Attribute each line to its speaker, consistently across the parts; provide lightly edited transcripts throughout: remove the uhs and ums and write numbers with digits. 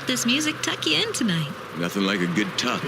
Speaker 1: let this music tuck you in tonight.
Speaker 2: Nothing like a good tuck.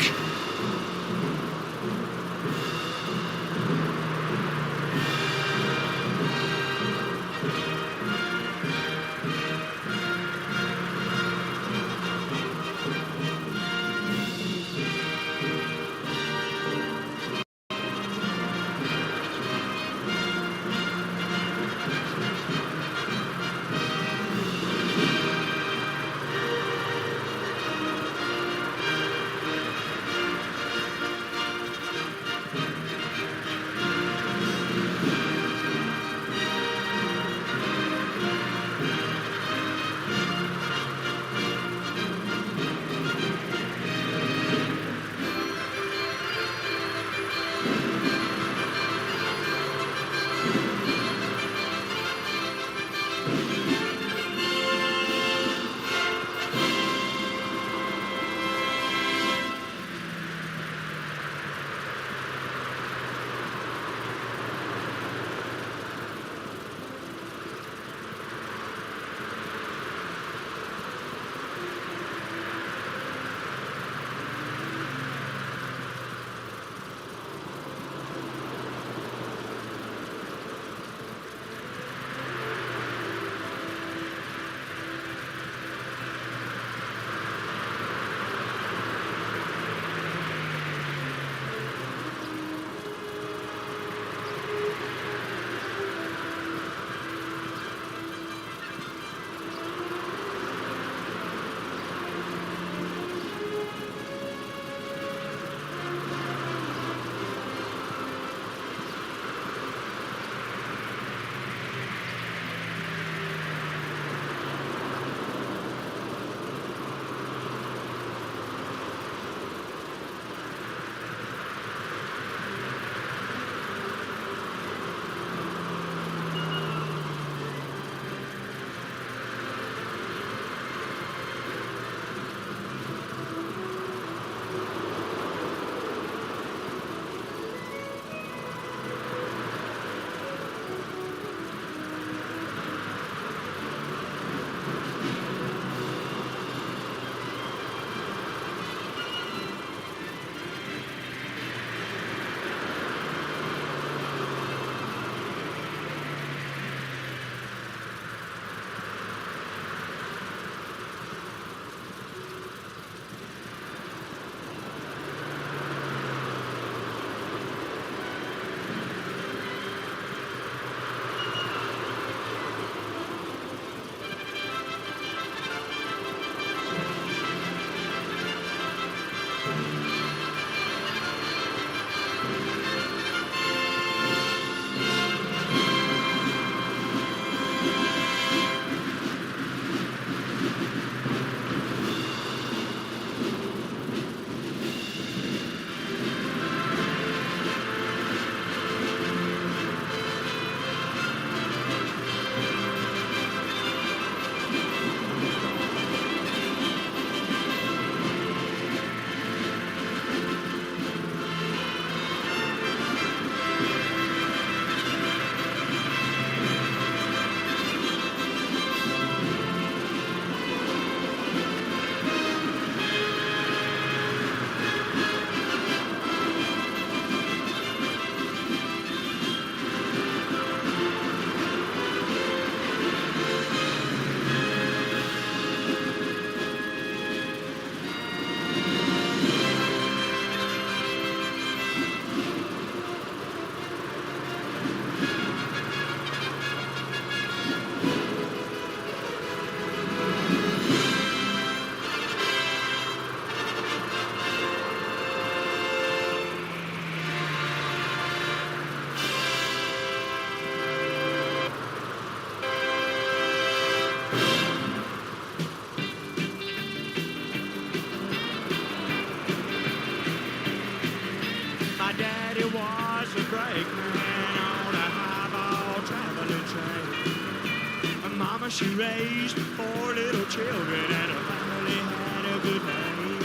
Speaker 3: My daddy was a brakeman on a highball traveling train. And Mama, she raised 4 little children, and her family had a good name.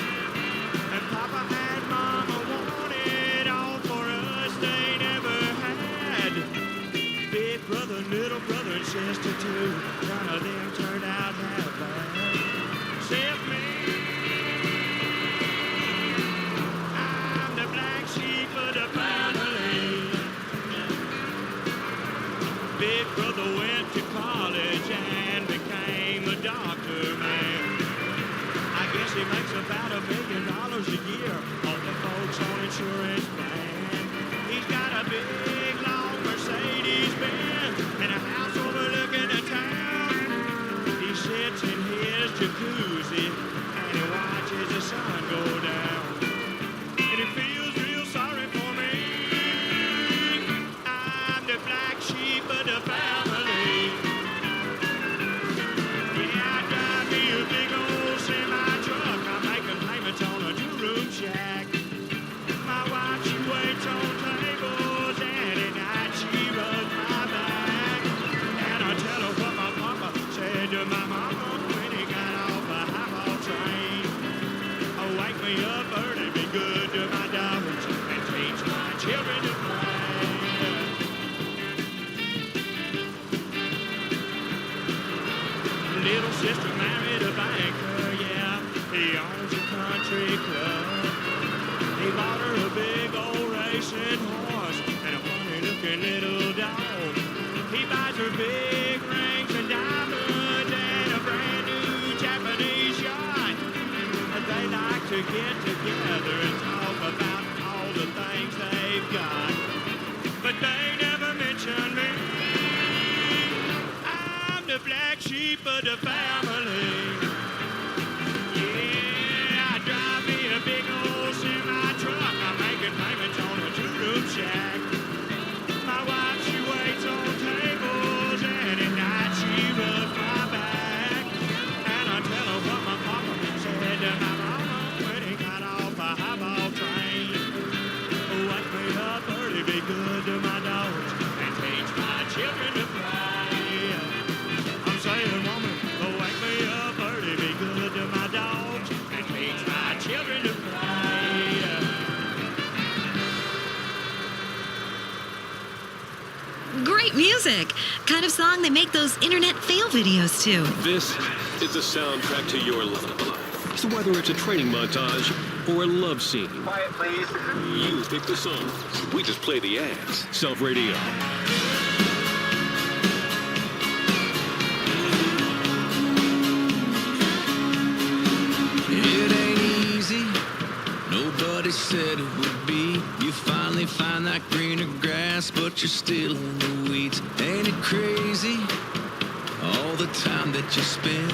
Speaker 3: And Papa and Mama wanted all for us they never had. Big brother, little brother, and sister too. None of them turned out half bad. Except me. sister married a banker, yeah. He owns a country club. He bought her a big old racing horse and a funny-looking little dog. He buys her big rings and diamonds and a brand-new Japanese yacht. And they like to get together and talk about all the things they've got. But they never mention me. I'm the black sheep of the family. Yeah, I drive me a big old semi-truck. I'm making payments on a two-room shack. My wife, she waits on tables, and at night she rubs my back. And I tell her what my papa said to my mama when he got off a highball train. Wake me up early, be good to my dogs, and teach my children to pray. I'm saying, woman, wake me up early, be good to my dogs, and teach my children to pray.
Speaker 1: Great music. Kind of song they make those internet fail videos to.
Speaker 2: This is the soundtrack to your life. So whether it's a training montage or a love scene,
Speaker 4: Quiet, please.
Speaker 2: you pick the song. We just play the ads. Self Radio.
Speaker 5: It ain't easy, nobody said it would be. You finally find that greener grass, but you're still in the weeds. Ain't it crazy, all the time that you spend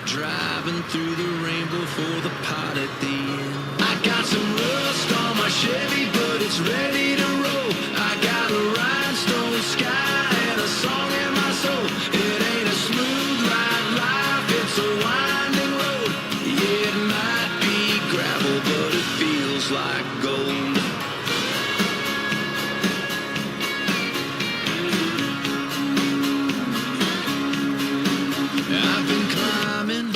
Speaker 5: driving through the rainbow for the pot at the end. I got some rust on my Chevy, but it's ready to roll. I got a rhinestone sky and a song in my soul. It ain't a smooth ride life, it's a winding road. Yeah, it might be gravel, but it feels like gold. I've been climbing,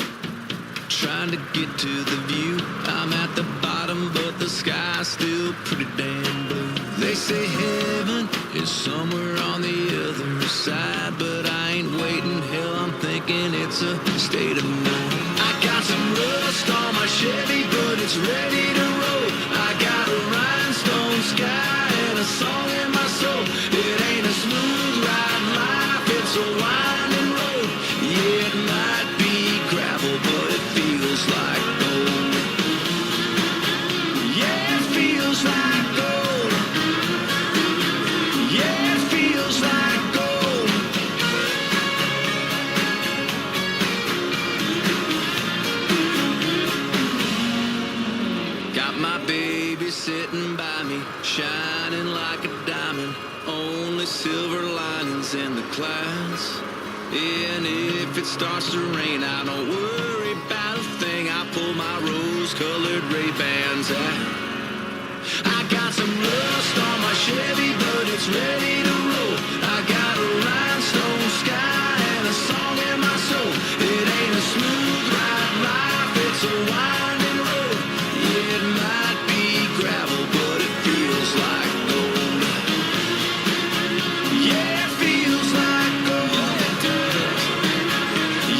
Speaker 5: trying to get to the view. I'm at the bottom, but the sky's still pretty damn blue. They say heaven is somewhere on the other side, but I ain't waiting. Hell, I'm thinking it's a state of mind. I got some rust on my Chevy, but it's ready to roll. I got a rhinestone sky and a song in my soul. It ain't a smooth ride life, it's a winding road. Yeah, it might be gravel, but it feels like gold. Yeah, it feels like gold. Yeah, it feels like gold. Got my baby sitting by me, shining like a diamond. Only silver linings in the clouds. And if it starts to rain, I don't worry about a thing. I pull my rose-colored Ray-Bans out. I got some rust on my Chevy, but it's ready to roll. I got a rhinestone sky and a song in my soul. It ain't a smooth ride life, it's a winding road. Yeah, it might be gravel, but it feels like gold. Yeah, it feels like gold.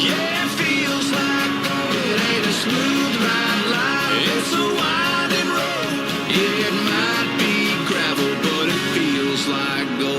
Speaker 5: Yeah, it feels like gold. It ain't a smooth ride life, it's a winding road. Yeah, it might be gravel, but it feels like gold.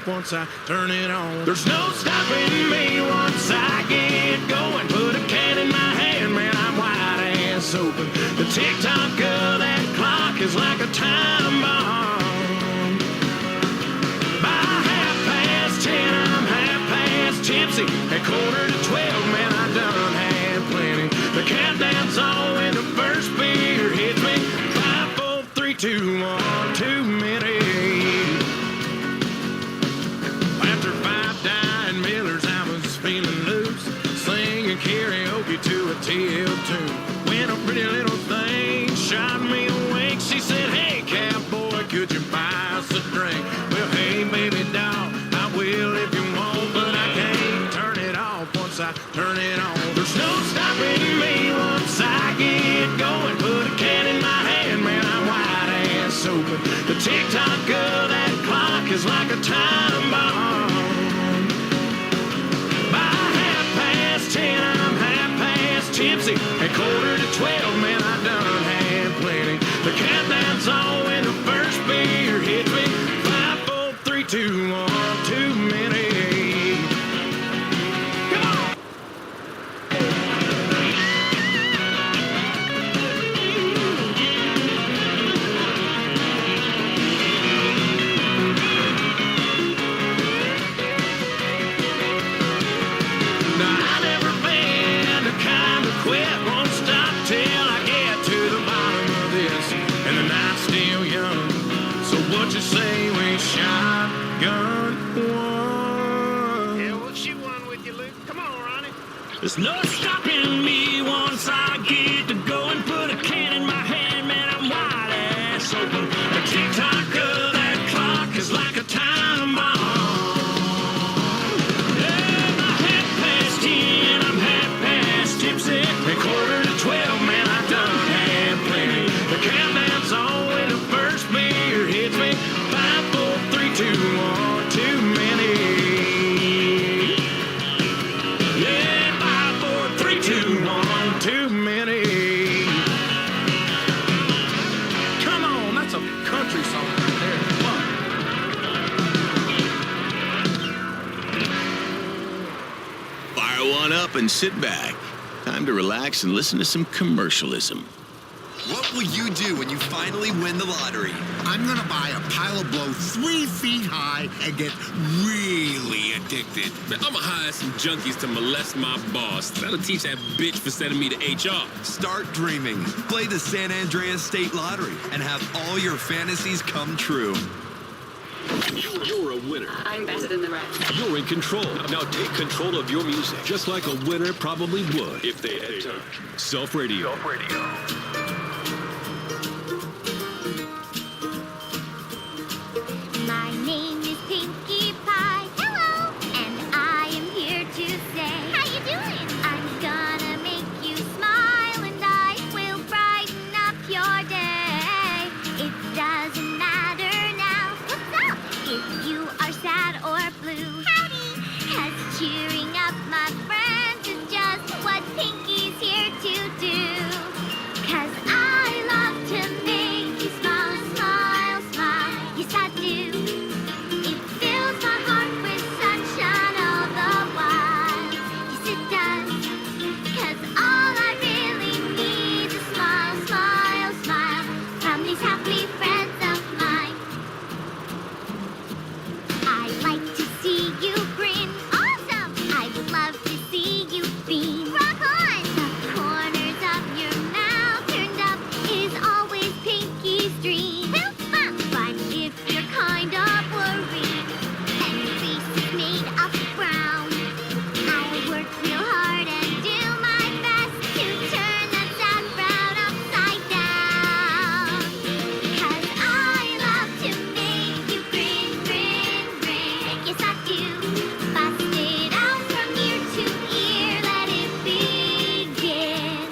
Speaker 3: once I turn it on. There's no stopping me once I get going. Put a can in my hand, man, I'm wide ass open. The tick-tock of that clock is like a time bomb. By 10:30, I'm half past tipsy. At 11:45, man, I done had plenty. The countdown's on when the first beer hits me. 5, 4, 3, 2, 1, too many. After 5 dying Millers, I was feeling loose, singing karaoke to a TL tune. When a pretty little thing shot me awake, she said, "Hey, cowboy, could you buy us a drink?" Well, hey, baby doll, I will if you want, but I can't turn it off once I turn it on. There's no stopping me once I get going. Put a can in my hand, man, I'm wide ass open. The tick-tock of that clock is like a time bomb. By 10:30, I'm half past tipsy. At 11:45, man, I done had plenty. The countdown's on when the first beer hits me. 5, 4, 3, 2, 1, too many. Come on! Now, I never been the kind to quit, won't stop till I get to the bottom of this. And the night's still young, so what you say we shotgun one?
Speaker 4: Yeah, we'll shoot one with you, Luke. Come on, Ronnie.
Speaker 3: There's no stopping me once I get to go and put a can in my hand, man, I'm wide ass open. The tick-tock of that clock is like a time bomb. Yeah, by 10:30, I'm half past tipsy. At 11:45, man, I done had plenty. The countdown's on when the first beer hits me. 5, 4, 3, 2, 1, too many. Yeah, 5, 4, 3, 2, 1, too many. Come on, that's a country song right there. Come on.
Speaker 5: Fire one up and sit back. Time to relax and listen to some commercialism.
Speaker 6: What will you do when you finally win the lottery?
Speaker 7: I'm gonna buy a pile of blow 3 feet high and get really addicted.
Speaker 2: Man, I'ma hire some junkies to molest my boss. That'll teach that bitch for sending me to HR.
Speaker 6: Start dreaming. Play the San Andreas State Lottery and have all your fantasies come true.
Speaker 2: You're a winner.
Speaker 8: I'm better than the rest.
Speaker 2: You're in control. Now take control of your music, just like a winner probably would if they had time. Self Radio.
Speaker 9: My name is Pinkie Pie. Hello. And I am here to say, how you doing? I'm gonna make you smile and I will brighten up your day. It doesn't matter now. What's up? If you are sad or blue. Howdy. 'Cause cheering up my friends is just what Pinkie's here to do. 'Cause I love to make you smile, smile, smile. Yes, I do. It fills my heart with sunshine all the while. Yes, it does. 'Cause all I really need is smile, smile, smile from these happy friends of mine. I like to see you grin. Awesome! I would love to see you beam. Rock on! The corners of your mouth turned up is always Pinkie's dream. But if you're kind of worried and your face is made of brown, I'll work real hard and do my best to turn that sad frown upside down. 'Cause I love to make you grin, grin, grin. Yes, I do. Bust it out from ear to ear, let it begin.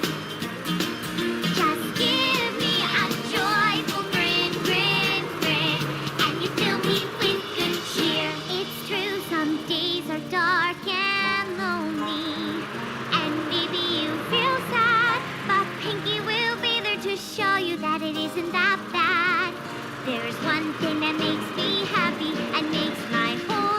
Speaker 9: Just give me a joyful grin, grin, grin, and you fill me with good cheer. It's true, some days are dark and lonely, and maybe you feel sad, but Pinkie will be there to show you that it isn't that bad. There's one thing that makes me happy and makes my whole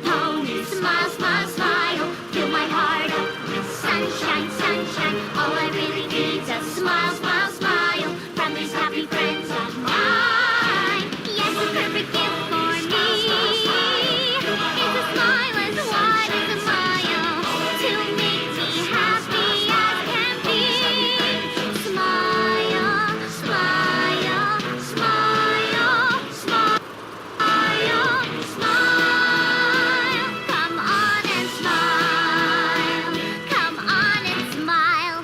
Speaker 9: my-little pony. Smile, smile, smile, fill my heart up with sunshine, sunshine. All I really need's a smile, smile, smile from these happy friends of mine. Yes, a perfect gift for me. It's a smile as wide as a mile to make me happy as can be. Smile, smile, smile, smile. Smile, come on and smile. Come on and smile.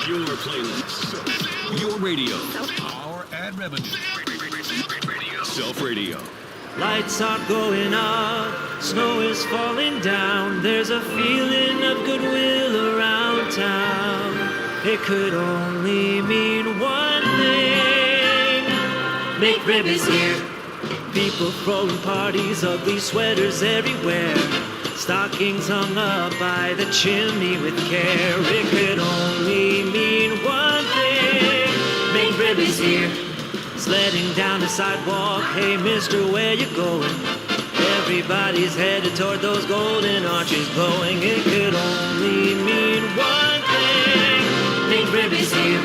Speaker 2: Your playlist. Your radio.
Speaker 7: Our ad revenue.
Speaker 2: Self Radio.
Speaker 3: Lights are going up, snow is falling down. There's a feeling of goodwill around town. It could only mean one thing. McRib is here. People throwing parties, ugly sweaters everywhere. Stockings hung up by the chimney with care. It could only mean one thing. McRib is here. Sledding down the sidewalk, hey mister, where you going? Everybody's headed toward those golden arches glowing. It could only mean one thing. McRib is here.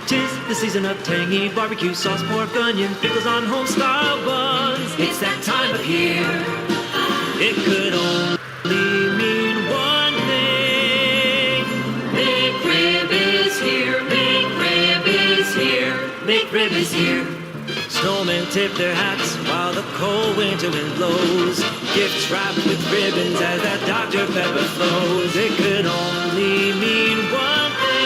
Speaker 3: 'Tis the season of tangy barbecue sauce, pork, onion, pickles on home-style buns. It's that time of year. It could only mean one thing. McRib is here. McRib is here. McRib is here. Snowmen tip their hats while the cold winter wind blows. Gifts wrapped with ribbons as that Dr. Pepper flows. It could only mean one thing.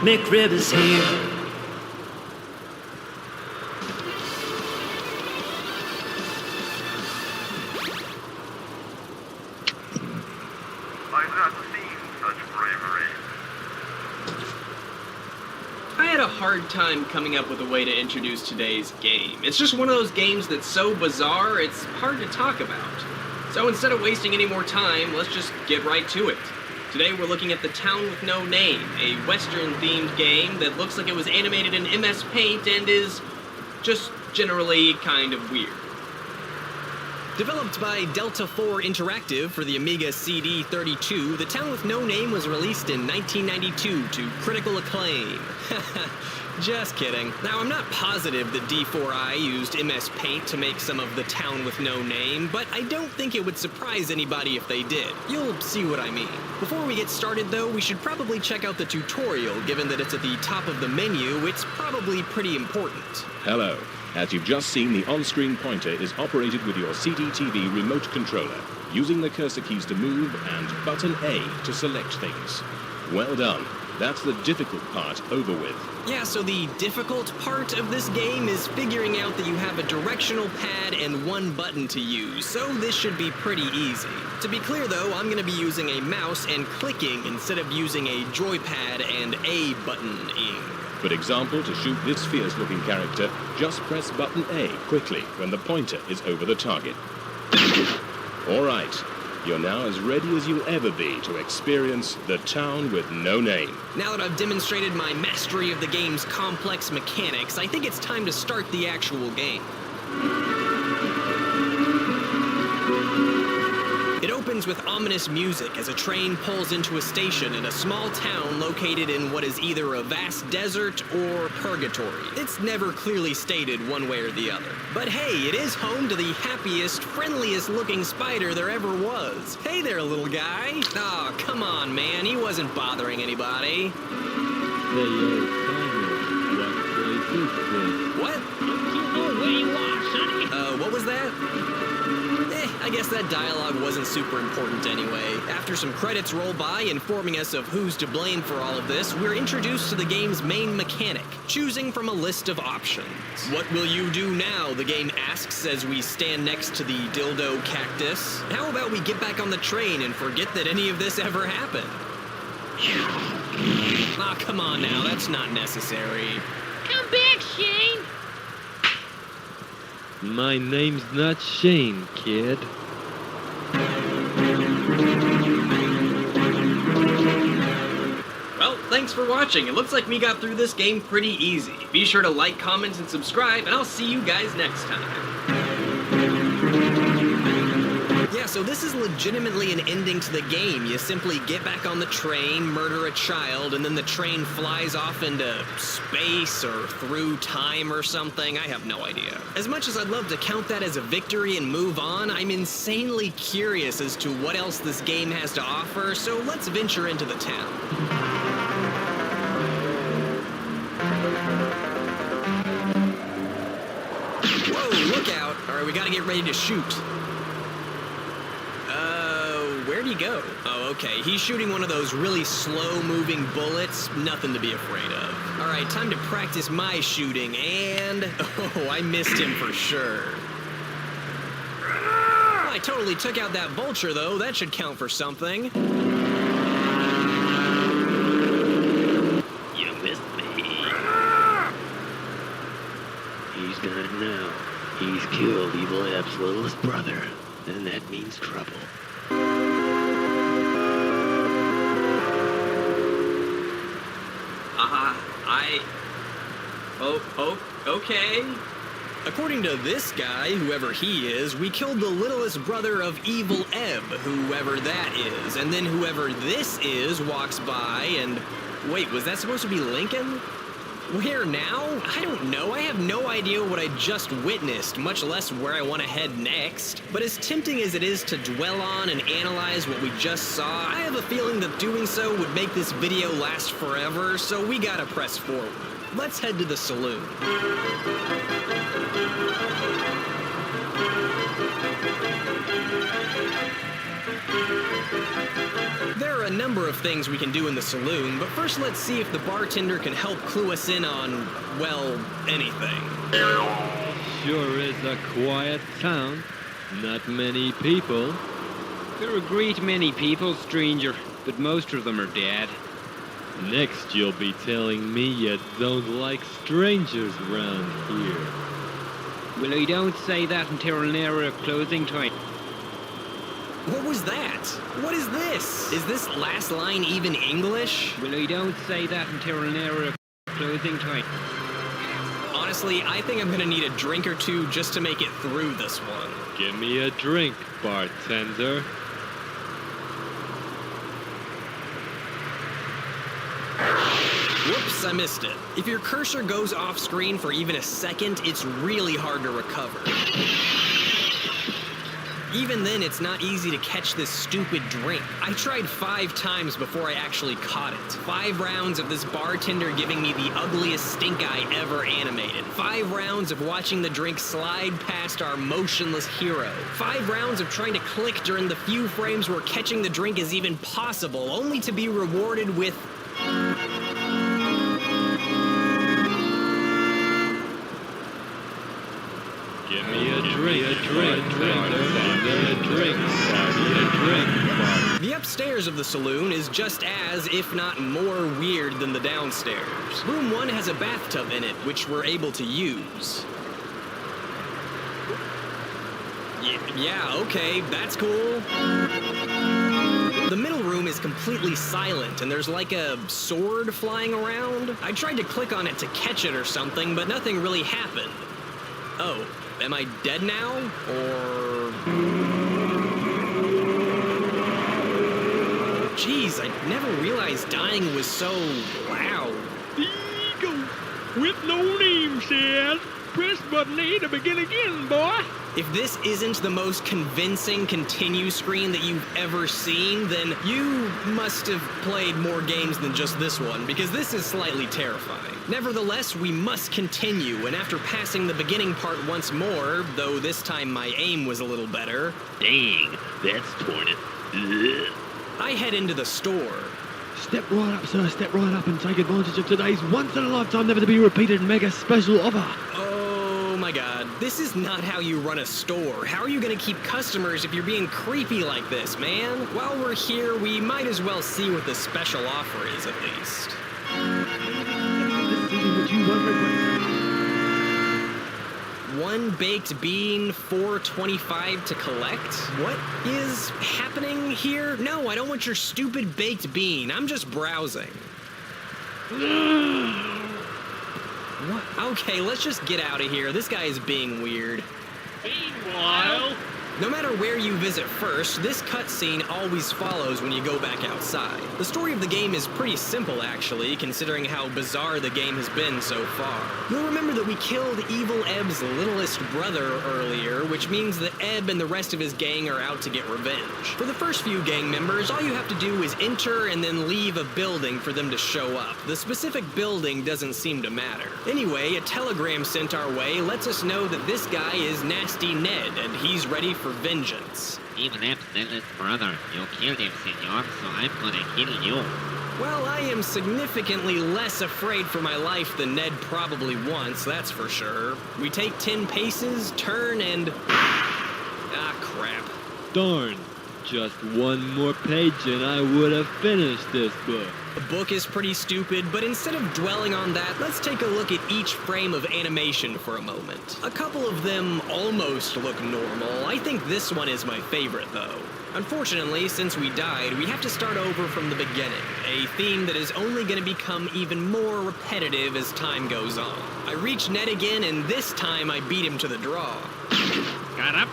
Speaker 3: McRib is here.
Speaker 4: I've not seen such bravery.
Speaker 8: I had a hard time coming up with a way to introduce today's game. It's just one of those games that's so bizarre, it's hard to talk about. So instead of wasting any more time, let's just get right to it. Today we're looking at The Town with No Name, a Western-themed game that looks like it was animated in MS Paint and is just generally kind of weird.
Speaker 10: Developed by Delta 4 Interactive for the Amiga CD32, The Town with No Name was released in 1992 to critical acclaim. Just kidding. Now, I'm not positive that D4i used MS Paint to make some of The Town with No Name, but I don't think it would surprise anybody if they did. You'll see what I mean. Before we get started, though, we should probably check out the tutorial. Given that it's at the top of the menu, it's probably pretty important.
Speaker 2: Hello. As you've just seen, the on-screen pointer is operated with your CDTV remote controller, using the cursor keys to move and button A to select things. Well done. That's the difficult part over with.
Speaker 10: Yeah, so the difficult part of this game is figuring out that you have a directional pad and one button to use, so this should be pretty easy. To be clear though, I'm going to be using a mouse and clicking instead of using a joypad and A button-ing.
Speaker 2: For example, to shoot this fierce-looking character, just press button A quickly when the pointer is over the target. All right. You're now as ready as you'll ever be to experience The Town with No Name.
Speaker 10: Now that I've demonstrated my mastery of the game's complex mechanics, I think it's time to start the actual game. It opens with ominous music as a train pulls into a station in a small town located in what is either a vast desert or purgatory. It's never clearly stated one way or the other. But hey, it is home to the happiest, friendliest looking spider there ever was. Hey there, little guy. Aw, oh, come on, man. He wasn't bothering anybody. What?
Speaker 3: Where you are, sonny?
Speaker 10: What was that? I guess that dialogue wasn't super important anyway. After some credits roll by informing us of who's to blame for all of this, we're introduced to the game's main mechanic, choosing from a list of options. What will you do now? The game asks as we stand next to the dildo cactus. How about we get back on the train and forget that any of this ever happened? Aw, come on now, that's not necessary.
Speaker 9: Come back, Shane.
Speaker 11: My name's not Shane, kid.
Speaker 8: Well, thanks for watching. It looks like we got through this game pretty easy. Be sure to like, comment, and subscribe, and I'll see you guys next time.
Speaker 10: Yeah, so this is legitimately an ending to the game. You simply get back on the train, murder a child, and then the train flies off into space or through time or something. I have no idea. As much as I'd love to count that as a victory and move on, I'm insanely curious as to what else this game has to offer, so let's venture into the town. Whoa, look out. All right, we gotta get ready to shoot. Where where'd he go? Oh, okay, he's shooting one of those really slow-moving bullets. Nothing to be afraid of. All right, time to practice my shooting, and... Oh, I missed him for sure. I totally took out that vulture, though. That should count for something.
Speaker 11: You missed me. He's done it now. He's killed Evil Eb's littlest brother, and that means trouble.
Speaker 10: Okay. According to this guy, whoever he is, we killed the littlest brother of Evil Eb, whoever that is, and then whoever this is walks by and... Wait, was that supposed to be Lincoln? Where now? I don't know. I have no idea what I just witnessed, much less where I want to head next. But as tempting as it is to dwell on and analyze what we just saw, I have a feeling that doing so would make this video last forever, so we gotta press forward. Let's head to the saloon. There are a number of things we can do in the saloon, but first let's see if the bartender can help clue us in on, well, anything.
Speaker 11: Sure is a quiet town. Not many people.
Speaker 12: There are a great many people, stranger, but most of them are dead.
Speaker 11: Next you'll be telling me you don't like strangers around here.
Speaker 12: Well, I don't say that until nearer closing time.
Speaker 10: What was that? What is this? Is this last line even English?
Speaker 12: Well, I don't say that until nearer closing time.
Speaker 10: Honestly, I think I'm gonna need a drink or two just to make it through this one.
Speaker 11: Give me a drink, bartender.
Speaker 10: Whoops, I missed it. If your cursor goes off screen for even a second, it's really hard to recover. Even then, it's not easy to catch this stupid drink. I tried 5 times before I actually caught it. 5 rounds of this bartender giving me the ugliest stink eye ever animated. 5 rounds of watching the drink slide past our motionless hero. 5 rounds of trying to click during the few frames where catching the drink is even possible, only to be rewarded with...
Speaker 11: Give me a drink, bartender.
Speaker 10: The upstairs of the saloon is just as, if not more, weird than the downstairs. Room 1 has a bathtub in it, which we're able to use. Yeah, okay, that's cool. The middle room is completely silent, and there's like a sword flying around. I tried to click on it to catch it or something, but nothing really happened. Oh, am I dead now? Or... Jeez, I never realized dying was so loud.
Speaker 12: Eagle with no name, said. Press button A to begin again, boy.
Speaker 10: If this isn't the most convincing continue screen that you've ever seen, then you must have played more games than just this one, because this is slightly terrifying. Nevertheless, we must continue, and after passing the beginning part once more, though this time my aim was a little better...
Speaker 11: Dang, that's torn it. Ugh.
Speaker 10: I head into the store.
Speaker 11: Step right up, sir. Step right up and take advantage of today's once-in-a-lifetime, never-to-be-repeated mega special offer.
Speaker 10: Oh my god, this is not how you run a store. How are you gonna keep customers if you're being creepy like this, man? While we're here, we might as well see what the special offer is, at least. One baked bean, $4.25 to collect? What is happening here? No, I don't want your stupid baked bean. I'm just browsing. What? Okay, let's just get out of here. This guy is being weird.
Speaker 12: Meanwhile...
Speaker 10: No matter where you visit first, this cutscene always follows when you go back outside. The story of the game is pretty simple, actually, considering how bizarre the game has been so far. You'll remember that we killed Evil Eb's littlest brother earlier, which means that Eb and the rest of his gang are out to get revenge. For the first few gang members, all you have to do is enter and then leave a building for them to show up. The specific building doesn't seem to matter. Anyway, a telegram sent our way lets us know that this guy is Nasty Ned, and he's ready for for vengeance.
Speaker 11: Evil App's littlest brother. You killed him, senor, so I'm gonna kill you.
Speaker 10: Well, I am significantly less afraid for my life than Ned probably wants, that's for sure. We take 10 paces, turn, and... Ah, crap.
Speaker 12: Darn. Just one more page and I would have finished this book.
Speaker 10: The book is pretty stupid, but instead of dwelling on that, let's take a look at each frame of animation for a moment. A couple of them almost look normal. I think this one is my favorite, though. Unfortunately, since we died, we have to start over from the beginning, a theme that is only going to become even more repetitive as time goes on. I reach Ned again, and this time I beat him to the draw.
Speaker 11: Got up?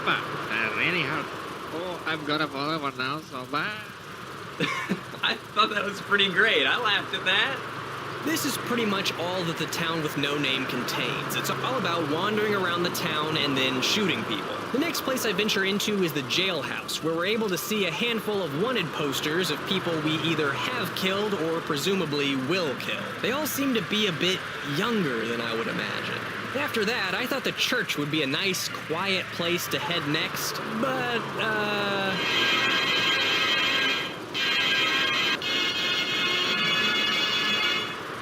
Speaker 11: But that really hurt. Oh, I'm gonna fall over now so bad.
Speaker 8: I thought that was pretty great. I laughed at that.
Speaker 10: This is pretty much all that the town with no name contains. It's all about wandering around the town and then shooting people. The next place I venture into is the jailhouse, where we're able to see a handful of wanted posters of people we either have killed or presumably will kill. They all seem to be a bit younger than I would imagine. After that, I thought the church would be a nice, quiet place to head next, but,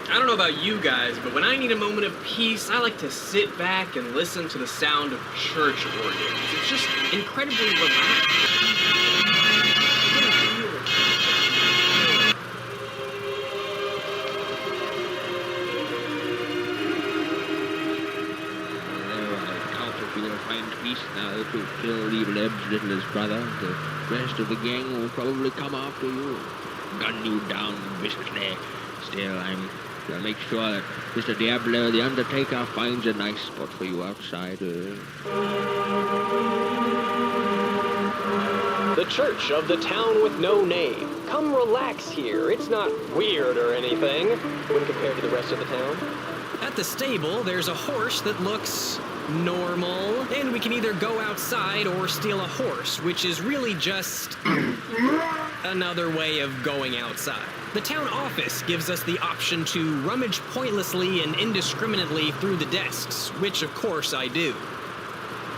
Speaker 8: I don't know about you guys, but when I need a moment of peace, I like to sit back and listen to the sound of church organs. It's just incredibly relaxing.
Speaker 11: Find peace now to kill Evil Eb's littlest brother. The rest of the gang will probably come after you, gun you down viciously. Still, I'll make sure that Mr. Diablo, the Undertaker, finds a nice spot for you outside.
Speaker 10: The Church of the Town with No Name. Come relax here. It's not weird or anything when compared to the rest of the town. At the stable, there's a horse that looks normal, and we can either go outside or steal a horse, which is really just another way of going outside. The town office gives us the option to rummage pointlessly and indiscriminately through the desks, which of course I do.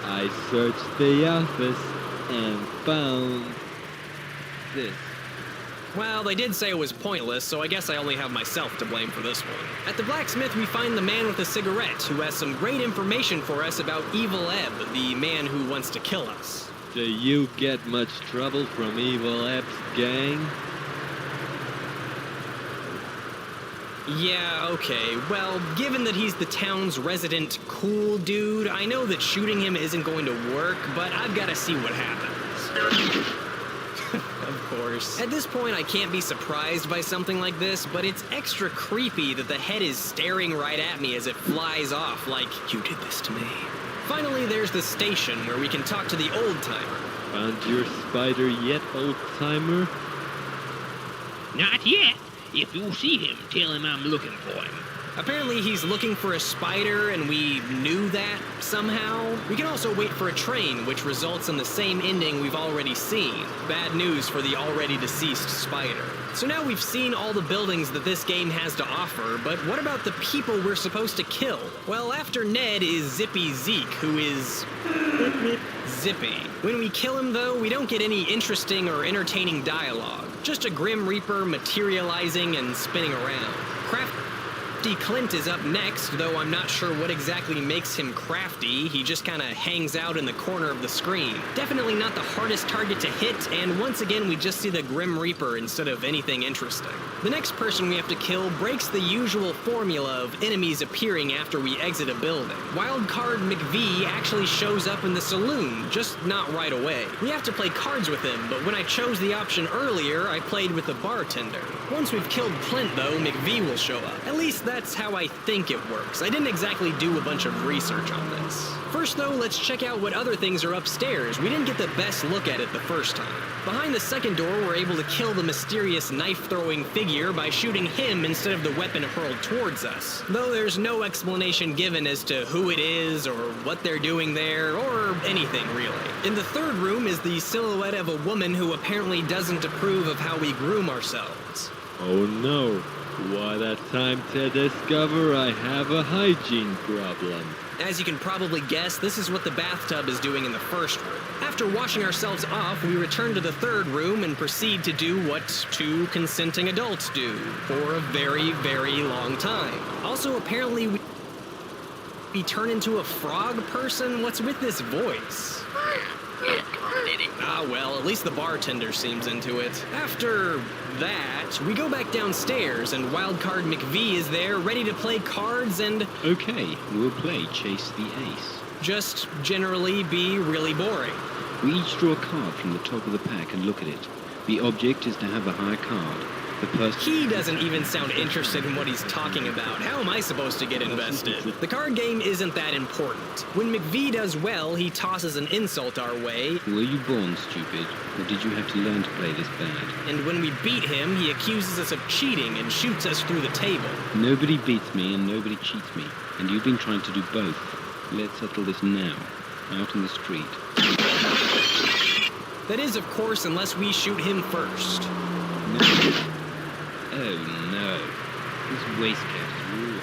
Speaker 12: I searched the office and found this.
Speaker 10: Well, they did say it was pointless, so I guess I only have myself to blame for this one. At the blacksmith, we find the man with the cigarette, who has some great information for us about Evil Eb, the man who wants to kill us.
Speaker 12: Do you get much trouble from Evil Eb's gang?
Speaker 10: Yeah, okay. Well, given that he's the town's resident cool dude, I know that shooting him isn't going to work, but I've got to see what happens. Of course. At this point, I can't be surprised by something like this, but it's extra creepy that the head is staring right at me as it flies off like, you did this to me. Finally, there's the station where we can talk to the old-timer.
Speaker 12: Found your spider yet, old-timer?
Speaker 11: Not yet. If you see him, tell him I'm looking for him.
Speaker 10: Apparently he's looking for a spider, and we knew that somehow. We can also wait for a train, which results in the same ending we've already seen. Bad news for the already deceased spider. So now we've seen all the buildings that this game has to offer, but what about the people we're supposed to kill? Well, after Ned is Zippy Zeke, who is... Zippy. When we kill him, though, we don't get any interesting or entertaining dialogue. Just a Grim Reaper materializing and spinning around. Crafty Clint is up next, though I'm not sure what exactly makes him crafty. He just kind of hangs out in the corner of the screen. Definitely not the hardest target to hit, and once again we just see the Grim Reaper instead of anything interesting. The next person we have to kill breaks the usual formula of enemies appearing after we exit a building. Wildcard McVee actually shows up in the saloon, just not right away. We have to play cards with him, but when I chose the option earlier, I played with the bartender. Once we've killed Clint, though, McVee will show up. At least that's how I think it works. I didn't exactly do a bunch of research on this. First, though, let's check out what other things are upstairs. We didn't get the best look at it the first time. Behind the second door, we're able to kill the mysterious knife-throwing figure by shooting him instead of the weapon hurled towards us. Though there's no explanation given as to who it is, or what they're doing there, or anything really. In the third room is the silhouette of a woman who apparently doesn't approve of how we groom ourselves.
Speaker 12: Oh no. What a time to discover I have a hygiene problem.
Speaker 10: As you can probably guess, this is what the bathtub is doing in the first room. After washing ourselves off, we return to the third room and proceed to do what two consenting adults do for a very, very long time. Also, apparently, we turn into a frog person? What's with this voice? Ah, well, at least the bartender seems into it. After that, we go back downstairs, and Wildcard McVie is there, ready to play cards and...
Speaker 13: Okay, we'll play Chase the Ace.
Speaker 10: Just generally be really boring.
Speaker 13: We each draw a card from the top of the pack and look at it. The object is to have the high card. The person...
Speaker 10: He doesn't even sound interested in what he's talking about. How am I supposed to get invested? The card game isn't that important. When McVie does well, he tosses an insult our way.
Speaker 13: Were you born stupid, or did you have to learn to play this bad?
Speaker 10: And when we beat him, he accuses us of cheating and shoots us through the table.
Speaker 13: Nobody beats me and nobody cheats me, and you've been trying to do both. Let's settle this now, out in the street.
Speaker 10: That is, of course, unless we shoot him first.
Speaker 13: No. Oh no, this waistcoat is ruined.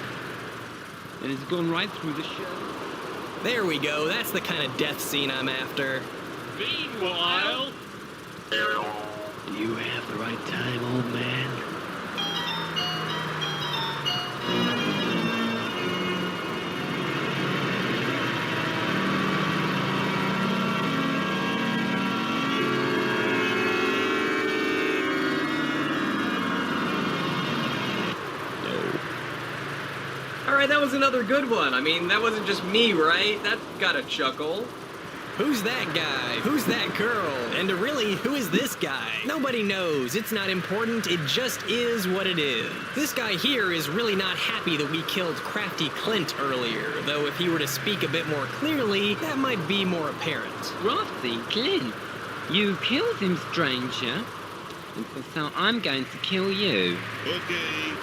Speaker 13: And it's gone right through the show.
Speaker 10: There we go, that's the kind of death scene I'm after.
Speaker 12: Meanwhile...
Speaker 13: Do you have the right time, old man?
Speaker 8: Alright, that was another good one. I mean, that wasn't just me, right? That got a chuckle.
Speaker 10: Who's that guy? Who's that girl? And really, who is this guy? Nobody knows. It's not important. It just is what it is. This guy here is really not happy that we killed Crafty Clint earlier, though if he were to speak a bit more clearly, that might be more apparent.
Speaker 14: Crafty Clint? You killed him, stranger. So I'm going to kill you.
Speaker 12: Okay.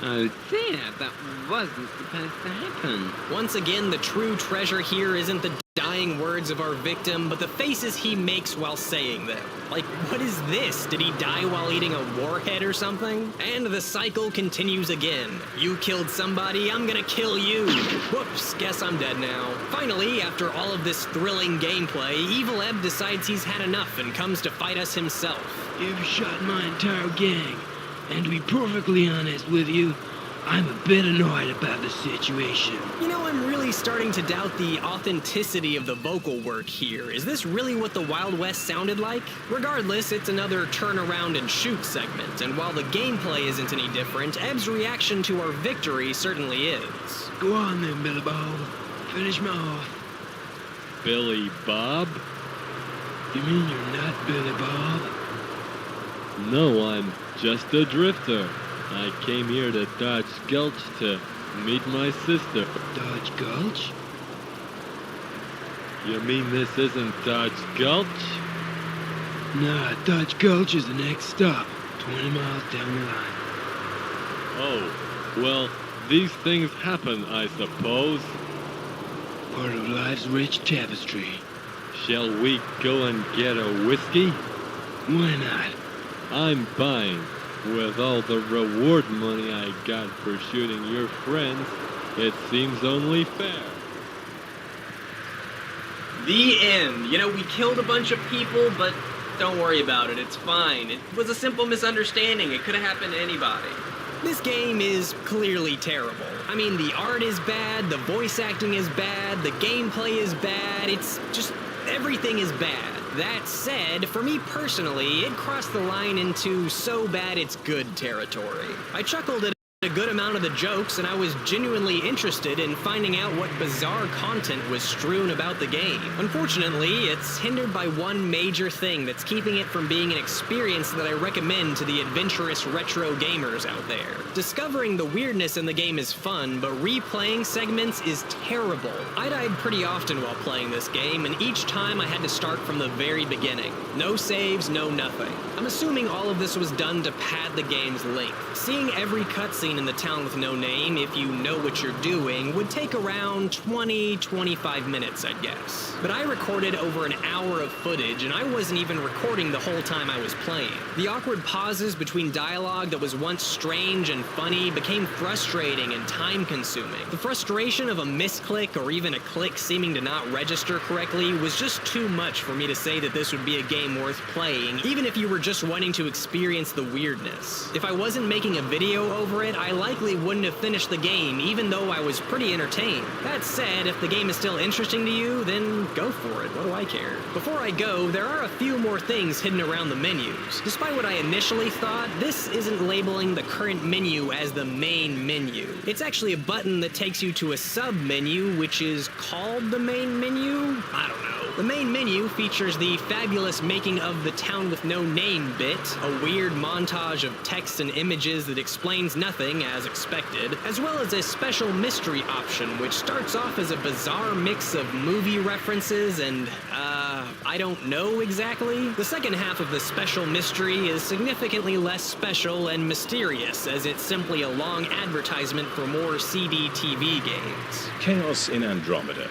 Speaker 14: Oh dear, that wasn't supposed to happen.
Speaker 10: Once again, the true treasure here isn't the dying words of our victim, but the faces he makes while saying them. Like, what is this? Did he die while eating a warhead or something? And the cycle continues again. You killed somebody, I'm gonna kill you. Whoops, guess I'm dead now. Finally, after all of this thrilling gameplay, Evil Ebb decides he's had enough and comes to fight us himself.
Speaker 15: You've shot my entire gang. And to be perfectly honest with you, I'm a bit annoyed about the situation.
Speaker 10: You know, I'm really starting to doubt the authenticity of the vocal work here. Is this really what the Wild West sounded like? Regardless, it's another turn around and shoot segment, and while the gameplay isn't any different, Ebb's reaction to our victory certainly is.
Speaker 15: Go on then, Billy Bob. Finish me off.
Speaker 12: Billy Bob?
Speaker 15: You mean you're not Billy Bob?
Speaker 12: No, I'm just a drifter. I came here to Dodge Gulch to meet my sister.
Speaker 15: Dodge Gulch?
Speaker 12: You mean this isn't Dodge Gulch?
Speaker 15: Nah, Dodge Gulch is the next stop, 20 miles down the line.
Speaker 12: Oh, well, these things happen, I suppose.
Speaker 15: Part of life's rich tapestry.
Speaker 12: Shall we go and get a whiskey?
Speaker 15: Why not?
Speaker 12: I'm buying. With all the reward money I got for shooting your friends, it seems only fair.
Speaker 8: The end. You know, we killed a bunch of people, but don't worry about it. It's fine. It was a simple misunderstanding. It could have happened to anybody.
Speaker 10: This game is clearly terrible. I mean, the art is bad, the voice acting is bad, the gameplay is bad, it's just everything is bad. That said, for me personally, it crossed the line into so bad it's good territory. I chuckled at a good amount of the jokes, and I was genuinely interested in finding out what bizarre content was strewn about the game. Unfortunately, it's hindered by one major thing that's keeping it from being an experience that I recommend to the adventurous retro gamers out there. Discovering the weirdness in the game is fun, but replaying segments is terrible. I died pretty often while playing this game, and each time I had to start from the very beginning. No saves, no nothing. I'm assuming all of this was done to pad the game's length. Seeing every cutscene scene in The Town with No Name, if you know what you're doing, would take around 20-25 minutes, I'd guess. But I recorded over an hour of footage, and I wasn't even recording the whole time I was playing. The awkward pauses between dialogue that was once strange and funny became frustrating and time-consuming. The frustration of a misclick or even a click seeming to not register correctly was just too much for me to say that this would be a game worth playing, even if you were just wanting to experience the weirdness. If I wasn't making a video over it, I likely wouldn't have finished the game, even though I was pretty entertained. That said, if the game is still interesting to you, then go for it. What do I care? Before I go, there are a few more things hidden around the menus. Despite what I initially thought, this isn't labeling the current menu as the main menu. It's actually a button that takes you to a sub-menu, which is called the main menu? I don't know. The main menu features the fabulous Making of the Town with No Name bit, a weird montage of text and images that explains nothing as expected, as well as a special mystery option, which starts off as a bizarre mix of movie references and, I don't know exactly. The second half of the special mystery is significantly less special and mysterious, as it's simply a long advertisement for more CD TV games.
Speaker 2: Chaos in Andromeda,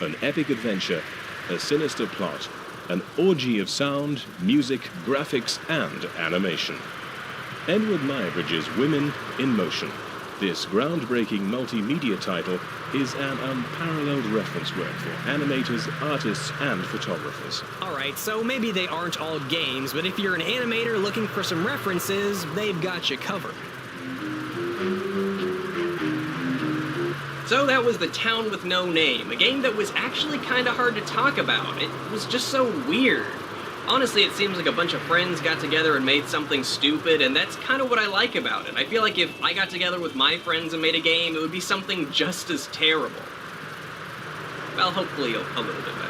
Speaker 2: an epic adventure, a sinister plot, an orgy of sound, music, graphics, and animation. Edward Muybridge's Women in Motion. This groundbreaking multimedia title is an unparalleled reference work for animators, artists, and photographers.
Speaker 10: Alright, so maybe they aren't all games, but if you're an animator looking for some references, they've got you covered. So that was The Town with No Name, a game that was actually kinda hard to talk about. It was just so weird. Honestly, it seems like a bunch of friends got together and made something stupid, and that's kind of what I like about it. I feel like if I got together with my friends and made a game, it would be something just as terrible. Well, hopefully a little bit better.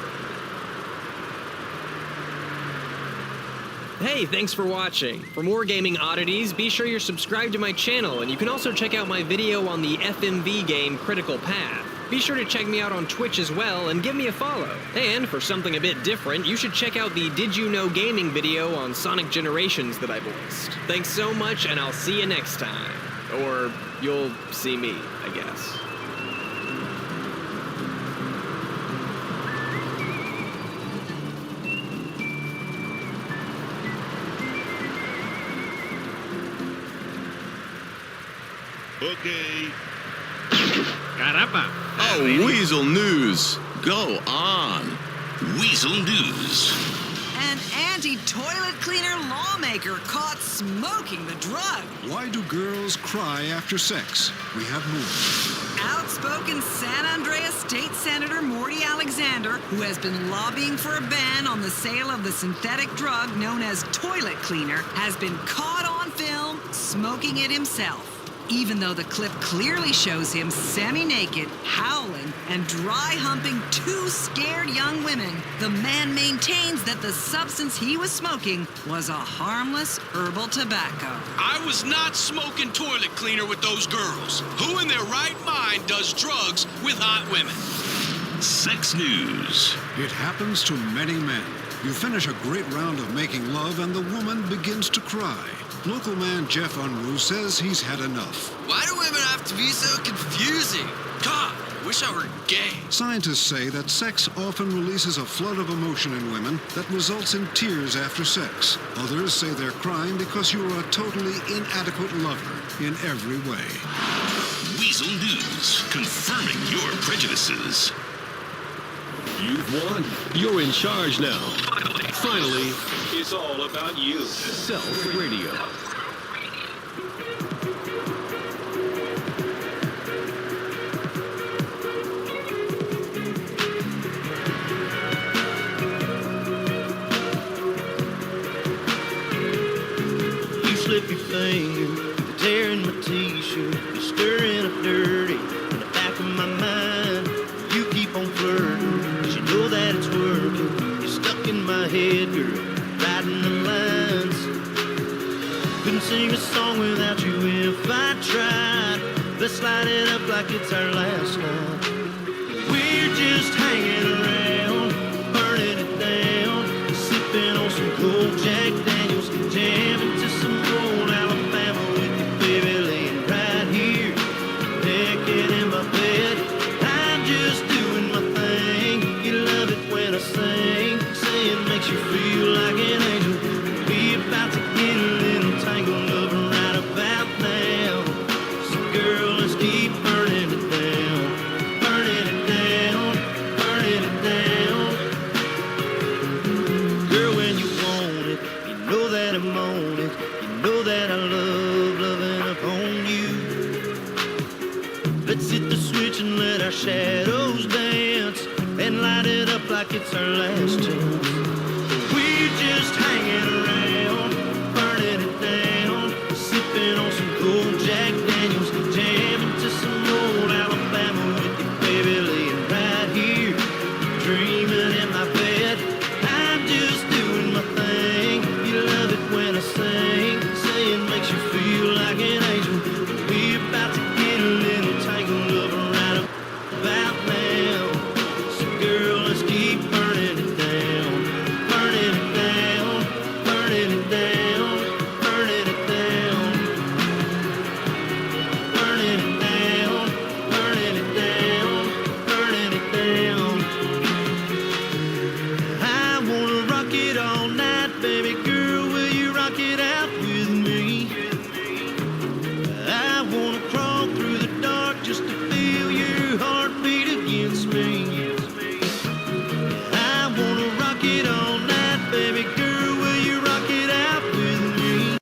Speaker 10: Hey, thanks for watching. For more gaming oddities, be sure you're subscribed to my channel, and you can also check out my video on the FMV game Critical Path. Be sure to check me out on Twitch as well, and give me a follow. And for something a bit different, you should check out the Did You Know Gaming video on Sonic Generations that I voiced. Thanks so much, and I'll see you next time. Or you'll see me, I guess.
Speaker 7: Okay.
Speaker 11: Caramba!
Speaker 6: Oh, Weasel News! Go on!
Speaker 7: Weasel News.
Speaker 16: An anti-toilet cleaner lawmaker caught smoking the drug.
Speaker 17: Why do girls cry after sex? We have more.
Speaker 16: Outspoken San Andreas State Senator Morty Alexander, who has been lobbying for a ban on the sale of the synthetic drug known as toilet cleaner, has been caught on film smoking it himself. Even though the clip clearly shows him semi-naked, howling, and dry-humping two scared young women, the man maintains that the substance he was smoking was a harmless herbal tobacco.
Speaker 18: I was not smoking toilet cleaner with those girls. Who in their right mind does drugs with hot women?
Speaker 7: Sex News.
Speaker 17: It happens to many men. You finish a great round of making love and the woman begins to cry. Local man Jeff Unruh says he's had enough.
Speaker 18: Why do women have to be so confusing? God, I wish I were gay.
Speaker 17: Scientists say that sex often releases a flood of emotion in women that results in tears after sex. Others say they're crying because you are a totally inadequate lover in every way.
Speaker 7: Weasel News. Confirming your prejudices.
Speaker 19: You've won. You're in charge now. Finally, it's all about you. Self Radio.
Speaker 3: You slip your finger, tearing my t-shirt, you're stirring up dirty in the back of my mind. You keep on flirting, 'cause you know that it's working. You're stuck in my head, girl, writing the lines. Couldn't sing a song without you if I tried. Let's light it up like it's our last night. We're just hanging around, burning it down, sipping on some cold Jack Daniels, jamming to some old Alabama with you, baby, laying right here. like an angel. We about to get a little tangled up right about now. So girl, let's keep burning it down. Burning it down. Burning it down. Girl, when you want it, you know that I'm on it. You know that I love loving upon you. Let's hit the switch and let our shadows dance and light it up like it's our last chance. We're just hanging around, burning it down, sipping on some cold Jack Daniels, jamming to some old Alabama with you, baby, laying right here, dreaming in my bed. I'm just doing my thing. You love it when I sing, saying makes you feel like an angel. We're about to get a little tangled up right about now. So girl, let's keep burning it down. Burning it down. Burning it down. Burning it down. Burning it down. Burning it down. Burning it down. I wanna rock it all night, baby girl. Will you rock it out with me? I wanna crawl through the dark just to feel your heartbeat against me. I wanna rock it all night, baby girl. Will you rock it out with me?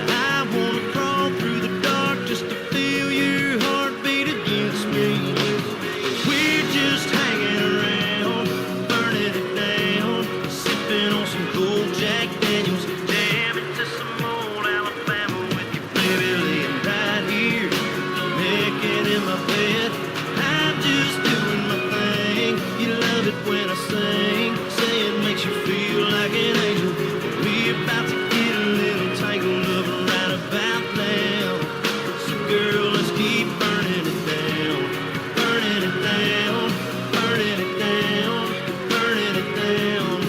Speaker 3: I wanna crawl through the dark just to feel your heartbeat against me. We're just hanging around, burning it down, sipping on some cold Jack Daniels, jamming to some old Alabama with you, baby, laying right here, naked in my bed. I'm just doing my thing. You love it when I sing, say it makes you feel like an angel. We're about to get a little tangled up right about now. So girl, let's keep burning it down. Burning it down. Burning it down. Burning it down.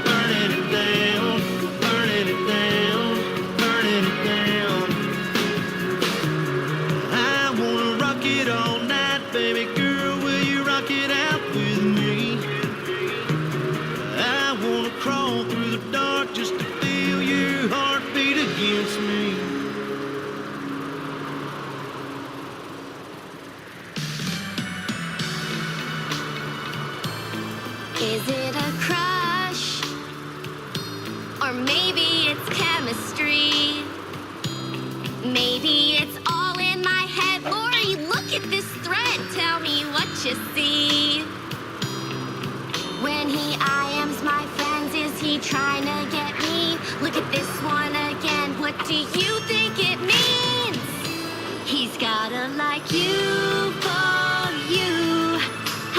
Speaker 3: Burning it down. Burning it down. Burning it down. I wanna rock it all night, baby girl. Will you rock it out with me? I wanna crawl through the dark just to feel your heartbeat against me.
Speaker 9: Is it a crush? Or maybe it's chemistry. Maybe it's all in my head. Lori, look at this thread. Tell me what you see. When he IMs my friends, is he trying to get me? Look at this one again. What do you think it means? He's gotta like you for you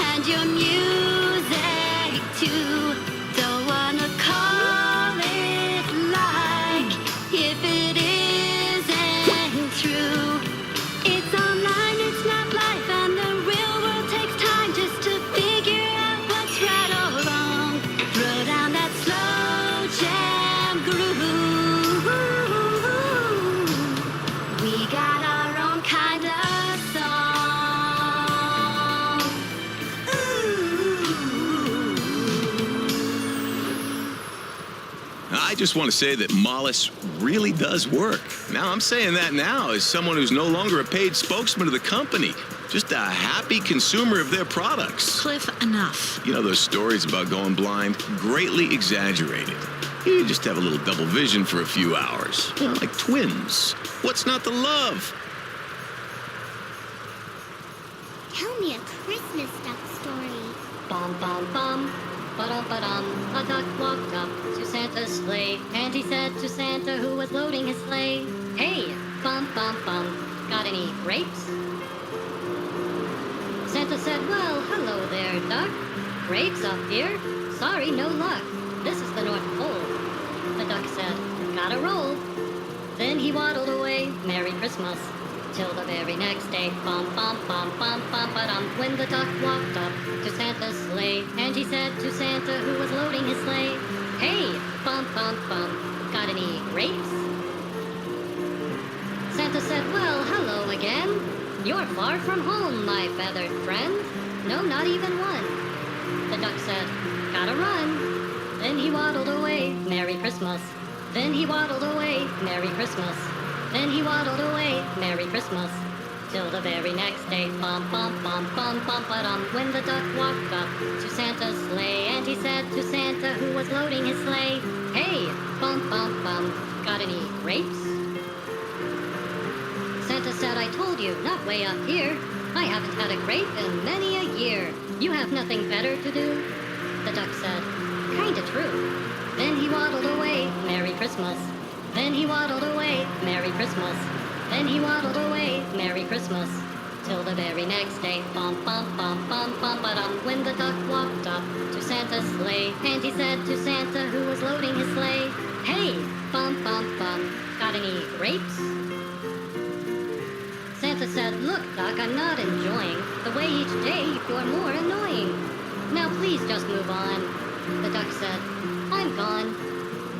Speaker 9: and your music too. Don't wanna call it like if it isn't true. It's online, it's not life, and the real world takes time just to figure out what's right or wrong. Throw down that slow jam groove. We got our own kind of song.
Speaker 2: I just want to say that Mollis really does work. Now, I'm saying that now as someone who's no longer a paid spokesman of the company. Just a happy consumer of their products.
Speaker 1: Cliff, enough.
Speaker 2: You know, those stories about going blind, greatly exaggerated. You just have a little double vision for a few hours. You know, like twins. What's not to love?
Speaker 9: Tell me a Christmas duck story.
Speaker 20: Bum bum bum, ba-dum. A duck walked up to Santa's sleigh, and he said to Santa who was loading his sleigh, "Hey, bum, got any grapes?" Santa said, "Well, hello there, duck. Grapes up here? Sorry, no luck. This is the North Pole." The duck said, "Gotta roll." Then he waddled away, Merry Christmas, till the very next day, bum, ba-dum, when the duck walked up to Santa's sleigh, and he said to Santa who was loading his sleigh, "Hey, bum, got any grapes?" Santa said, "Well, hello again. You're far from home, my feathered friend. No, not even one." The duck said, gotta run. Then he waddled away, Merry Christmas. Then he waddled away, Merry Christmas. Then he waddled away, Merry Christmas. Till the very next day, bum bum bum bum bum ba-dum, when the duck walked up to Santa's sleigh, and he said to Santa, who was loading his sleigh, hey, bum bum bum, got any grapes? Santa said, I told you, not way up here. I haven't had a grape in many a year. You have nothing better to do? The duck said, kinda true. Then he waddled away, Merry Christmas. Then he waddled away, Merry Christmas. Then he waddled away, Merry Christmas. Till the very next day, bum bum bum bum bum ba-dum, when the duck walked up to Santa's sleigh, and he said to Santa, who was loading his sleigh, hey, bum bum bum, got any grapes? Santa said, look, Duck, I'm not enjoying the way each day you're more annoying. Now please just move on. The duck said, I'm gone.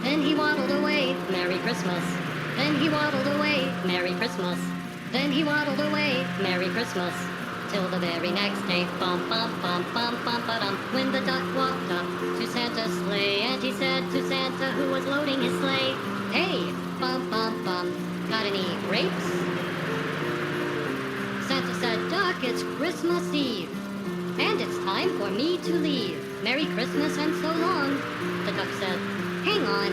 Speaker 20: Then he waddled away, Merry Christmas. Then he waddled away, Merry Christmas. Then he waddled away, Merry Christmas. Till the very next day, bum bum bum bum bum ba-dum, when the duck walked up to Santa's sleigh, and he said to Santa, who was loading his sleigh, hey, bum bum bum, got any grapes? Santa said, Duck, it's Christmas Eve, and it's time for me to leave. Merry Christmas and so long. The duck said, hang on.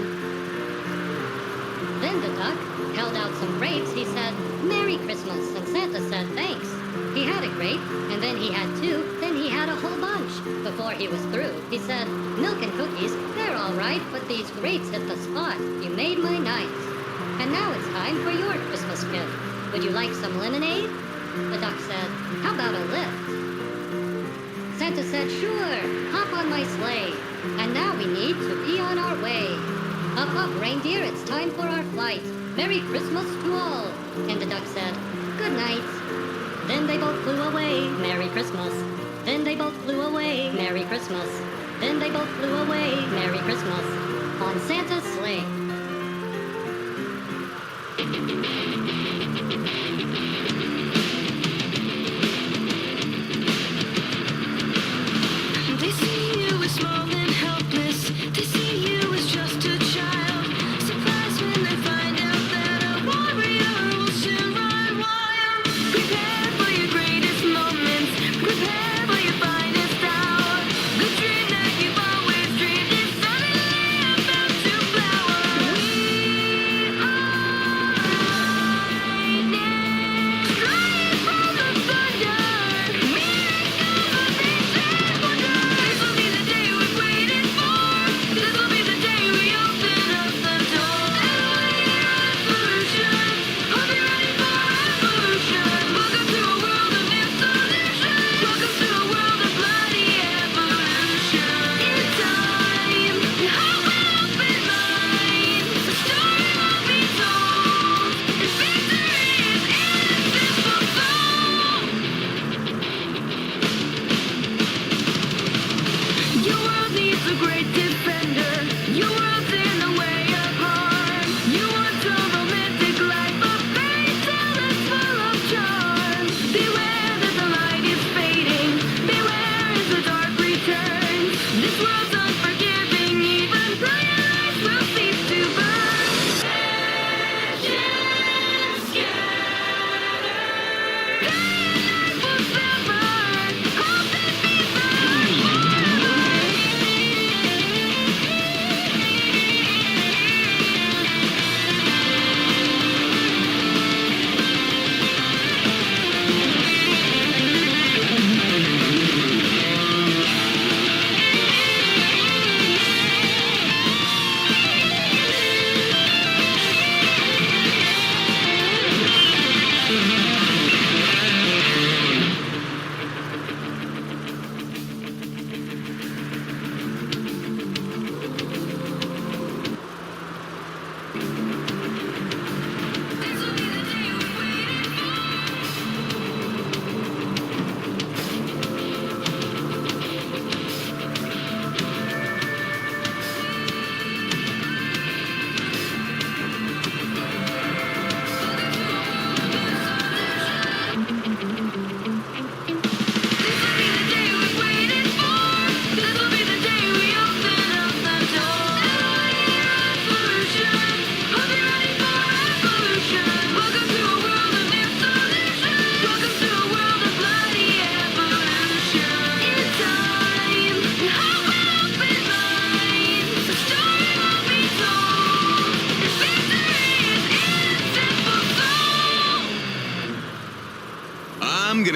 Speaker 20: Then the duck held out some grapes. He said, Merry Christmas, and Santa said, thanks. He had a grape, and then he had two, then he had a whole bunch. Before he was through, he said, milk and cookies, they're all right, but these grapes hit the spot. You made my night. And now it's time for your Christmas gift. Would you like some lemonade? The duck said, how about a lift? Santa said, sure, hop on my sleigh. And now we need to be on our way. Up, up, reindeer, it's time for our flight. Merry Christmas to all. And the duck said, good night. Then they both flew away, Merry Christmas. Then they both flew away, Merry Christmas. Then they both flew away, Merry Christmas, on Santa's sleigh.
Speaker 21: They see you as small and helpless. They see you as just a child. Surprised when they find out that a warrior will soon run wild. Prepare for your greatest moments. Prepare for your finest hour. The dream that you've always dreamed is suddenly about to flower. We are lightning, straight from the thunder. This will be the day we've waited for. This will be the day we open up the door. Evolution, hope you're ready for evolution. Welcome to a world of dissolution. Welcome to a world of bloody evolution. In time, your heart will open mine. The story will be told, and victory is in its simple soul. Your world needs a great defender. Your world's in the way of harm. You want a romantic life, a fairy tale that's full of charm. Beware that the light is fading. Beware as the dark returns. This world's unforgiving. Even bright lights will cease to burn. Legends scattered. Day and night will sever. Hope that beats the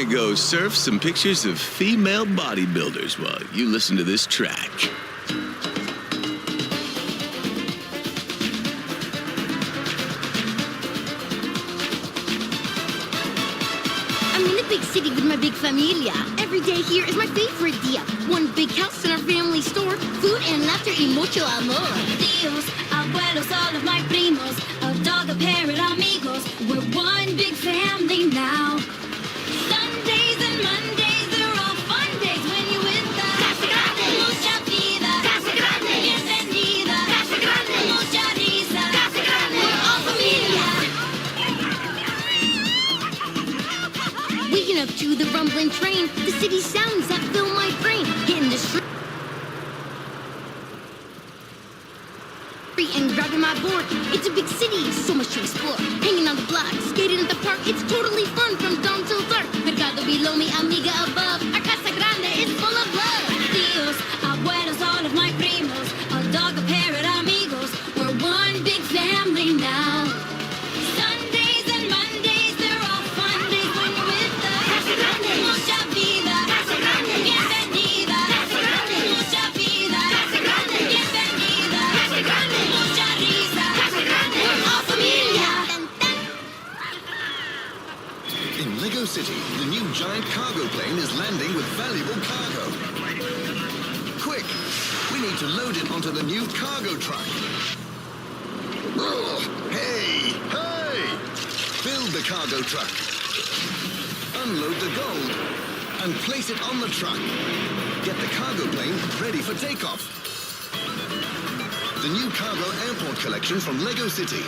Speaker 5: go surf some pictures of female bodybuilders while you listen to this track.
Speaker 9: I'm in a big city with my big familia. Every day here is my favorite dia. One big house in our family store. Food and laughter y mucho amor.
Speaker 21: Tíos, abuelos, all of my primos, a dog, a parrot, amigos. We're one big family now. Sundays and Mondays, they're all fun days when you're with us. Casa Grande. Mucha vida. Casa Grande. Bienvenida. Casa Grande. Mucha risa. Casa Grande. We're all familia.
Speaker 9: Waking up to the rumbling train. The city sounds that fill my brain. Hitting the street and grabbing my board. It's a big city, so much to explore. Hanging on the block, skating at the park. It's totally fun from dawn till dark. Mercado below me, amiga above. Our Casa Grande is full of love.
Speaker 21: Tíos, abuelos, all of my primos, a dog, a parrot, amigos. We're one big family now. Sundays and Mondays, they're all fun days when you're with us. Casa Grande. Mucha vida. Casa Grande. Bienvenida. Casa Grande. Mucha vida. Casa Grande. Bienvenida. Casa Grande. Mucha risa. Casa Grande. We're all familia.
Speaker 22: In Lego City, the new giant cargo plane is landing with valuable cargo. Quick! We need to load it onto the new cargo truck. Oh, hey! Hey! Build the cargo truck. Unload the gold. And place it on the truck. Get the cargo plane ready for takeoff. The new cargo airport collection from Lego City.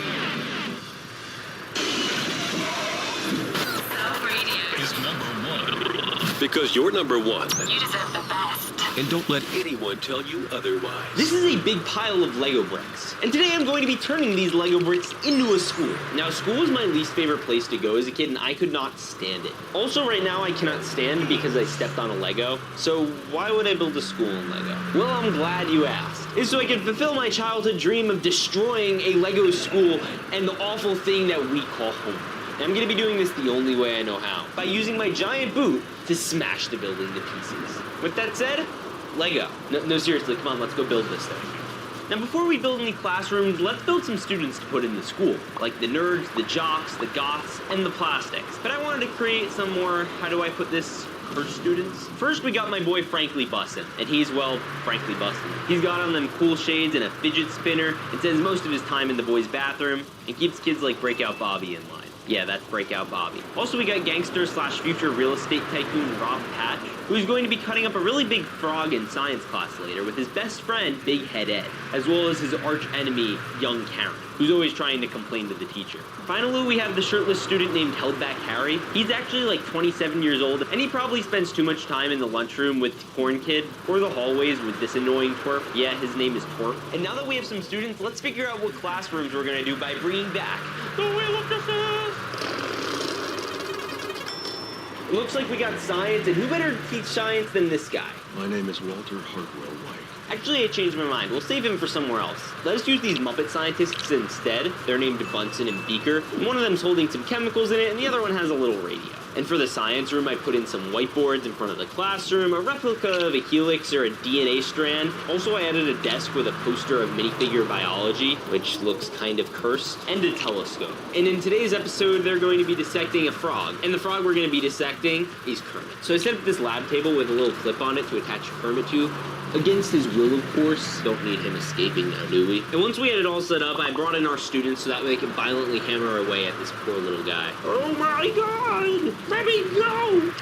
Speaker 19: Is number one. Because you're number one.
Speaker 21: You deserve the best.
Speaker 19: And don't let anyone tell you otherwise.
Speaker 10: This is a big pile of Lego bricks. And today I'm going to be turning these Lego bricks into a school. Now, school was my least favorite place to go as a kid, and I could not stand it. Also, right now, I cannot stand because I stepped on a Lego. So why would I build a school in Lego? Well, I'm glad you asked. It's so I can fulfill my childhood dream of destroying a Lego school and the awful thing that we call home. And I'm going to be doing this the only way I know how, by using my giant boot to smash the building to pieces. With that said, Lego. No, seriously, come on, let's go build this thing. Now, before we build any classrooms, let's build some students to put in the school, like the nerds, the jocks, the goths, and the plastics. But I wanted to create some more, how do I put this, cursed students? First, we got my boy Frankly Bussin', and he's, well, frankly bustin'. He's got on them cool shades and a fidget spinner, and spends most of his time in the boys' bathroom, and keeps kids like Breakout Bobby in line. Yeah, that's Breakout Bobby. Also, we got gangster/future real estate tycoon Rob Patch, who's going to be cutting up a really big frog in science class later with his best friend, Big Head Ed, as well as his arch enemy, Young Karen, who's always trying to complain to the teacher. Finally, we have the shirtless student named Heldback Harry. He's actually like 27 years old, and he probably spends too much time in the lunchroom with Corn Kid, or the hallways with this annoying twerp. Yeah, his name is Twerp. And now that we have some students, let's figure out what classrooms we're gonna do by bringing back the Wheel of Justice! Looks like we got science, and who better teach science than this guy?
Speaker 19: My name is Walter Hartwell White.
Speaker 10: Actually, I changed my mind. We'll save him for somewhere else. Let us use these Muppet scientists instead. They're named Bunsen and Beaker. And one of them's holding some chemicals in it, and the other one has a little radio. And for the science room, I put in some whiteboards in front of the classroom, a replica of a helix or a DNA strand. Also, I added a desk with a poster of minifigure biology, which looks kind of cursed, and a telescope. And in today's episode, they're going to be dissecting a frog. And the frog we're going to be dissecting is Kermit. So I set up this lab table with a little clip on it to attach Kermit to. Against his will, of course. Don't need him escaping now, do we? And once we had it all set up, I brought in our students so that way they could violently hammer away at this poor little guy. Oh my god! Let me go!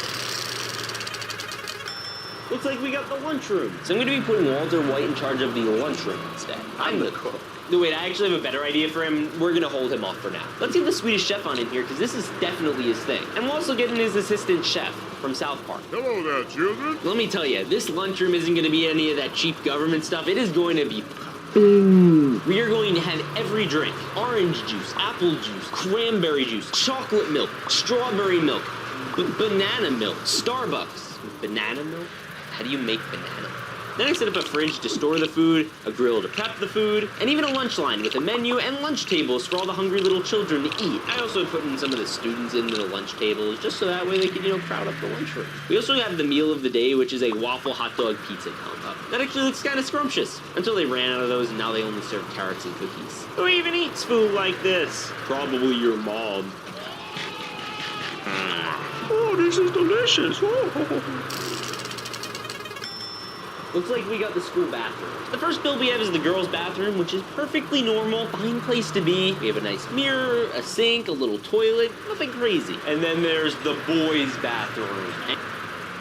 Speaker 10: Looks like we got the lunchroom. So I'm going to be putting Walter White in charge of the lunchroom instead. I'm the cook. No, wait, I actually have a better idea for him. We're going to hold him off for now. Let's get the Swedish chef on in here, because this is definitely his thing. And we'll also get in his assistant chef from South Park.
Speaker 23: Hello there, children.
Speaker 10: Let me tell you, this lunchroom isn't going to be any of that cheap government stuff. It is going to be food. We are going to have every drink. Orange juice, apple juice, cranberry juice, chocolate milk, strawberry milk, banana milk, Starbucks. Banana milk? How do you make banana?
Speaker 4: Then I set up a fridge to store the food, a grill to prep the food, and even a lunch line with a menu and lunch tables for all the hungry little children to eat. I also put in some of the students into the lunch tables, just so that way they could, crowd up the lunchroom. We also have the meal of the day, which is a waffle hot dog pizza combo. That actually looks kind of scrumptious, until they ran out of those and now they only serve carrots and cookies. Who even eats food like this? Probably your mom. Oh, this is delicious. Looks like we got the school bathroom. The first build we have is the girls' bathroom, which is perfectly normal, fine place to be. We have a nice mirror, a sink, a little toilet, nothing crazy. And then there's the boys' bathroom.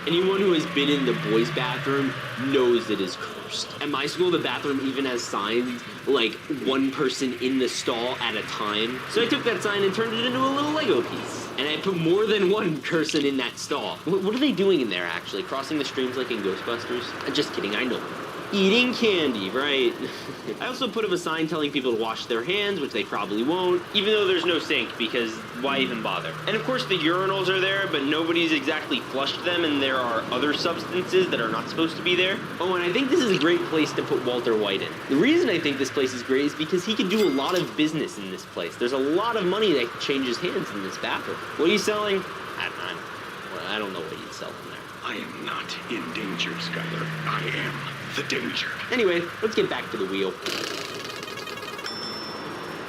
Speaker 4: Anyone who has been in the boys' bathroom knows it is cursed. At my school, the bathroom even has signs like one person in the stall at a time. So I took that sign and turned it into a little Lego piece. And I put more than one person in that stall. What are they doing in there, actually? Crossing the streams like in Ghostbusters? Just kidding, I know. Eating candy, right? I also put up a sign telling people to wash their hands, which they probably won't, even though there's no sink, because why even bother? And of course the urinals are there, but nobody's exactly flushed them, and there are other substances that are not supposed to be there. Oh, and I think this is a great place to put Walter White in. The reason I think this place is great is because he can do a lot of business in this place. There's a lot of money that changes hands in this bathroom. What are you selling? I don't know what you'd sell in there.
Speaker 18: I am not in danger, Skylar. I am the danger.
Speaker 4: Anyway, let's get back to the wheel.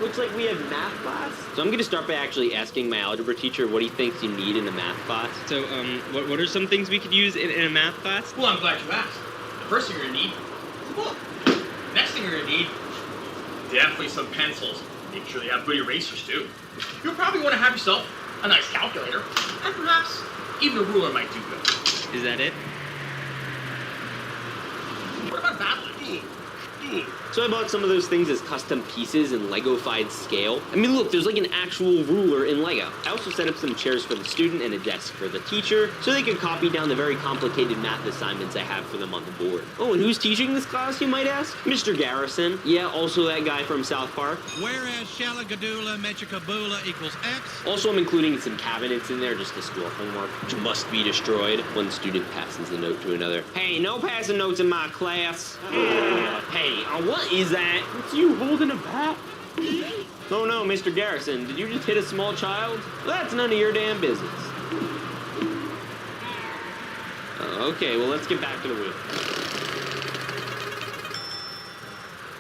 Speaker 4: Looks like we have math class. So I'm going to start by actually asking my algebra teacher what he thinks you need in a math class.
Speaker 8: So, what are some things we could use in a math class?
Speaker 13: Well, I'm glad you asked. The first thing you're gonna need is a book. Next thing you're gonna need, definitely some pencils. Make sure you have good erasers too. You'll probably want to have yourself a nice calculator, and perhaps even a ruler might do good.
Speaker 8: Is that it?
Speaker 13: What about that one?
Speaker 4: So I bought some of those things as custom pieces in Lego-fied scale. I mean, look, there's like an actual ruler in Lego. I also set up some chairs for the student and a desk for the teacher, so they could copy down the very complicated math assignments I have for them on the board. Oh, and who's teaching this class, you might ask? Mr. Garrison. Yeah, also that guy from South Park.
Speaker 23: Whereas Shalagadoola Mechikaboola equals X.
Speaker 4: Also, I'm including some cabinets in there just to store homework, which must be destroyed. One student passes the note to another. Hey, no passing notes in my class. Hey, what is that? It's you holding a bat? Oh no, Mr. Garrison, did you just hit a small child? That's none of your damn business. Okay, well, let's get back to the wheel.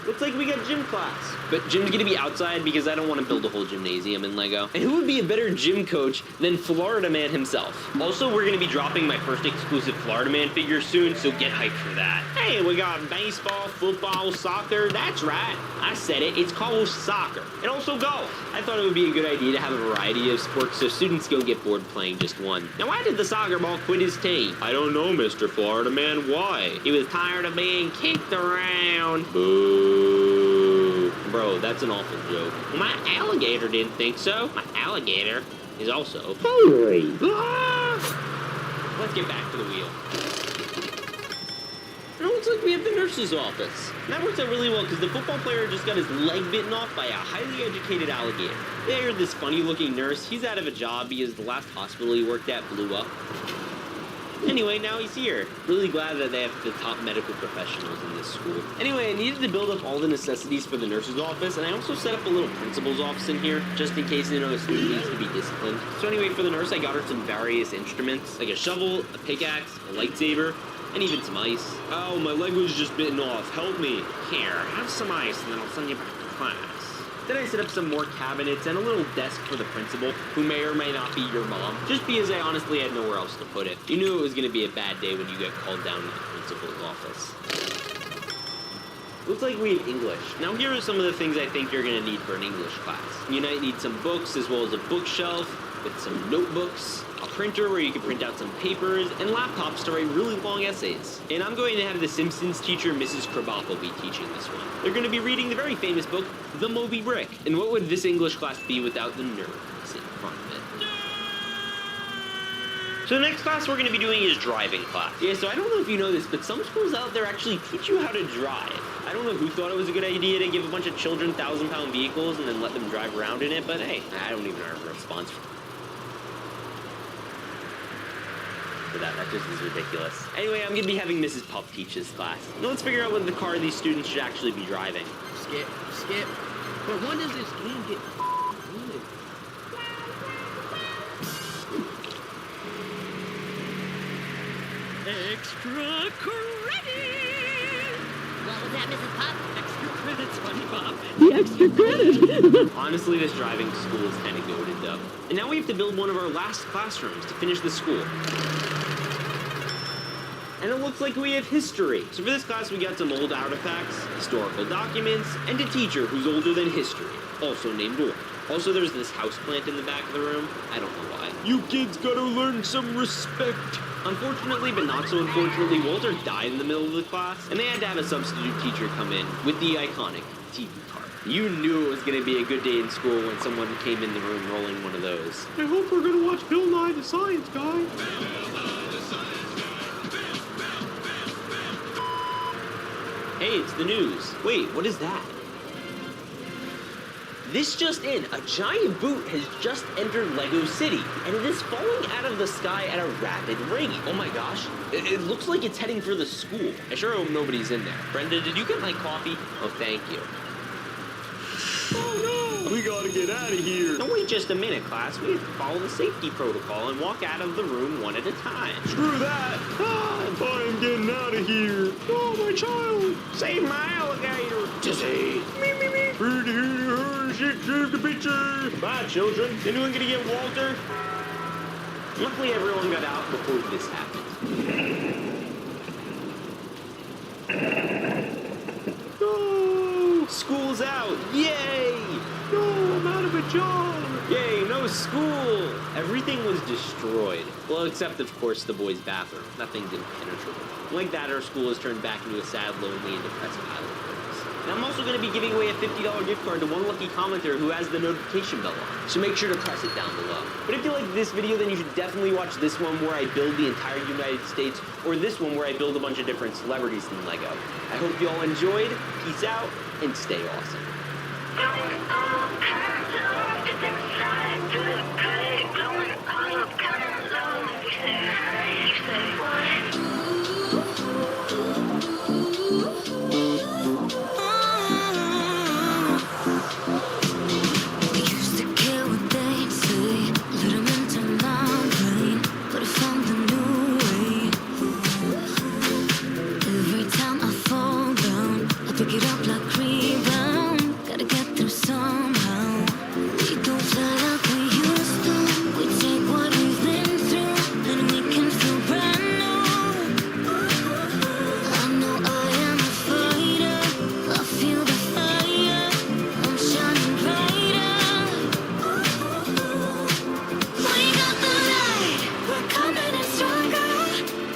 Speaker 4: Looks like we got gym class. But gym's gonna be outside because I don't want to build a whole gymnasium in Lego. And who would be a better gym coach than Florida Man himself? Also, we're gonna be dropping my first exclusive Florida Man figure soon, so get hyped for that. Hey, we got baseball, football, soccer. That's right. I said it. It's called soccer. And also golf. I thought it would be a good idea to have a variety of sports so students don't get bored playing just one. Now, why did the soccer ball quit his team? I don't know, Mr. Florida Man. Why? He was tired of being kicked around. Boo. Bro, that's an awful joke. My alligator didn't think so. My alligator is also hungry. Let's get back to the wheel. It looks like we have the nurse's office. And that works out really well because the football player just got his leg bitten off by a highly educated alligator. They hired this funny-looking nurse. He's out of a job because the last hospital he worked at blew up. Anyway, now he's here. Really glad that they have the top medical professionals in this school. Anyway, I needed to build up all the necessities for the nurse's office, and I also set up a little principal's office in here, just in case a student needs to be disciplined. So anyway, for the nurse, I got her some various instruments, like a shovel, a pickaxe, a lightsaber, and even some ice. Oh, my leg was just bitten off. Help me. Here, have some ice, and then I'll send you back to class. Then I set up some more cabinets and a little desk for the principal, who may or may not be your mom, just because I honestly had nowhere else to put it. You knew it was going to be a bad day when you get called down to the principal's office. Looks like we have English. Now here are some of the things I think you're going to need for an English class. You might need some books as well as a bookshelf with some notebooks, a printer where you can print out some papers, and laptops to write really long essays. And I'm going to have the Simpsons teacher, Mrs. Krabappel, be teaching this one. They're going to be reading the very famous book, The Moby Brick. And what would this English class be without the nerds in front of it? So the next class we're going to be doing is driving class. Yeah, so I don't know if you know this, but some schools out there actually teach you how to drive. I don't know who thought it was a good idea to give a bunch of children 1,000-pound vehicles and then let them drive around in it, but hey, I don't even have a response for for that. That just is ridiculous. Anyway, I'm gonna be having Mrs. Puff teach this class. Now let's figure out what the car these students should actually be driving.
Speaker 11: Skip. But when does this game get good?
Speaker 21: Extra credit!
Speaker 20: What was that, Mrs. Pop?
Speaker 21: Extra credit, SpongeBob. The extra credit!
Speaker 4: Honestly, this driving school is kind of goated though. And now we have to build one of our last classrooms to finish the school. And it looks like we have history. So for this class, we got some old artifacts, historical documents, and a teacher who's older than history, also named Walt. Also, there's this houseplant in the back of the room. I don't know why. You kids gotta learn some respect. Unfortunately, but not so unfortunately, Walter died in the middle of the class, and they had to have a substitute teacher come in with the iconic TV card. You knew it was gonna be a good day in school when someone came in the room rolling one of those.
Speaker 3: I hope we're gonna watch Bill Nye the Science Guy.
Speaker 4: Hey, it's the news. Wait, what is that? This just in, a giant boot has just entered Lego City, and it is falling out of the sky at a rapid rate. Oh my gosh, it looks like it's heading for the school. I sure hope nobody's in there. Brenda, did you get my coffee? Oh, thank you. Oh no, we gotta get out of here. Now wait just a minute, class. We have to follow the safety protocol and walk out of the room one at a time.
Speaker 3: Screw that! I am getting out of here. Oh, my child!
Speaker 4: Save my alligator! Jizzy!
Speaker 3: Me. Pretty her, she took the picture.
Speaker 4: Bye, children. Anyone gonna get Walter? Luckily, everyone got out before this happened. No! School's out! Yay!
Speaker 3: No, I'm out of a job.
Speaker 4: Yay, no school! Everything was destroyed. Well, except, of course, the boys' bathroom. Nothing's impenetrable. Like that, our school has turned back into a sad, lonely, and depressed pile of bricks. And I'm also going to be giving away a $50 gift card to one lucky commenter who has the notification bell on. So make sure to press it down below. But if you like this video, then you should definitely watch this one where I build the entire United States, or this one where I build a bunch of different celebrities in Lego. I hope you all enjoyed. Peace out, and stay awesome.
Speaker 21: Pick it up like rebound. Gotta get through somehow. We don't fly like we used to. We take what we've been through, and we can feel brand new. I know I am a fighter. I feel the fire. I'm shining brighter. We got the light. We're coming in stronger.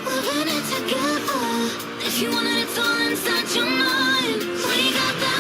Speaker 21: Living it together. If you want it, it's all inside your mind. We got that.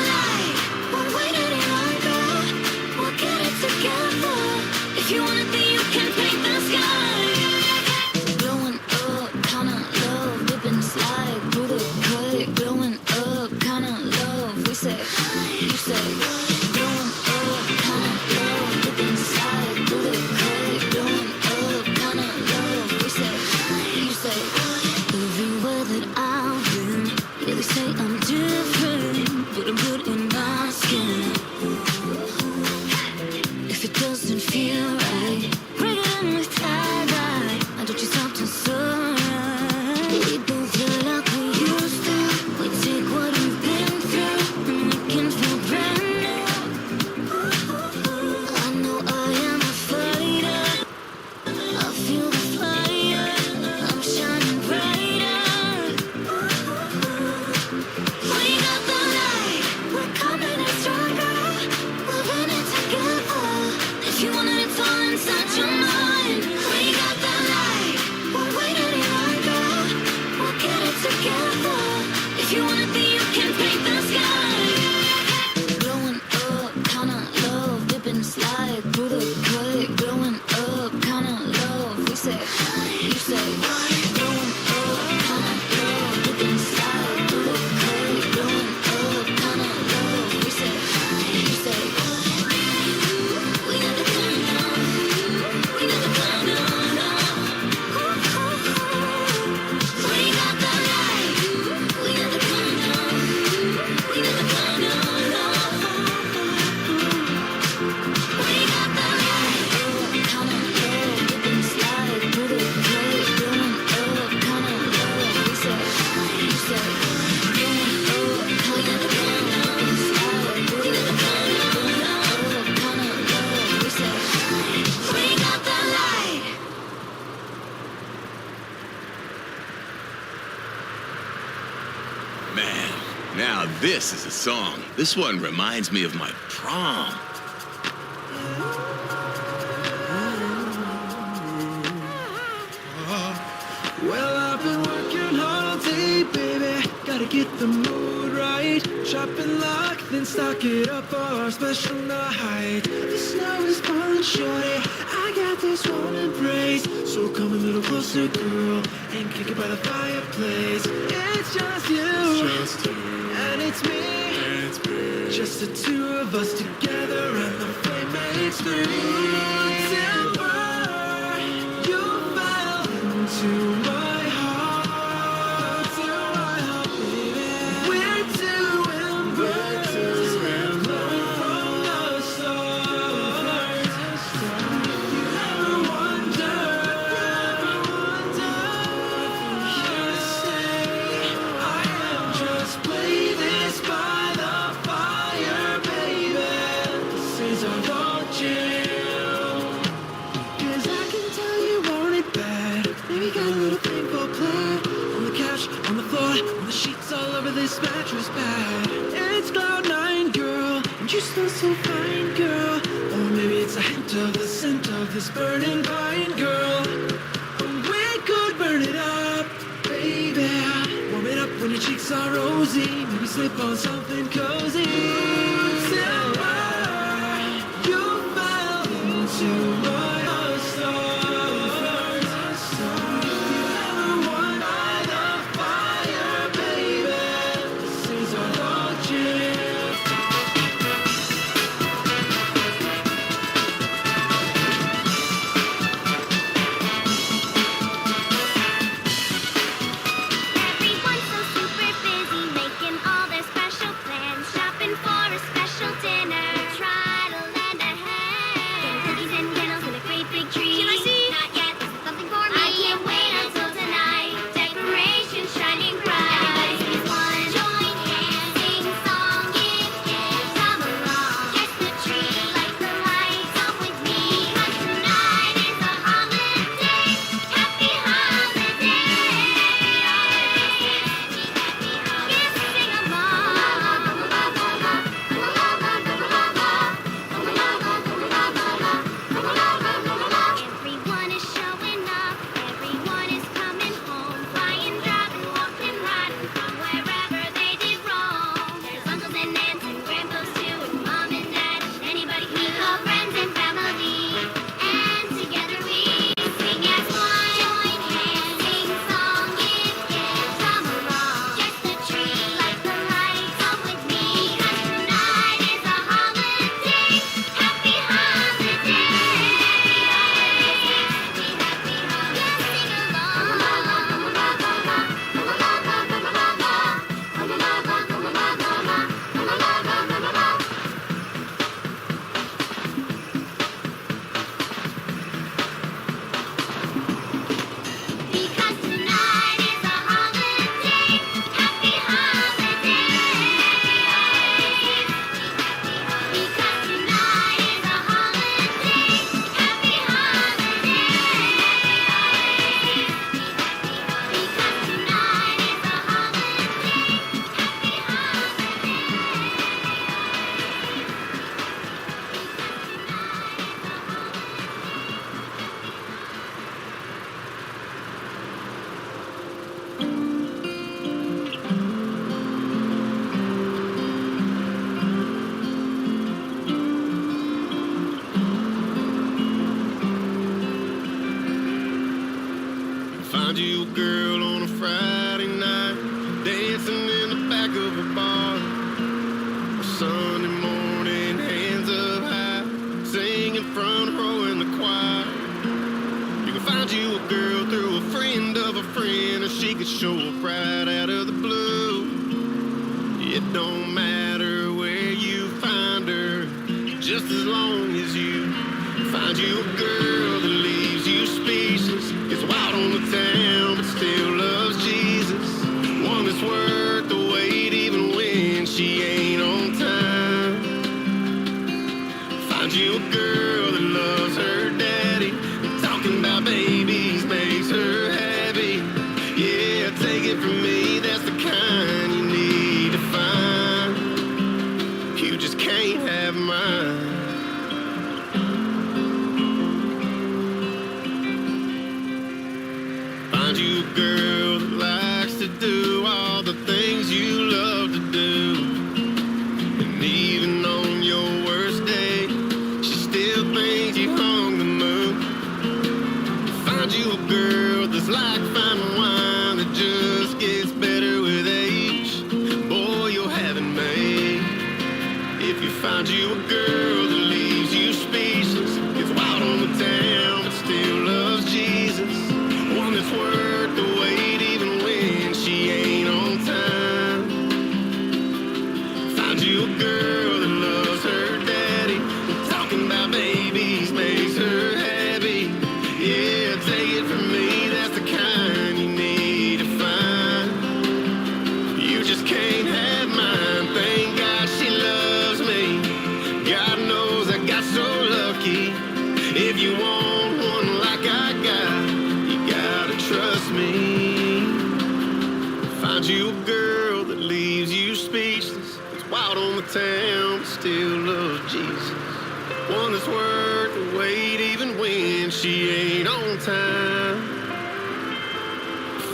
Speaker 5: Now this is a song. This one reminds me of my prom.
Speaker 3: Well, I've been working hard all day, baby. Gotta get the mood right. Shopping lock, then stock it up for our special night. The snow is falling, shorty. I got this warm embrace. So come a little closer, girl, and kick it by the fireplace. It's just you, and it's me. Just the two of us together, and the flame makes three. Timber, you fell into my heart, baby. We're two embers, glowing from the stars. You ever wonder if you're here to stay? I am just play this by the fire, baby. This is our long jam. 'Cause I can tell you want it bad. Maybe got a little thing for play. On the couch, on the floor, on the sheets all over this mattress pad. It's cloud nine, girl, and you smell so fine, girl. Or maybe it's a hint of the scent of this burning pine, girl. We could burn it up, baby. Warm it up when your cheeks are rosy. Maybe slip on something cozy. Silver, you fell into my stars. You ever won by the fire, baby? This is our long jam.
Speaker 9: Everyone's so super busy making all their special plans, shopping for a special dinner. Try to lend a hand. Cookies and candles and a great big tree. Can I see? Not yet. This is something for me. I can't wait until tonight. Decorations shining bright. Everybody sing one. Join hands, sing a song, give gifts, come along. Dress the tree, light the lights up with me. 'Cause tonight is a holiday. Happy holiday. Yes, sing along. Everyone is showing up. Everyone is coming home. Flying, driving, walking, riding from wherever they did roam. There's uncles and aunts and grandpas too, and mom and dad, and anybody we call friends and family. And together we sing as one. Join hands, sing a song, give gifts, come along. Dress the tree, light the lights up with me. 'Cause tonight is a holiday. Happy holiday. Because tonight is a holiday, happy holiday. Because tonight is a holiday, happy holiday. Because tonight is a
Speaker 3: Find you a girl on a Friday night, dancing in the back of a bar. Sunday morning, hands up high, singing front row in the choir. You can find you a girl through a friend of a friend, and she could show up right out of the blue. It don't matter where you find her, just as long as you find you a girl that leaves you speechless. Gets wild on the town, but still loves Jesus. One that's worth the wait, even when she ain't on time. Find you a girl that loves her daddy. Talking about babies makes her happy. Yeah, take it from me, that's the kind you need to find.
Speaker 12: have mine. Find you a girl that likes to do all the things you love to do. And even on your worst day, she still thinks you hung the moon. Find you a girl that's like fine wine that just gets better with age. Boy, you'll have it made. If you find you a girl that leaves you speechless, gets wild on the town but still loves Jesus, one that's worth the wait even when she ain't on time. Find you a girl that loves her daddy, talking about babies makes her happy. Yeah, take it from me, that's the kind you need to find. You just can't have mine, thank God she loves me. God knows I got so lucky. If you want one like I got, you gotta trust me. Find you a girl that leaves you speechless, that's wild on the town but still loves Jesus, one that's worth the wait even when she ain't on time.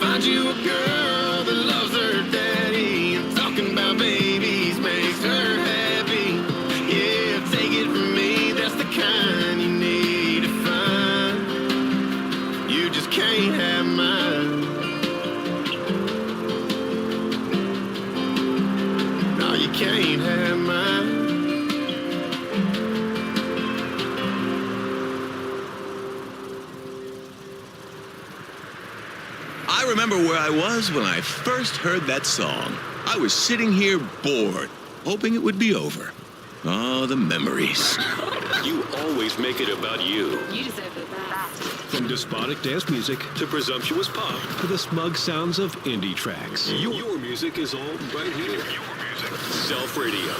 Speaker 12: Find you a girl that loves her daddy and talking about babies makes her happy. Yeah, take it from me, that's the kind you need to find. You just can't have mine. No, you can't have mine.
Speaker 5: I remember where I was when I first heard that song. I was sitting here bored, hoping it would be over. Oh, the memories.
Speaker 19: You always make it about you.
Speaker 21: You deserve the best.
Speaker 19: From despotic dance music to presumptuous pop to the smug sounds of indie tracks. Your music is all right here. Your music. Self Radio.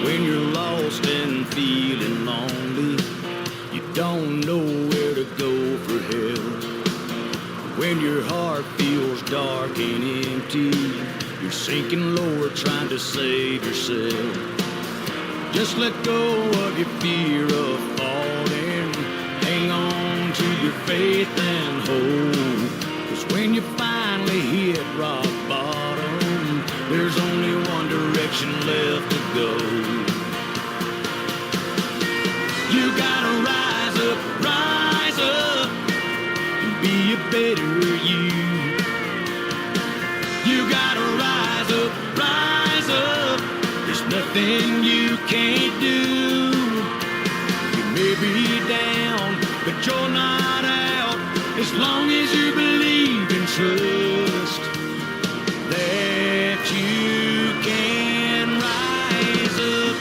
Speaker 3: When you're lost and feeling lonely, you don't know where to go for help. When your heart feels dark and empty, you're sinking lower trying to save yourself. Just let go of your fear of falling. Hang on to your faith and hope. 'Cause when you finally hit rock bottom, there's only one direction left to go. You gotta rise up, and be a better you. You gotta rise up, there's nothing you can't do. You may be down, but you're not out, as long as you believe and trust that you can rise up.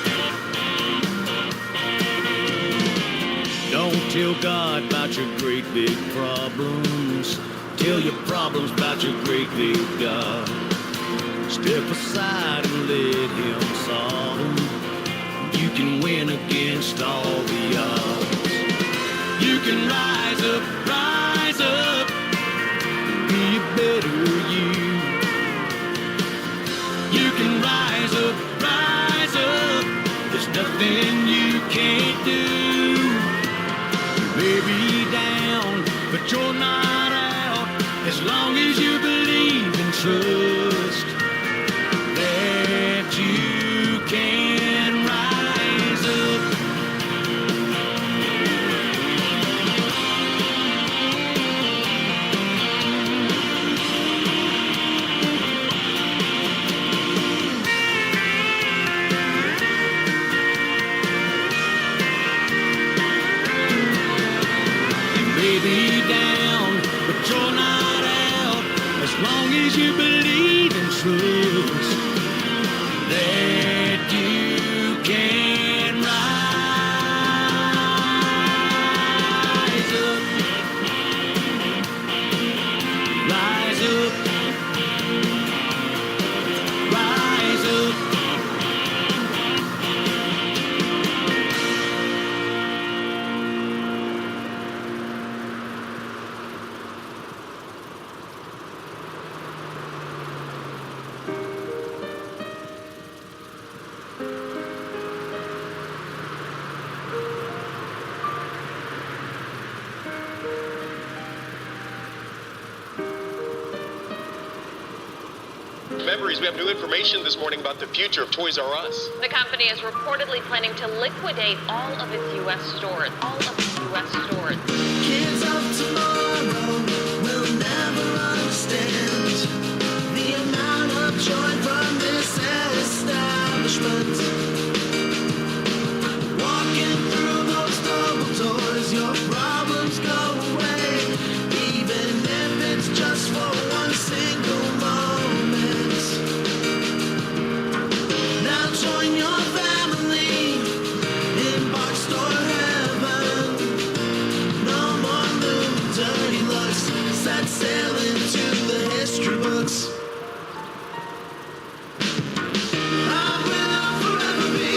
Speaker 3: Don't tell God about your great big problems. Tell your problems about your great big God. Step aside and let Him solve them. You can win against all the odds. You can rise up, be a better you. You can rise up, there's nothing you can't do. You may be down, but you're not out, as long as you believe and trust that you can rise up. Be down, but you're not out, as long as you believe and trust that you can rise up, rise up, rise up.
Speaker 6: Memories, we have new information this morning about the future of Toys R Us.
Speaker 14: The company is reportedly planning to liquidate all of its U.S. stores.
Speaker 21: Kids of tomorrow will never understand the amount of joy from this establishment. Walking through those double doors, your problems go away, even if it's just for one single moment. Now join your family in box store heaven. No more new dirty looks, set sail into the history books. I will forever be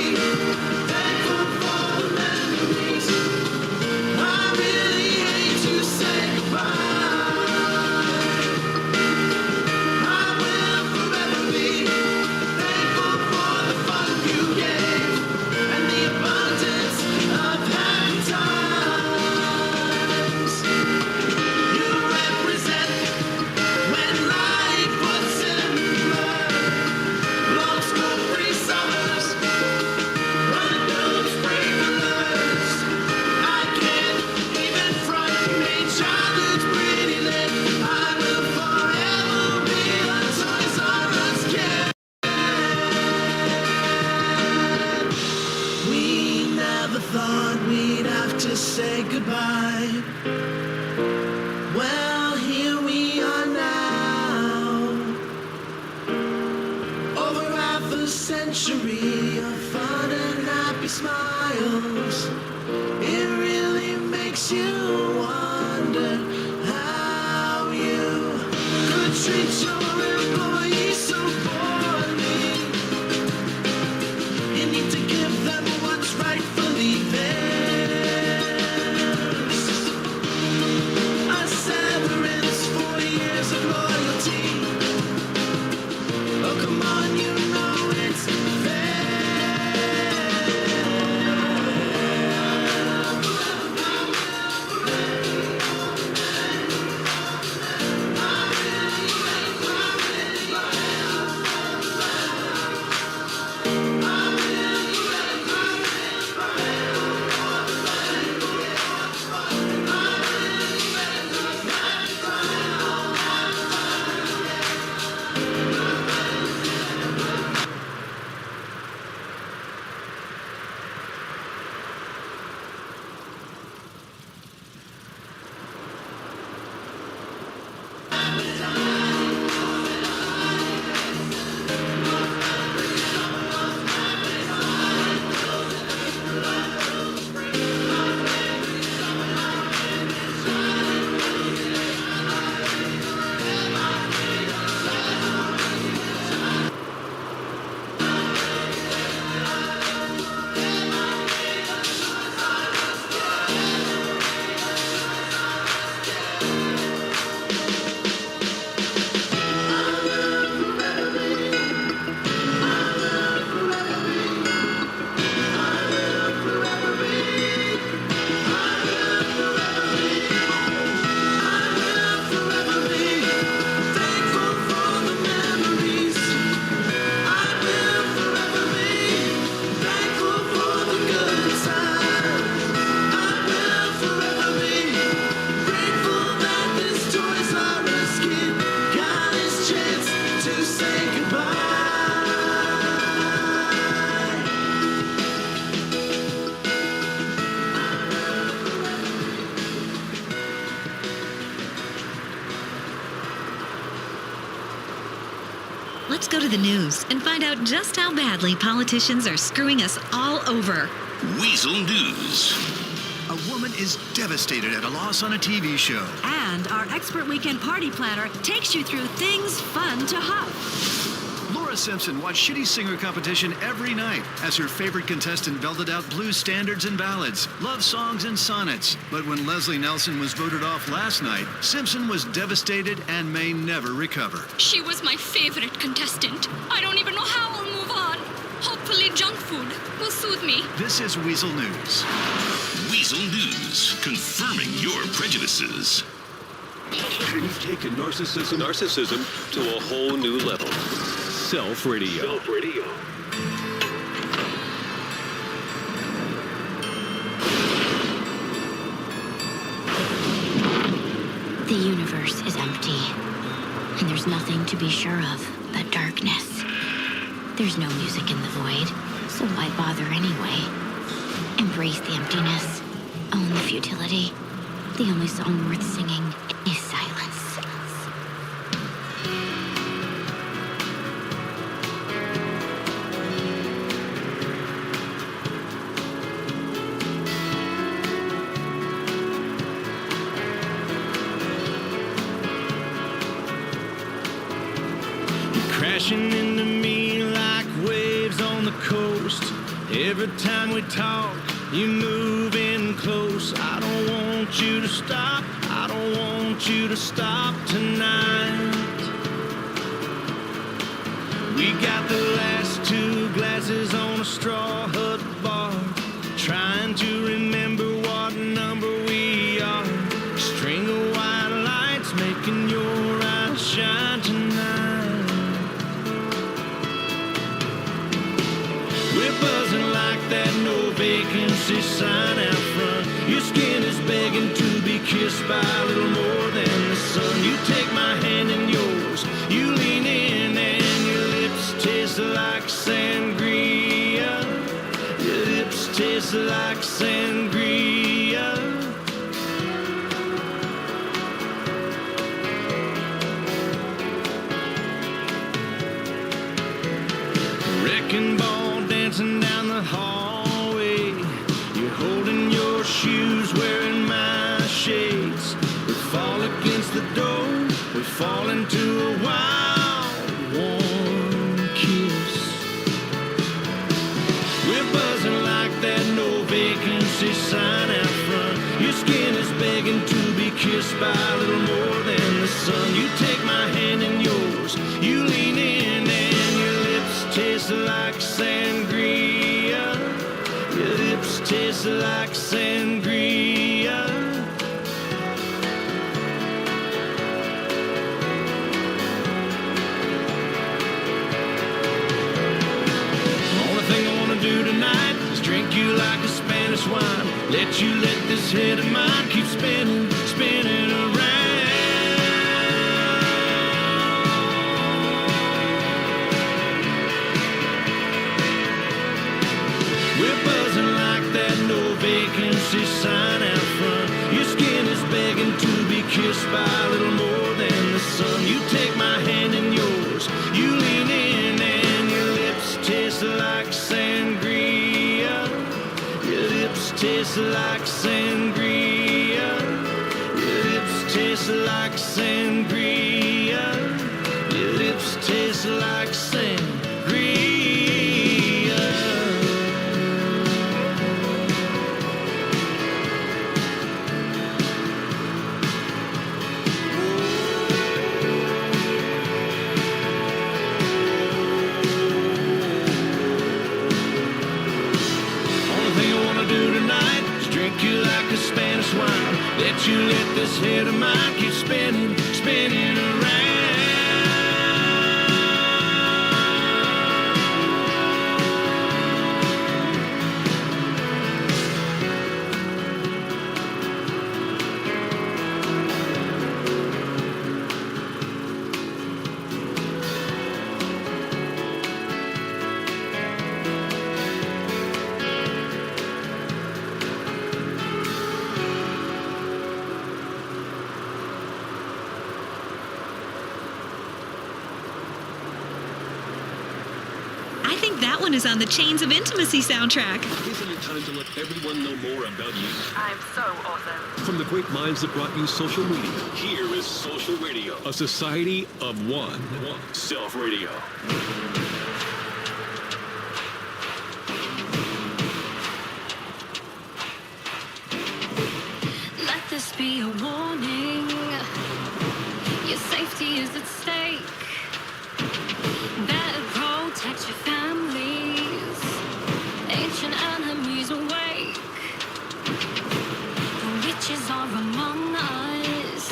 Speaker 21: thankful for the memories. I really hate to say goodbye. I will forever be thankful for the fun you gave and the abundance of happy times. You represent when life was simpler. Long school free summers, running through sprinklers. I can't even front, you made childhood's pretty lit. I will forever be a Toys R Us kid. We never thought we'd have to say goodbye. Well, here we are now. Over half a century of fun and happy smiles. It really makes you wonder how you could treat your employees so poorly. You need to give them what's rightfully theirs. A severance for years of loyalty. Oh, come on, you know it's
Speaker 1: Let's go to the news and find out just how badly politicians are screwing us all over.
Speaker 15: Weasel News.
Speaker 24: A woman is devastated at a loss on a TV show.
Speaker 25: And our expert weekend party planner takes you through things fun to huff.
Speaker 24: Laura Simpson watched Shitty Singer competition every night as her favorite contestant belted out blues standards and ballads, love songs and sonnets. But when Leslie Nelson was voted off last night, Simpson was devastated and may never recover.
Speaker 26: She was my favorite contestant. I don't even know how I'll move on. Hopefully junk food will soothe me.
Speaker 24: This is Weasel News.
Speaker 15: Weasel News, confirming your prejudices.
Speaker 19: We've taken narcissism to a whole new level. Self Radio. Self Radio.
Speaker 2: The universe is empty, and there's nothing to be sure of but darkness. There's no music in the void, so why bother anyway? Embrace the emptiness, own the futility. The only song worth singing is silence.
Speaker 3: Crashing into me like waves on the coast. Every time we talk, you move in close. I don't want you to stop. I don't want you to stop tonight. We got the last two glasses on a straw hut bar, trying to remember what number we are. String of white lights making your eyes shine tonight. We're buzzing like that no vacancy sign out front. Your skin is begging to be kissed by a little more than the sun. You take my hand in yours, you lean in and your lips taste like sangria. Your lips taste like sangria. Wrecking ball dancing down the hallway. You're holding your shoes, wearing my shades. We fall against the door, we fall into a wild, warm kiss. We're buzzing like that no vacancy sign out front. Your skin is begging to be kissed by a little more than the sun. You take my hand in yours, you lean in and your lips taste like sangria. Your lips taste like sangria. Only thing I wanna do tonight is drink you like a Spanish wine. Let this head of mine keep spinning, spinning around. We're buzzing like that no vacancy sign out front. Your skin is begging to be kissed by a little more than the sun. You take my hand in yours, you lean in and your lips taste like sangria. Your lips taste like sangria. Your lips taste like sangria. Your lips taste like sangria. Spanish wine. Let you let this head of mine keep spinning, spinning around.
Speaker 1: I think that one is on the Chains of Intimacy soundtrack.
Speaker 19: Isn't it time to let everyone know more about you?
Speaker 7: I'm so awesome.
Speaker 19: From the great minds that brought you social media, here is Social Radio, a society of one. Self Radio.
Speaker 21: Let this be a warning. Your safety is at stake. Better protect your families. Ancient enemies awake. The witches are among us.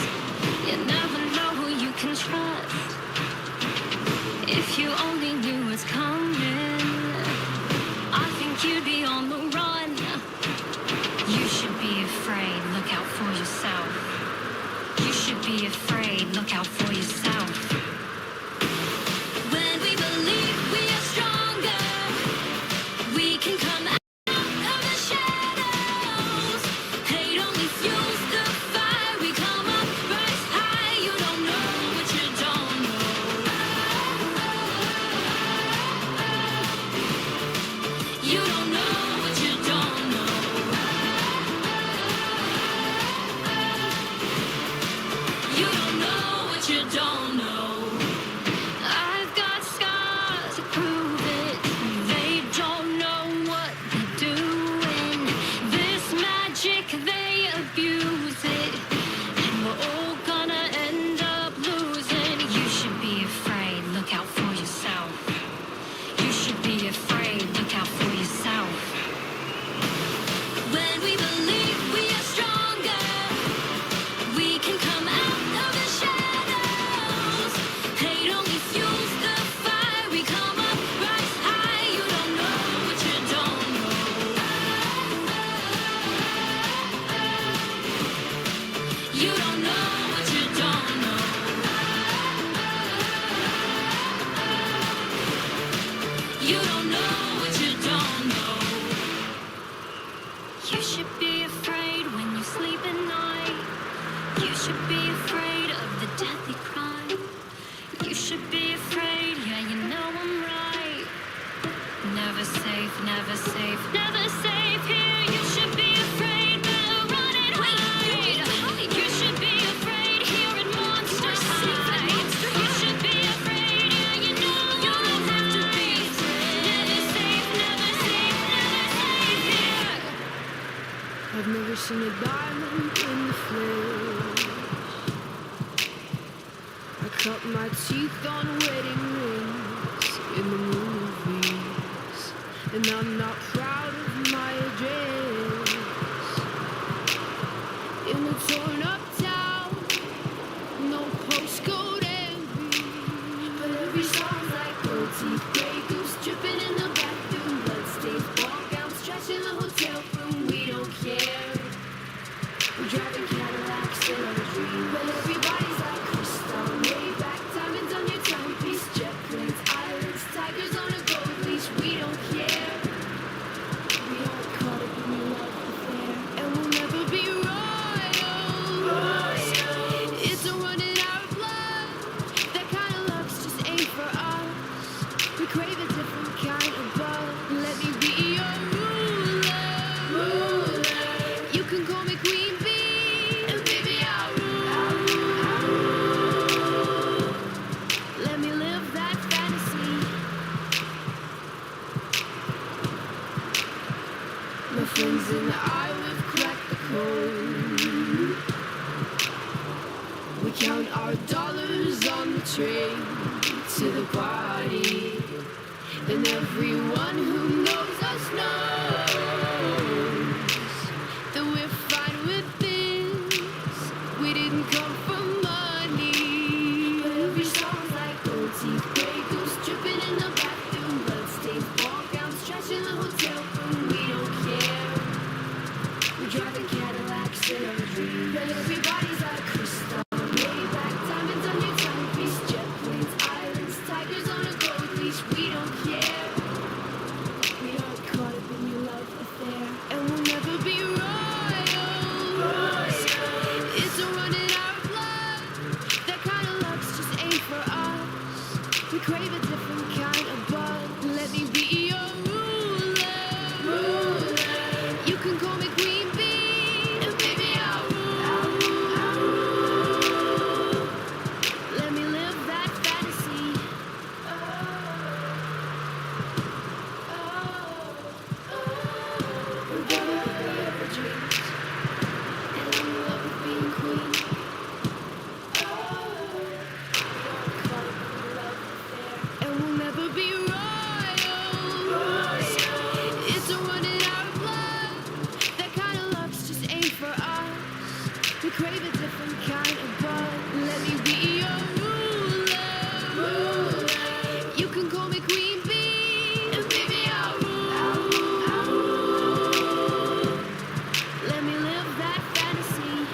Speaker 21: You never know who you can trust. If you only
Speaker 25: You should be afraid. Look out for yourself. When we believe we are stronger, we can come out of the shadows. Hate only fuels the fire. We come up, rise high. You don't know what you don't know. You don't know what you don't know. You don't know what you don't know. I've got scars to prove it. They don't know what they're doing. This magic, they abuse it. And we're all gonna end up losing. You should be afraid. Look out for yourself. You should be afraid. Look out for yourself. When we believe we are stronger, we can come out of the shadows. Hate only fuels the fire. We come up, rise high. You don't know what you don't know. You don't know what you don't know. You don't know what you don't know. You should be afraid when you sleep at night. You should be afraid of the deathly crime. You should be afraid, yeah, you know I'm right. Never safe, never safe, never safe here. You should be afraid, better run and hide. You should be afraid here at Monster High. You should be afraid, yeah, you know you don't have to be. Never safe, never safe, never safe here.
Speaker 21: I've never seen a diamond in the flesh. I cut my teeth on wedding rings in the movies, and I'm not proud of my address. In a torn up town, no postcode envy, but every song's like gold teeth, Grey Goose dripping in the bathroom, bloodstains, ball gowns, trash in the hotel room. We don't care. We're driving Cadillacs in our dream, but everybody's like crystal, Maybach, diamonds on your timepiece, jet planes, islands, tigers on a gold leash. We don't care. We are caught up in your love affair, and we'll never be royals. It's a running our blood. That kind of luck's just ain't for us. We crave a different kind of bug. Let me be your ruler. You can call me Queen Bee, and baby I'll rule. Let me live that fantasy. My friends and I, we've cracked the code. We count our dollars on the train to the party, and everyone who knows us knows that we're fine with this. We didn't come for money, but every song's like gold teeth, Grey Goose dripping in the bathroom, bloodstains, ball gowns, trash in the hotel room. We don't care. We're driving Cadillacs in our dream, but everybody's like crystal, Maybach, diamonds on your timepiece, jet planes, islands, tigers on a gold leash. We don't care. We are caught up in your love affair, and we'll never be royals. It's a running our blood. That kind of luck's just ain't for us. We crave a different kind of bug. Let me be your ruler. You can call me Queen Bee, and baby I'll rule. Let me live that fantasy. We're gonna live our dreams, and I'm in love with being queen. And we'll never be royals. It's a running our blood. That kind of luck's just ain't for us. We crave a different kind of bug. Let me be your ruler. You can call me Queen Bee, and baby I'll rule. Let me live that fantasy.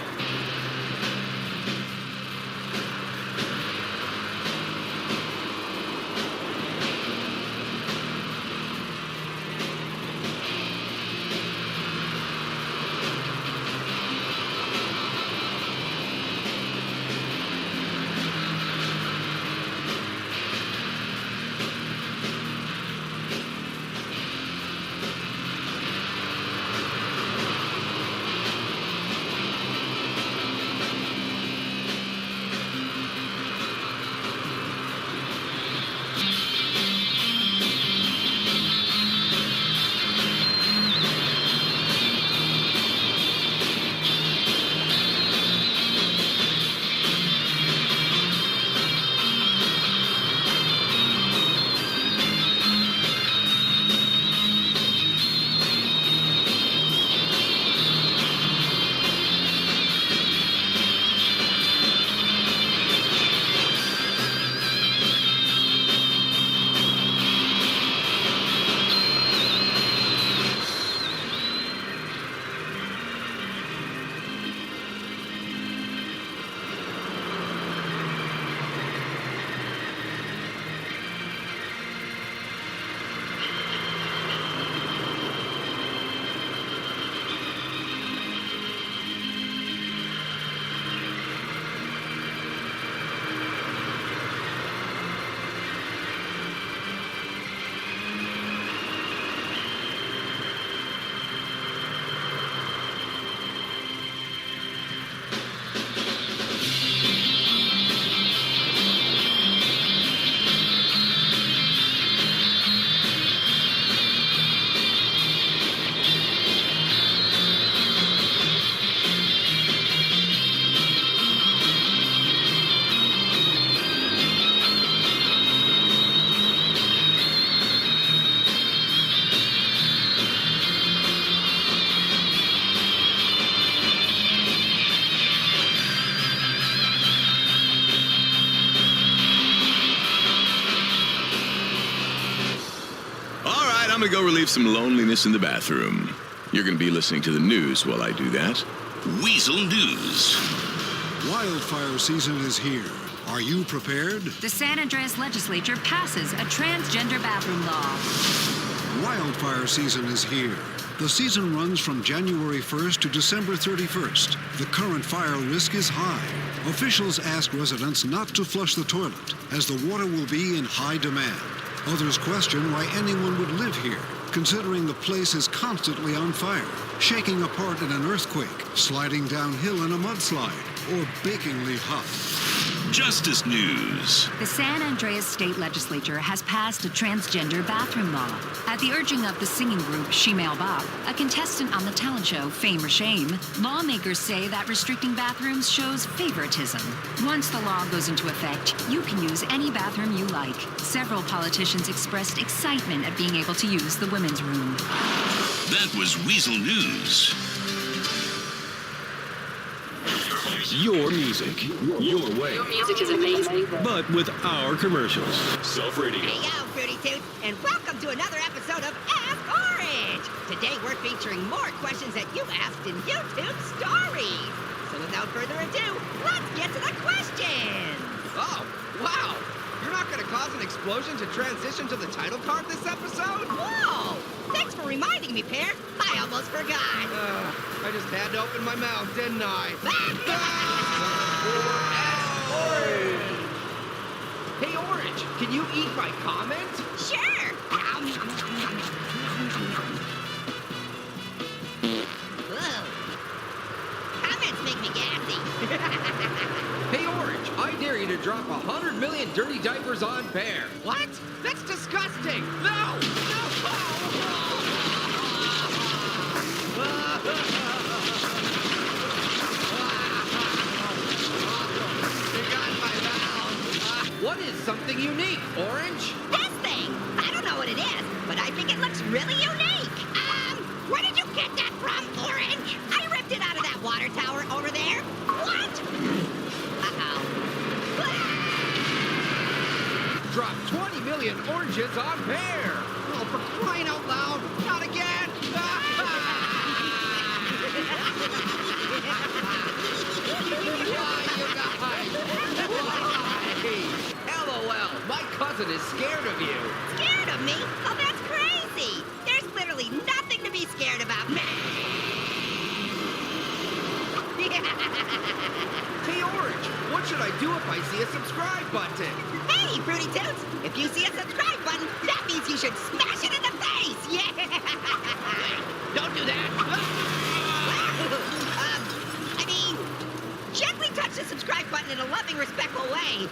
Speaker 5: I'm gonna go relieve some loneliness in the bathroom. You're gonna be listening to the news while I do that.
Speaker 15: Weasel News.
Speaker 7: Wildfire season is here. Are you prepared?
Speaker 10: The San Andreas legislature passes a transgender bathroom law.
Speaker 7: Wildfire season is here. The season runs from January 1st to December 31st. The current fire risk is high. Officials ask residents not to flush the toilet, as the water will be in high demand. Others question why anyone would live here, considering the place is constantly on fire, shaking apart in an earthquake, sliding downhill in a mudslide, or bakingly hot.
Speaker 15: Justice News.
Speaker 10: The San Andreas State Legislature has passed a transgender bathroom law. At the urging of the singing group Shemale Bop, a contestant on the talent show Fame or Shame, lawmakers say that restricting bathrooms shows favoritism. Once the law goes into effect, you can use any bathroom you like. Several politicians expressed excitement at being able to use the women's room.
Speaker 15: That was Weasel News.
Speaker 19: Your music, your way.
Speaker 16: Your music is amazing.
Speaker 19: But with our commercials. Self Radio.
Speaker 17: Hey, yo, Fruity Toots, and welcome to another episode of Ask Orange. Today we're featuring more questions that you asked in YouTube stories. So without further ado, let's get to the questions.
Speaker 18: Oh, wow. You're not going to cause an explosion to transition to the title card this episode?
Speaker 17: Whoa! Thanks for reminding me, Pear. I almost forgot.
Speaker 18: I just had to open my mouth, didn't I? Hey, Orange, can you eat my comment?
Speaker 17: Sure. Whoa. Comments make me gassy.
Speaker 18: Hey, Orange, I dare you to drop 100 million dirty diapers on Pear. What? That's disgusting. No! What is something unique, Orange?
Speaker 17: This thing. I don't know what it is, but I think it looks really unique. Where did you get that from, Orange? I ripped it out of that water tower over there. What? Uh-oh.
Speaker 18: Drop 20 million oranges on Pear. Oh, for crying out loud, not again. Why, you guys? Why? LOL, my cousin is scared of you.
Speaker 17: Scared of me? Oh, that's crazy. There's literally nothing to be scared about.
Speaker 18: Hey, Orange, what should I do if I see a subscribe button?
Speaker 17: Hey, Fruity Toots, if you see a subscribe button, that means you should smash it in the face. Yeah.
Speaker 18: Wait, don't do that.
Speaker 17: I mean, gently touch the subscribe button in a loving, respectful way.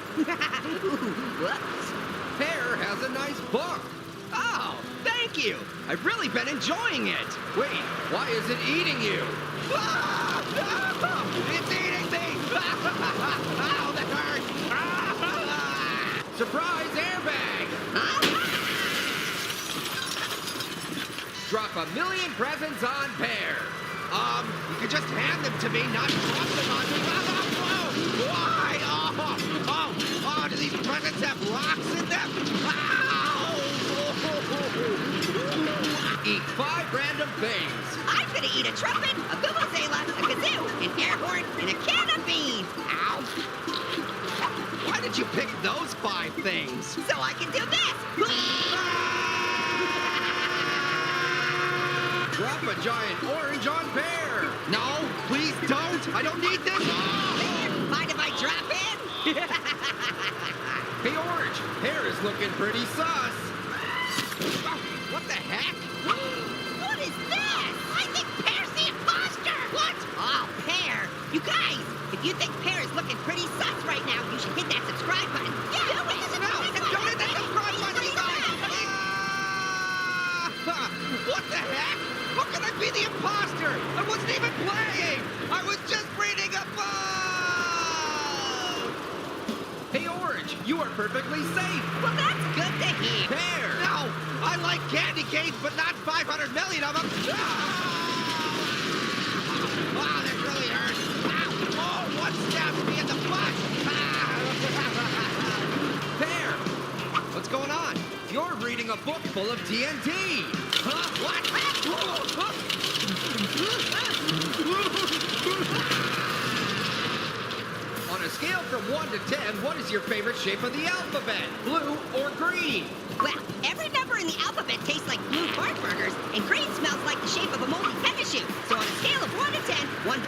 Speaker 17: Whoops.
Speaker 18: Pear has a nice book. Oh, thank you. I've really been enjoying it. Wait, why is it eating you? It's eating me! Ow, that hurts! Surprise airbag! Drop 1 million presents on Pear. You could just hand them to me, not drop them on me. Why? Oh, do these presents have rocks in them? Ow! Eat 5 random things.
Speaker 17: I'm gonna eat a trumpet, a vuvuzela, a kazoo, an air horn, and a can of beans. Ow!
Speaker 18: Why did you pick those 5 things?
Speaker 17: So I can do this.
Speaker 18: Drop a giant orange on Pear. No, please don't. I don't need this.
Speaker 17: Mind if I drop in?
Speaker 18: Hey, Orange, Pear is looking pretty sus. What the heck?
Speaker 17: What is this? I think Pear's the imposter. What? Oh, Pear. You guys, if you think Pear is looking pretty sus right now, you should hit that subscribe button. Yeah, do it.
Speaker 18: Don't hit that subscribe button, you guys. What the heck? How can I be the imposter? I wasn't even playing. I was just reading a book. Hey, Orange, you are perfectly safe.
Speaker 17: Well, that's good to hear.
Speaker 18: Pear. No, I like candy canes, but not 500 million of them. Oh, that really hurts. Ow. Oh, what stabbed me in the butt? Pear, what's going on? You're reading a a book full of TNT. Huh? What? On a scale from 1 to 10, what is your favorite shape of the alphabet? Blue or green?
Speaker 17: Well, every number in the alphabet tastes like blue corn burgers, and green smells like the shape of a moldy tennis shoe. So on a scale of 1 to 10, 1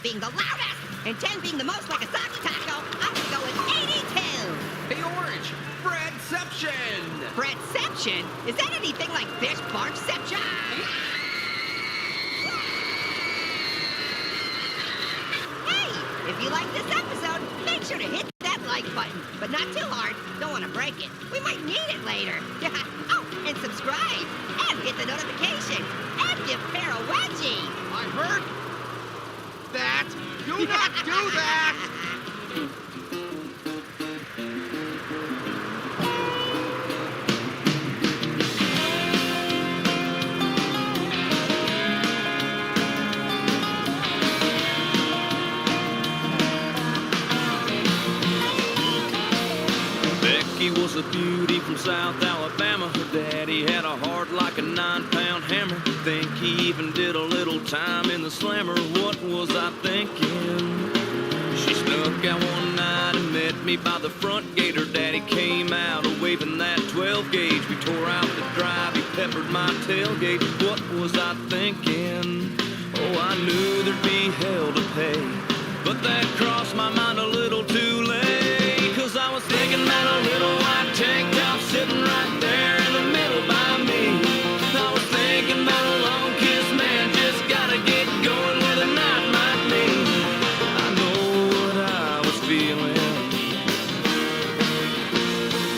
Speaker 17: being the loudest, and 10 being the most like a sake taco, I'm gonna go with 82.
Speaker 18: Hey, Orange, Fredception!
Speaker 17: Fredception? Is that anything like fish barfception? Hey, if you like this episode, make sure to hit that like button, but not too hard. Don't want to break it. We might need it later. Oh, and subscribe, and hit the notification, and give Pear a wedgie.
Speaker 18: I heard that. Do not do that!
Speaker 3: Becky was a beauty from South Alabama. Her daddy had a heart like a 9-pound hammer. Think he even did a little time in the slammer. What was I thinking? She snuck out one night and met me by the front gate. Her daddy came out waving that 12 gauge. We tore out the drive, he peppered my tailgate. What was I thinking? Oh, I knew there'd be hell to pay, but that crossed my mind a little too late. 'Cause I was thinking about a little white tank top sitting right there in the middle by me. I was thinking about a long kiss, man, just gotta get going where the night might be. I know what I was feeling,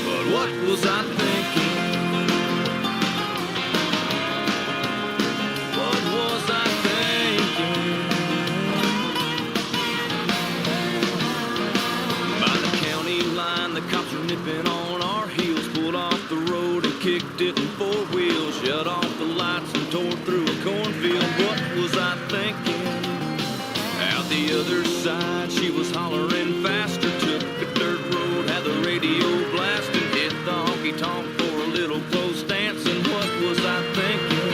Speaker 3: but what was I thinking? What was I thinking? By the county line, the cops were nipping on our heels. Pulled off the road and kicked it in 4 wheels. Shut off the lights and tore through a cornfield. What was I thinking? Out the other side, she was hollering faster. Took a dirt road, had the radio blasting. Hit the honky-tonk for a little close dancing. What was I thinking?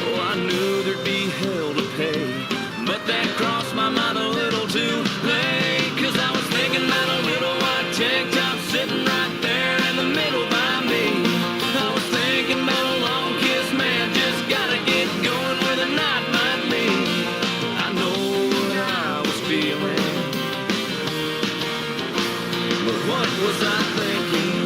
Speaker 3: Oh, I knew there'd be hell to pay, but that crossed my mind a little too late. 'Cause I was thinking about a little white tank top sitting right there in the middle by me. I was thinking about a long kiss, man, just gotta get going where the night might be. I know what I was feeling, but what was I thinking?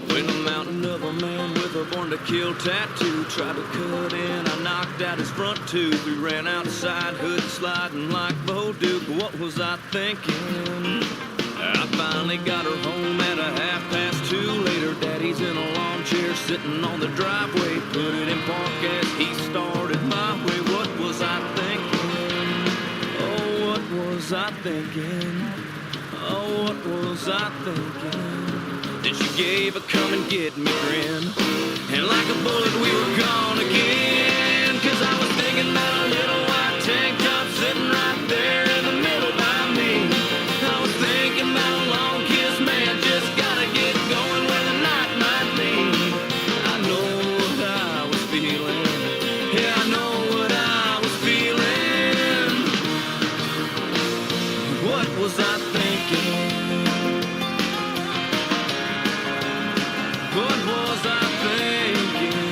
Speaker 3: When a mountain of a man with a born to kill tattoo tried to cut in, I knocked out his front tooth. We ran outside, hood sliding like Bo Duke. What was I thinking? I finally got her home at a 2:30. Later, Daddy's in a lawn chair sitting on the driveway. Put it in park as he started my way. What was I thinking? Oh, what was I thinking? Oh, what was I thinking? Then she gave a come and get me grin, and like a bullet we were gone again. 'Cause I was thinking about a little white tank top sitting right there in the middle by me. I was thinking about a long kiss, man, just gotta get going where the night might be. I know what I was feeling, yeah, I know what I was feeling. What was I thinking? What was I thinking?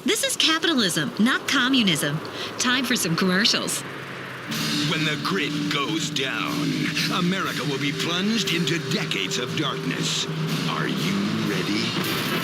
Speaker 1: This is capitalism, not communism. Time for some commercials.
Speaker 8: When the grid goes down, America will be plunged into decades of darkness. Are you ready?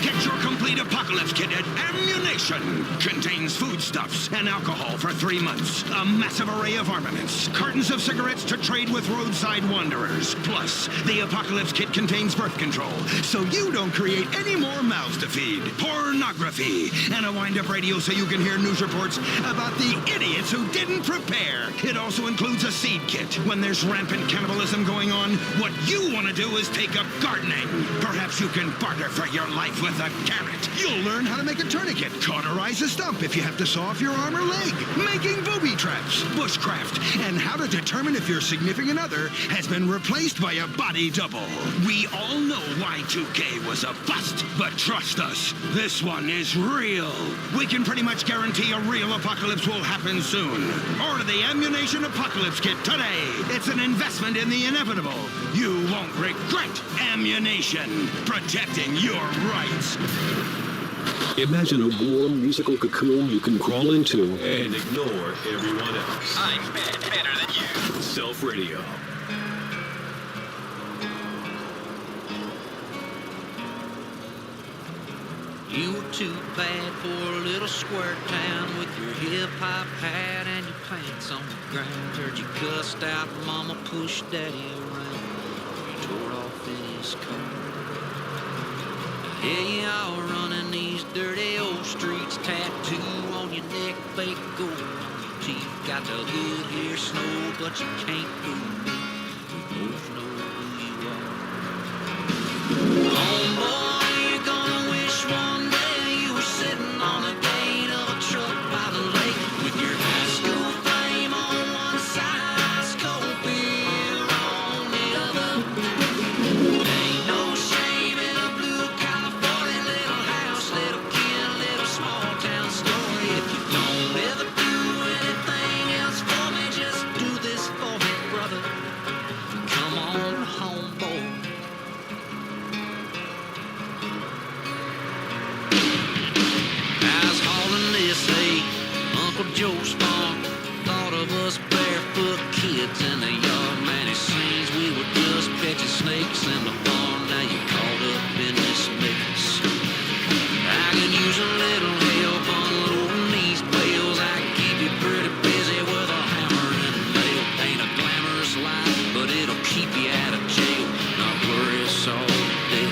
Speaker 8: Get your complete apocalypse kit at Ammunition. Contains foodstuffs and alcohol for 3 months. A massive array of armaments. Cartons of cigarettes to trade with roadside wanderers. Plus, the apocalypse kit contains birth control, so you don't create any more mouths to feed. Pornography. And a wind-up radio so you can hear news reports about the idiots who didn't prepare. It also includes a seed kit. When there's rampant cannibalism going on, what you want to do is take up gardening. Perhaps you can barter for your life with a carrot. You'll learn how to make a tourniquet, cauterize a stump if you have to saw off your arm or leg, making booby traps, bushcraft, and how to determine if your significant other has been replaced by a body double. We all know Y2K was a bust, but trust us, this one is real. We can pretty much guarantee a real apocalypse will happen soon. Order the Ammunition Apocalypse Kit today. It's an investment in the inevitable. You won't regret Ammunition, protecting your rights.
Speaker 19: Imagine a warm musical cocoon you can crawl into and ignore everyone else.
Speaker 15: I'm better than you.
Speaker 19: Self Radio.
Speaker 11: You were too bad for a little square town with your hip-hop hat and your pants on the ground. Heard you cussed out, mama pushed daddy around. You tore off in his car. Yeah, y'all running these dirty old streets. Tattoo on your neck, fake gold on your teeth. Got the hood here, snow, but you can't fool me. We both know who you are. Homeboy, you're gonna wish one day you were sitting on the gate of a truck by the lake with your high school fame on one side, ice cold beer on the other. Ain't no shame in a blue California little house, little kid, little small town story. If you don't ever do anything else for me, just do this for me, brother. Come on home, boy. I was hauling this hay, Uncle Joe's farm. Thought of us barefoot kids in the yard. Man, it seems we were just catching snakes in the barn. Now you're caught up in this mix. I could use a little help unloading these bales. I can keep you pretty busy with a hammer and a nail. Ain't a glamorous life, but it'll keep you out of jail. Not worry us all day.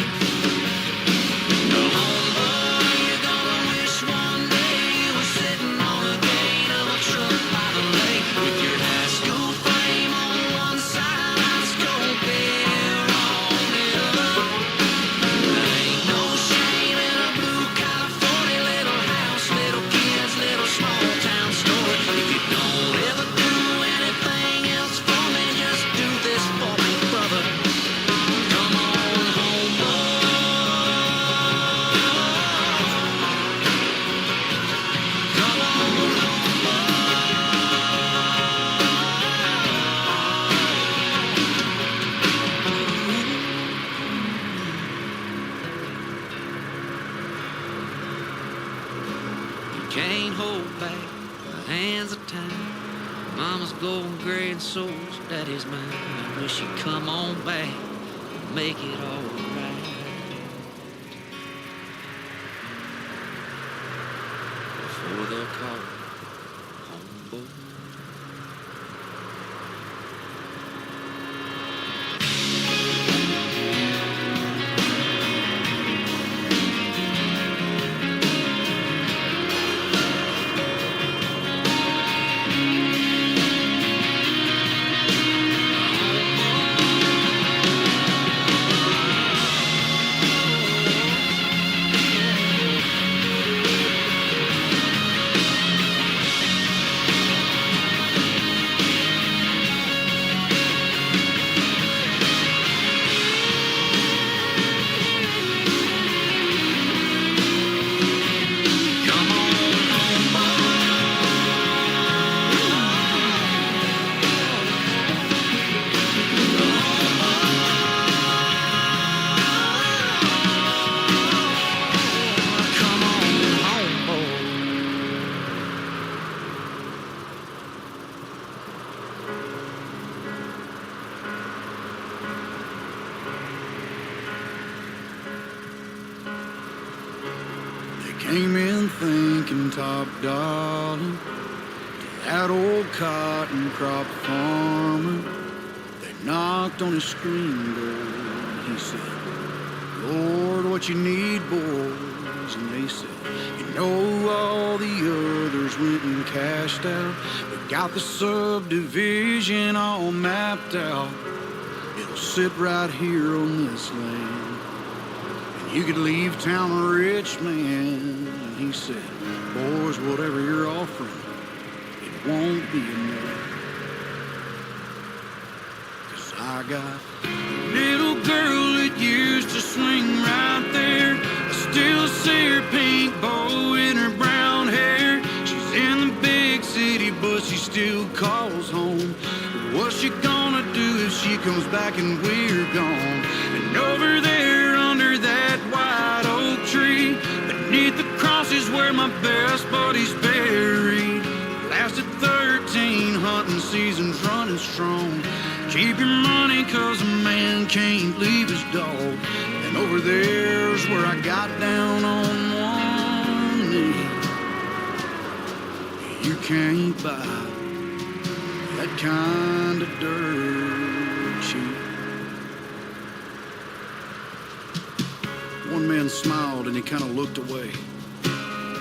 Speaker 11: Come on, boy, you're gonna wish one day you were sitting on the gate of a truck by the lake with your high school fame on one side, ice cold beer on the other. Ain't no shame in a blue California little house, little kids, little small town story. If you don't ever do anything else for me, just do this for me, brother. Come on home, boy. Come on home, You can't hold back the hands of time. Mama's going gray and so's daddy's mine. I wish you'd come on back and make it all right. Before they'll call home, boy.
Speaker 4: Came in thinking top dollar to that old cotton crop farmer. They knocked on his screen door. He said, Lord, what you need, boys? And they said, you know all the others went and cashed out. We got the subdivision all mapped out. It'll sit right here on this land. And you could leave town a rich man. And he said, boys, whatever you're offering, it won't be enough. 'Cause I got a little girl that used to swing right there. I still see her pink bow in her brown hair. She's in the big city, but she still calls home. What's she gonna do if she comes back and we're gone? And over there under that white oak tree, beneath the cross is where my best buddy's buried. Lasted 13 hunting seasons running strong. Keep your money 'cause a man can't leave his dog. And over there's where I got down on one knee. You can't buy that kind of dirt cheap. One man smiled and he kind of looked away.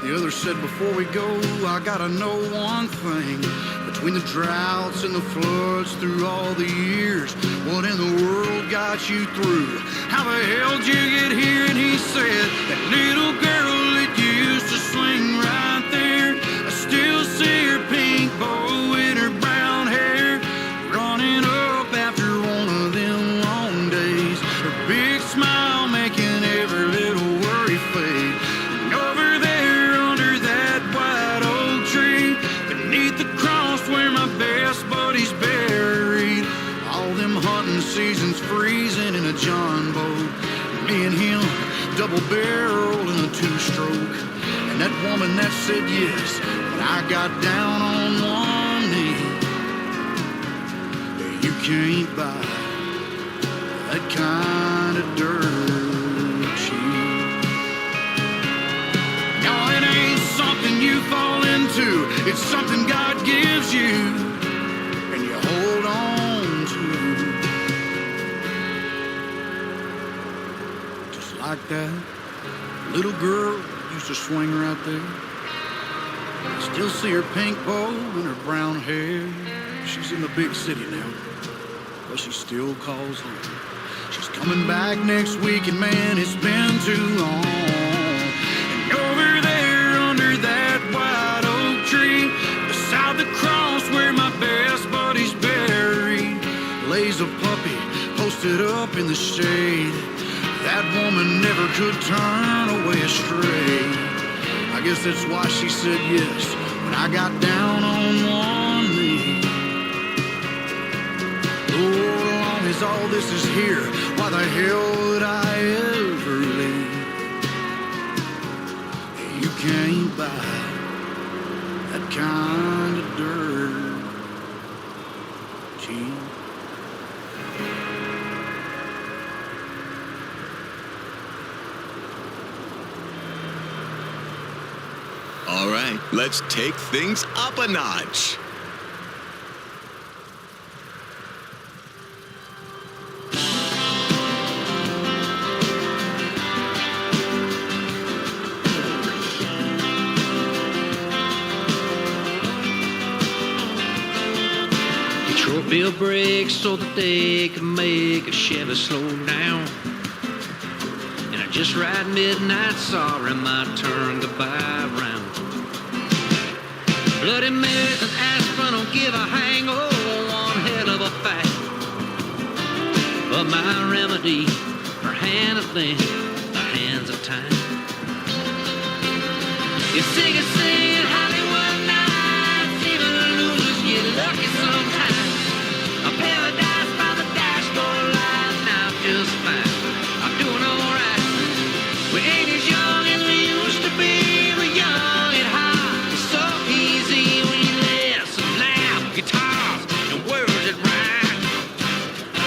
Speaker 4: The other said, before we go, I gotta know one thing. Between the droughts and the floods through all the years, what in the world got you through? How the hell did you get here? And he said, that little girl that used to swing right there, I still see her pink bow in her brown hair, running up after one of them long days. Her big smile making every little worry fade. And over there under that white oak tree, beneath the cross where my best buddy's buried, all them hunting seasons freezing in a John boat. Me and him, double barrel in a two-stroke. And that woman that said yes, when I got down on one knee. You can't buy that kind of dirt cheap. No, it ain't something you fall into. It's something God gives you and you hold on to. Just like that little girl used to swing right there. I still see her pink bow and her brown hair. She's in the big city now, but she still calls home. She's coming back next week, and man, it's been too long. And over there under that white oak tree, beside the cross where my best buddy's buried, lays a puppy posted up in the shade. That woman never could turn away astray. I guess that's why she said yes when I got down on one knee. Lord, as long as all this is here, why the hell would I ever leave? You can't buy that kind of dirt cheap.
Speaker 5: All right, let's take things up a notch.
Speaker 11: Detroit built brakes so that they could make a Chevy slow down. And I just ride midnight, sorry my turn goodbye round. Bloody Marys and aspirin don't give a hang, oh, one hell of a fight. But my remedy, her hand is thin, her hands are tied. You sing and sing Hollywood nights, even the losers get lucky sometimes. A paradise by the dashboard light, now I'm just fine. I'm doing alright. We ain't as young as we used to be. We're young and hot. It's so easy when you listen loud. Guitars and words that rhyme.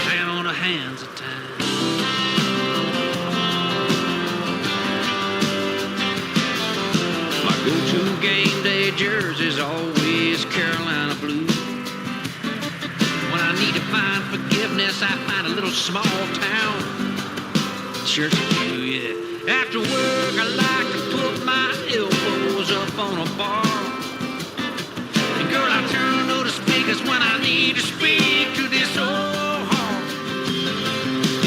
Speaker 11: Down the hands of time. words is always Carolina blue. When I need to find forgiveness, I find a little small town church pew, yeah. After work, I like to put my elbows up on a bar. And girl, I turn those speakers when I need to speak to this old heart.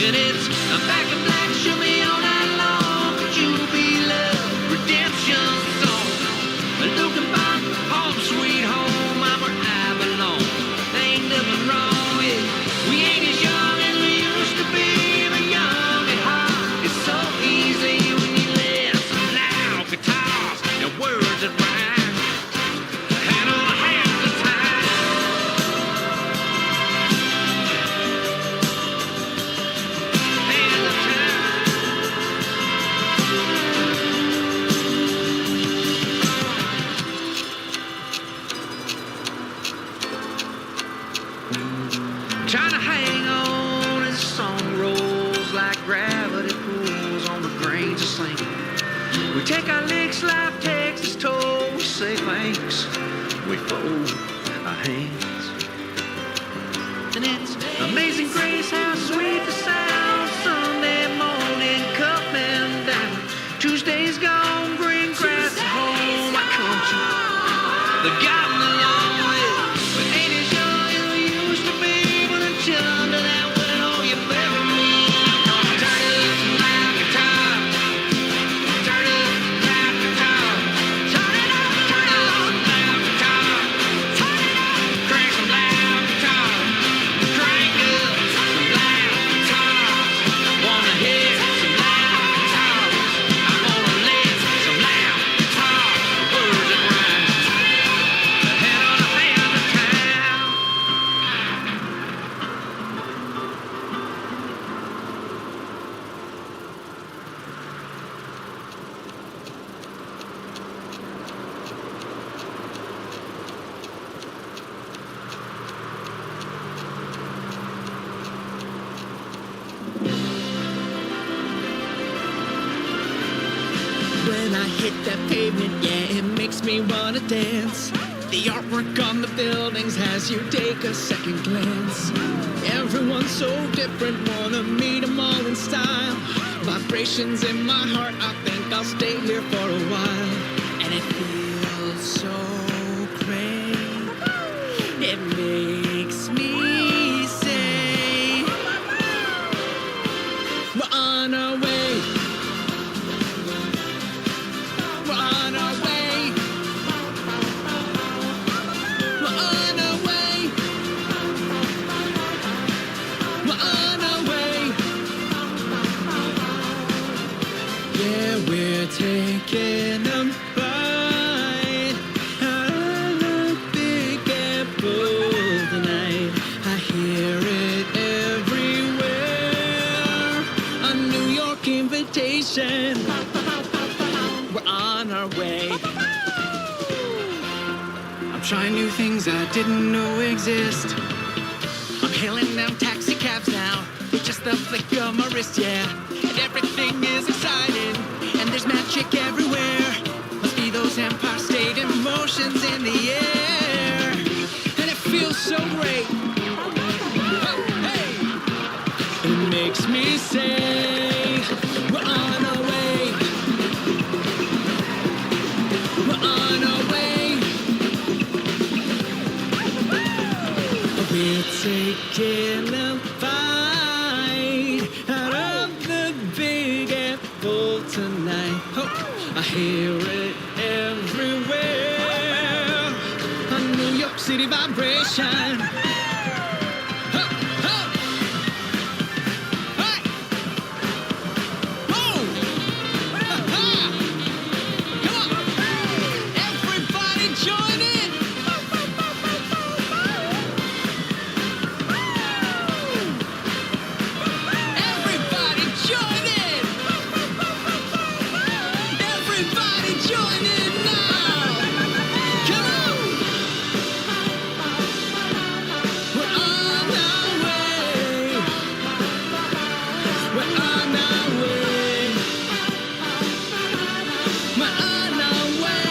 Speaker 11: And it's a back in black, show me all night long. Could you be love, redemption song? Looking back, home sweet home, I'm where I belong. Ain't nothing wrong with it. We ain't as young as we used to be, but young at heart. It's so easy when you listen loud guitars and words that rhyme. And on half the time. Half the trying to hang on as the song rolls like gravity pulls on the grains of sand. We take our licks, life takes its toll. We say thanks, we fold our hands. And it's amazing grace how sweet the sound. Sunday morning coming down. Tuesday's gone, green grass at home. I come to the gotten along with, but ain't as young as we used to be. Under that window, you better move. Turn it up some loud guitar. Turn it up some loud guitar. Turn it up some loud guitar. Turn it up, crank some loud guitar. Crank up some loud guitars. Wanna hear some loud guitars. I wanna live some loud guitars. Words that rhyme. The head on the hand of town.
Speaker 3: When I hit that pavement, yeah, it makes me wanna dance. The artwork on the buildings has you take a second glance. Everyone's so different, wanna meet 'em all in style. Vibrations in my heart, I think I'll stay here for a while. And it feels so great. It makes me say, we're on our way. We're on our way. We're on our way. We're on our way. Yeah, we're taking a bite out of the Big Apple tonight. I hear it everywhere. A New York invitation. We're on our way. I'm trying new things I didn't know exist. I'm hailing down taxi cabs now with just the flick of my wrist, yeah. And everything is exciting, and there's magic everywhere. Must be those Empire State emotions in the air, and it feels so great. Hey, it makes me say, we're on our way. We're on our way. We're taking a bite out of the Big Apple tonight. Oh, I hear it everywhere. A New York City vibration. Oh, oh. Hey. Whoa. Ha-ha. Come on. Everybody join in. Everybody join in. Everybody join in now. Come on. We're on our way. We're on our way. We're on our way.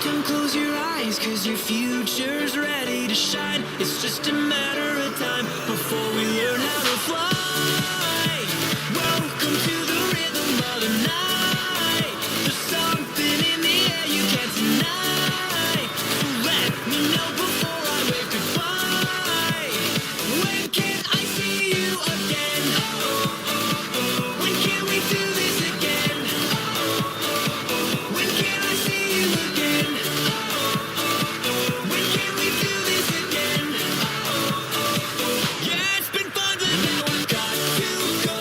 Speaker 21: Welcome, close your eyes, cause your future's ready to shine. It's just a matter of time before we learn how to fly. Welcome to the rhythm of the night. There's something in the air you can't deny. So let me know before I wave goodbye. When can I see you again? When can we do this again? When can I see you again? When can we do this again? Yeah, it's been fun, but now I've got to go.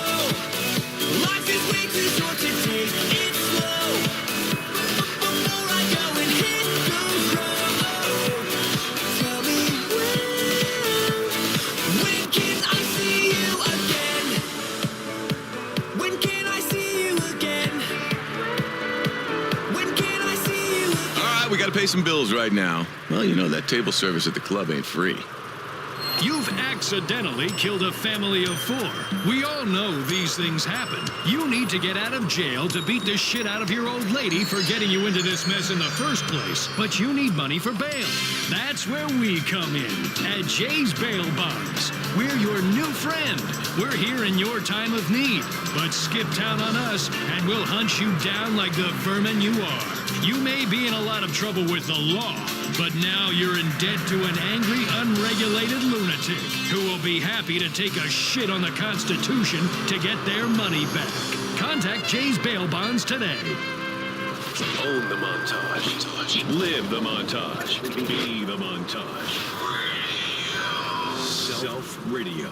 Speaker 21: Life is way too short to take it slow. Before I go and hit the road, tell me when can I see you again? When can I see you again? When can I see you again?
Speaker 5: All right, we got to pay some bills right now. Well, you know, that table service at the club ain't free.
Speaker 9: You've accidentally killed a family of 4. We all know these things happen. You need to get out of jail to beat the shit out of your old lady for getting you into this mess in the first place. But you need money for bail. That's where we come in at Jay's Bail Bonds. We're your new friend. We're here in your time of need. But skip town on us and we'll hunt you down like the vermin you are. You may be in a lot of trouble with the law, but now you're in debt to an angry, unregulated lunatic who will be happy to take a shit on the Constitution to get their money back. Contact Jay's Bail Bonds today.
Speaker 19: Own the montage. Live the montage. Be the montage. Self Radio.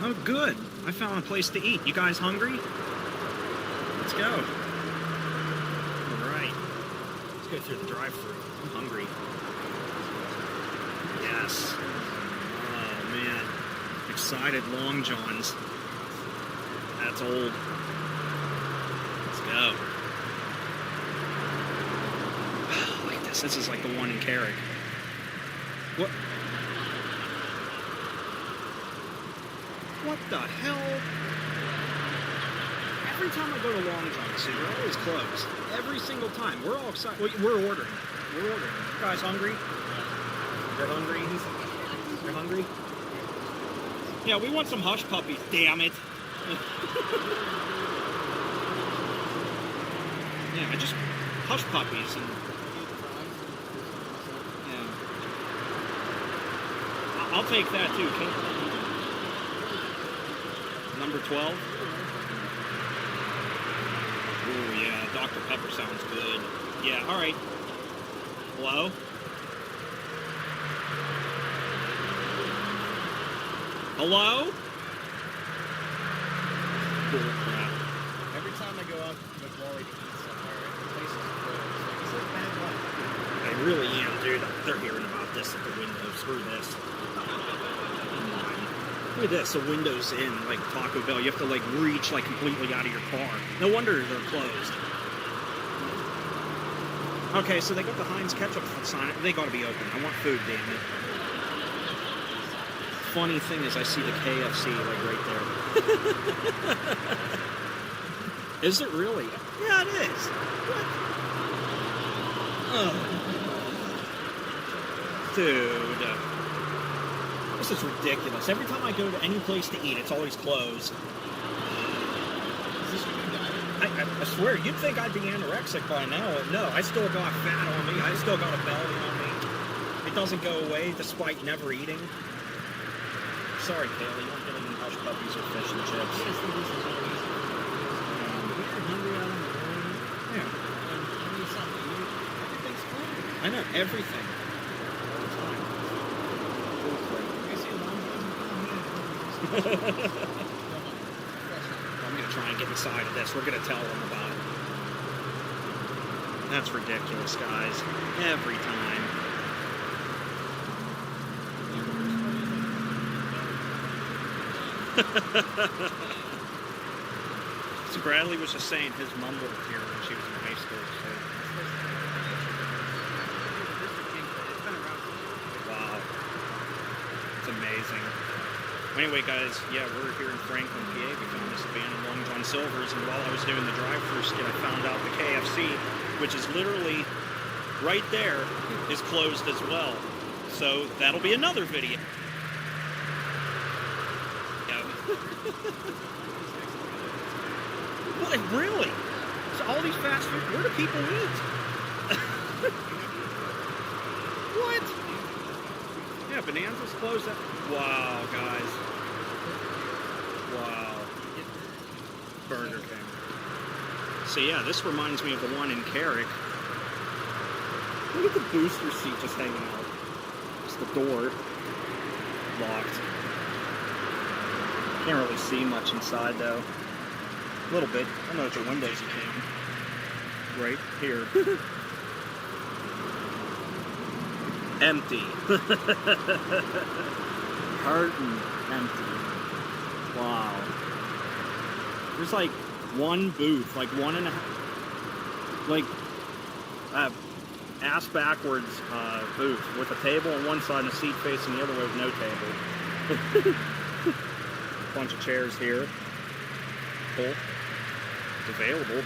Speaker 13: Oh, good. I found a place to eat. You guys hungry? Let's go. All right. Let's go through the drive-thru. I'm hungry. Yes. Oh, man. Excited Long Johns. That's old. Let's go. Look at this. This is like the one in Carrick. What? What the hell? Every time I go to Long John's, they're always closed. Every single time. We're all excited. We're ordering. We're ordering. You guys hungry? You're hungry? You're hungry? Yeah, we want some hush puppies, damn it. Yeah, just hush puppies and yeah. I'll take that too. Number 12. Oh yeah, Dr. Pepper sounds good. Yeah, all right. Hello? Hello? Bull crap.
Speaker 16: Every time I go
Speaker 13: with Wally to eat somewhere, and the place is closed. Like, it's like bad luck. I really am, dude. They're hearing about this at the window. Screw this. Look at this, the window's in, like Taco Bell. You have to like reach like completely out of your car. No wonder they're closed. Okay, so they got the Heinz ketchup sign. They gotta be open. I want food, damn it. Funny thing is I see the KFC like right there. Is it really? Yeah, it is. What? Oh. Dude. This is ridiculous. Every time I go to any place to eat, it's always closed. I swear, you'd think I'd be anorexic by now. No, I still got fat on me. I still got a belly on me. It doesn't go away despite never eating. Sorry, Kaylee, you don't get any hush puppies or fish and chips. I know, everything. I'm gonna try and get inside of this. We're gonna tell them about it. That's ridiculous, guys. Every time. So Bradley was just saying his mom worked here when she was in high school. So. Wow. It's amazing. Anyway, guys, yeah, we're here in Franklin, PA. We found this abandoned Long John Silver's, and while I was doing the drive-thru skit, I found out the KFC, which is literally right there, is closed as well. So that'll be another video. Well, really? So all these fast food, where do people eat? What? Yeah, Bonanza's closed up. Wow, guys. Wow. Burger King. So yeah, this reminds me of the one in Carrick. Look at the booster seat just hanging out. Just the door locked. Can't really see much inside though. A little bit. I know at your windows you can. Right here. Empty. Curtain empty. Wow. There's like one booth, like one and a half, like ass backwards booth with a table on one side and a seat facing the other way with no table. Bunch of chairs here. Cool. It's available.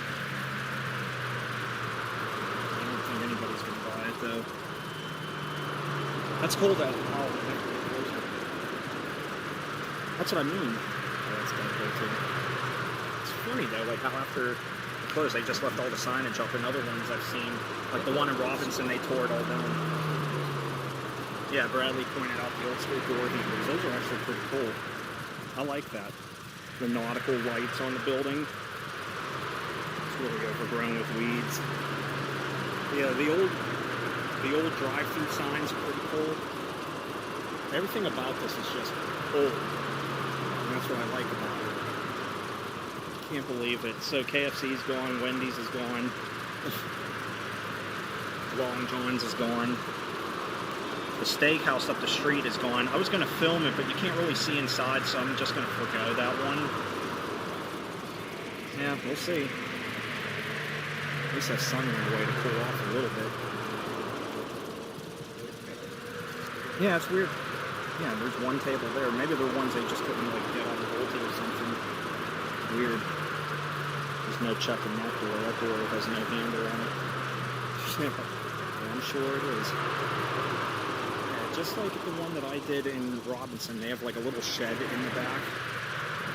Speaker 13: I don't think anybody's gonna buy it though. That's cold out. Oh, that's what I mean. Oh, that's kind of cool too. It's funny though, like how after it closed, they just left all the signage up, and other ones I've seen, like the one in Robinson, they tore it all down. Yeah, Bradley pointed out the old school door handles. Those are actually pretty cool. I like that. The nautical lights on the building. It's really overgrown with weeds. Yeah, the old drive-through signs are pretty cool. Everything about this is just old. And that's what I like about it. Can't believe it. So KFC's gone, Wendy's is gone. Long John's is gone. The steakhouse up the street is gone. I was going to film it, but you can't really see inside, so I'm just going to forgo that one. Yeah, we'll see. At least that sun went away to cool off a little bit. Yeah, it's weird. Yeah, there's one table there. Maybe they're ones they just couldn't like get on the bolted or something. Weird. There's no checking that door. That door has no handle on it. I'm sure it is. Just like the one that I did in Robinson, they have like a little shed in the back,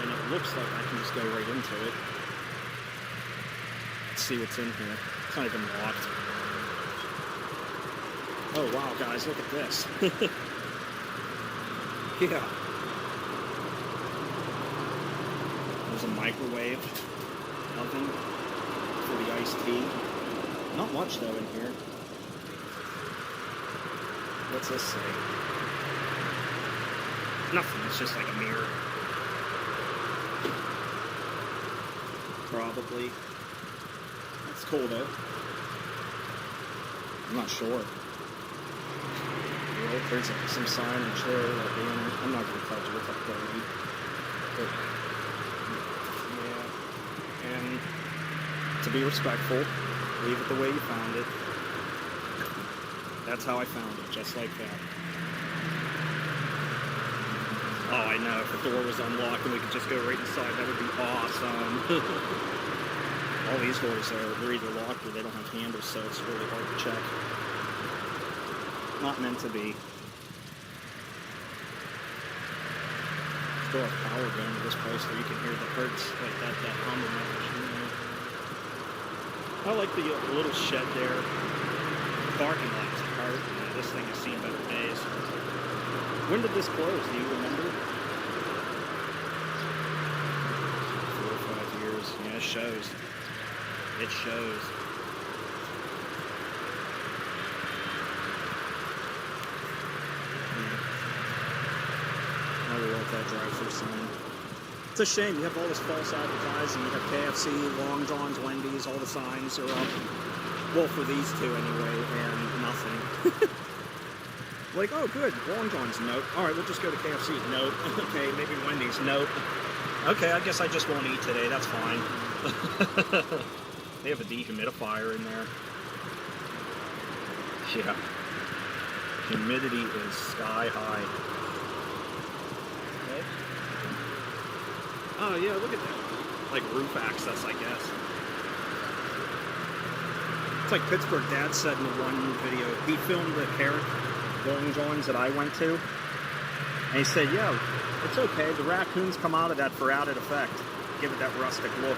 Speaker 13: and it looks like I can just go right into it. Let's see what's in here. It's not even locked. Oh wow, guys, look at this. Yeah. There's a microwave oven for the iced tea. Not much though in here. What's this say? Nothing, it's just like a mirror. Probably. cool though. I'm not sure. There's some signage there. I'm not going to touch it. It's up there. But, yeah. And to be respectful, leave it the way you found it. That's how I found it, just like that. Oh, I know. If the door was unlocked and we could just go right inside, that would be awesome. All these doors they're either locked or they don't have handles, so it's really hard to check. Not meant to be. Still have power going to this place where you can hear the hertz, like that hum in that machine. I like the little shed there. The parking lot's apart. This thing has seen better days. When did this close? Do you remember? 4 or 5 years. Yeah, it shows. It shows. I really like that drive-through sign. It's a shame. You have all this false advertising. You have KFC, Long John's, Wendy's, all the signs are up. Well, for these two anyway, and nothing. Like, oh, good. Long John's, nope. All right, we'll just go to KFC. Nope. Okay, maybe Wendy's. Nope. Okay, I guess I just won't eat today. That's fine. They have a dehumidifier in there. Yeah. Humidity is sky high. Okay. Oh, yeah, look at that. Like roof access, I guess. It's like Pittsburgh Dad said in the one video. He filmed the carrot Long John's that I went to. And he said, yeah, it's okay. The raccoons come out of that for added effect. Give it that rustic look.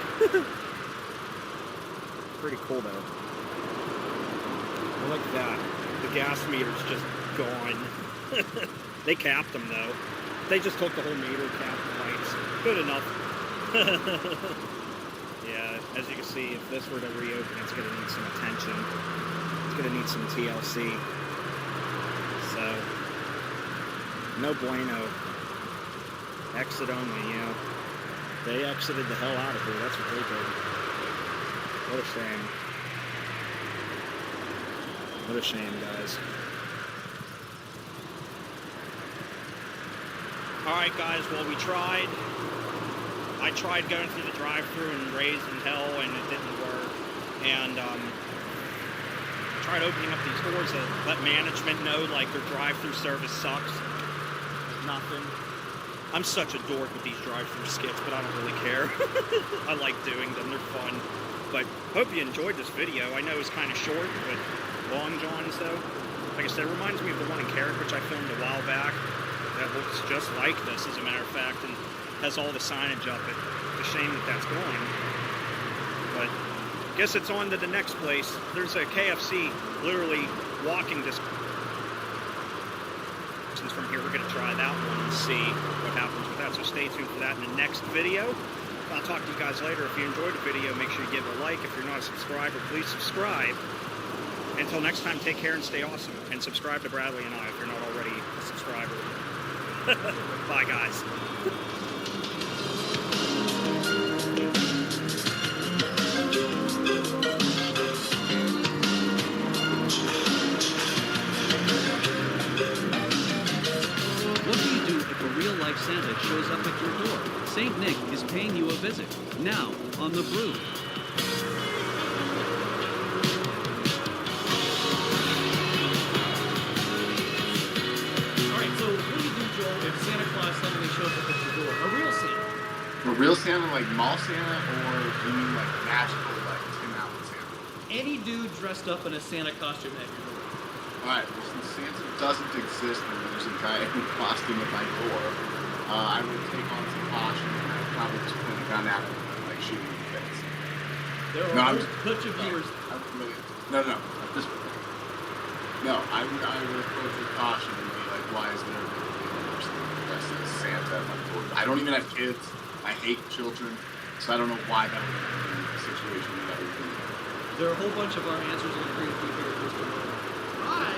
Speaker 13: Pretty cool, though. I like that. The gas meter's just gone. They capped them, though. They just took the whole meter, capped the lights. Good enough. Yeah, as you can see, if this were to reopen, it's going to need some attention. It's going to need some TLC. So, no bueno. Exit only, you know. They exited the hell out of here. That's what they did. What a shame. What a shame, guys. Alright, guys, well, we tried. I tried going through the drive-thru and raising hell, and it didn't work. And, tried opening up these doors to let management know, like, their drive-thru service sucks. Nothing. I'm such a dork with these drive-thru skits, but I don't really care. I like doing them. They're fun. But hope you enjoyed this video. I know it's kind of short, but Long John's, though. Like I said, it reminds me of the one in Carrick, which I filmed a while back. That looks just like this, as a matter of fact, and has all the signage up. It's a shame that that's gone. But I guess it's on to the next place. There's a KFC literally walking distance from here. We're going to try that one and see what happens with that. So stay tuned for that in the next video. I'll talk to you guys later. If you enjoyed the video, make sure you give it a like. If you're not a subscriber, please subscribe. Until next time, take care and stay awesome. And subscribe to Bradley and I if you're not already a subscriber. Bye, guys.
Speaker 6: What do you do if a real-life Santa shows up at your door? St. Nick is paying you a visit. Now, on The Brew.
Speaker 12: Alright, so what do you do, Joel, if Santa Claus suddenly shows up at your door? A real Santa?
Speaker 16: A real Santa, like mall Santa, or do you mean like magical, like Tim Allen Santa?
Speaker 12: Any dude dressed up in a Santa costume at your door.
Speaker 16: Alright, well, since Santa doesn't exist and there's a guy in costume at my door, I would take on some caution and I'd probably just point a gun at him and like shoot him in the face.
Speaker 12: There are a bunch of viewers.
Speaker 16: No, I would approach with caution and be like, why is there a person dressed as Santa at my door? I don't even have kids. I hate children, so I don't know why that would be a situation that would be.
Speaker 12: There are a whole bunch of our answers on the screen for you here, Mr. I,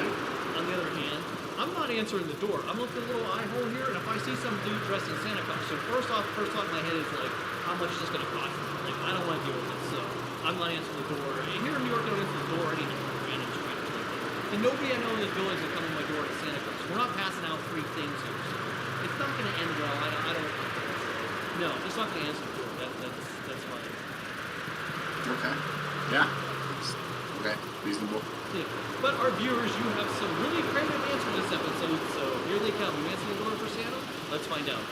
Speaker 12: on the other hand, I'm not answering the door. I'm looking at the little eye hole here, and if I see some dude dressed in Santa costume, first thought in my head is like, how much is this going to cost me? Like, I don't want to deal with this, so I'm not answering the door. Here in New York, I don't answer the door any random stranger. And nobody I know in this village is coming to my door to Santa Claus. We're not passing out free things here. So it's not going to end well. I don't. No, it's not going to answer the door. That's fine.
Speaker 16: Okay. Yeah. Okay. Reasonable.
Speaker 12: Yeah. But our viewers, you have some really creative answers this episode, so here they come. You answer the door for Santa? Let's find out.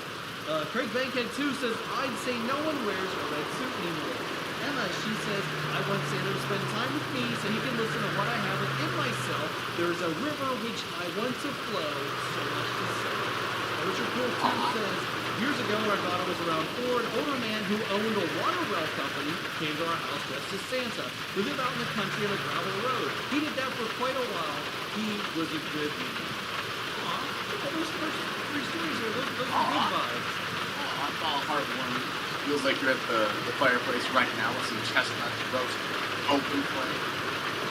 Speaker 12: Craig Bankhead 2 says, I'd say no one wears a red suit anymore. Emma, she says, I want Santa to spend time with me so he can listen to what I have within myself. There's a river which I want to flow, so much to say. Richard Poole 2 says, years ago when our daughter was around 4, an older man who owned a water well company came to our house dressed as Santa. We live out in the country on a gravel road. He did that for quite a while. He was a good man. Aw, those first 3 stories are those are good vibes.
Speaker 16: Oh, I'm all heartwarming. Feels like you're at the fireplace right now with some chestnuts roasting, open flame.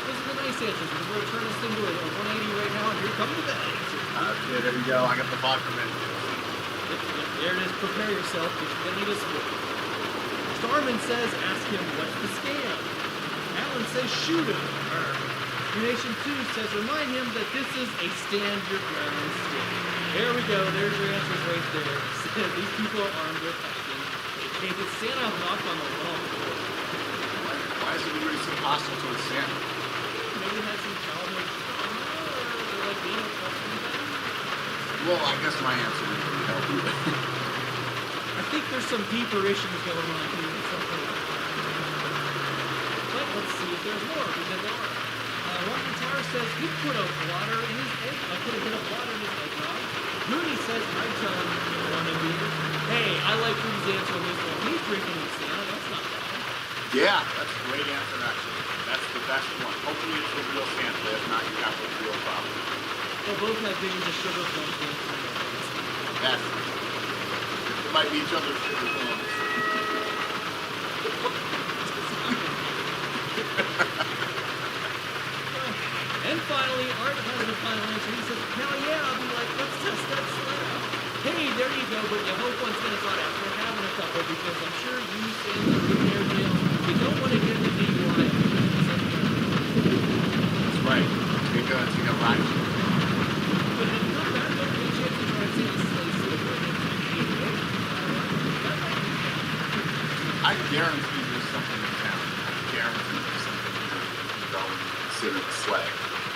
Speaker 12: Those are the nice answers because we're turning this thing to a 180 right now, and here comes the bad answer.
Speaker 16: Okay, there we go. I got the vodka mint.
Speaker 12: There it is. Prepare yourself because you're going to need a split. Starman says, ask him, what's the scam? Alan says, shoot him. Nation 2 says, remind him that this is a stand your ground state. There we go. There's your answers right there. These people are armed with questions. Hey, did Santa knock on the wall?
Speaker 16: Why is everybody so hostile towards Santa?
Speaker 12: Maybe it had some childhood trauma or like being a question about.
Speaker 16: Well, I guess my answer didn't really help you.
Speaker 12: I think there's some deeper issues going on here. But let's see if there's more, because there are. Ron Guitar says he put a blotter in his egg. I put a bit of blotter in his eggnog. Mooney says I'd tell him one of these. Hey, I like Rudy's answer on this one. He's drinking with Santa. That's not bad.
Speaker 16: Yeah, that's a great answer, actually. That's the best one. Hopefully it's the real Santa. If not, you have a real problem.
Speaker 12: They'll both have bins of sugar plums.
Speaker 16: Yes. It might be each other's sugar plums.
Speaker 12: And finally, Art has the final answer. He says, hell yeah, I'll be like, let's test that slab. Hey, there you go, but you hope one's going to start after having a couple, because I'm sure you, Santa, and everybody else, you don't want to get the DUI.
Speaker 16: That's right. Take a ride.
Speaker 12: But it's not bad, don't get a chance to try to see this silver.
Speaker 16: I guarantee there's something in town. I guarantee there's something in town. Go and sit in the sleigh.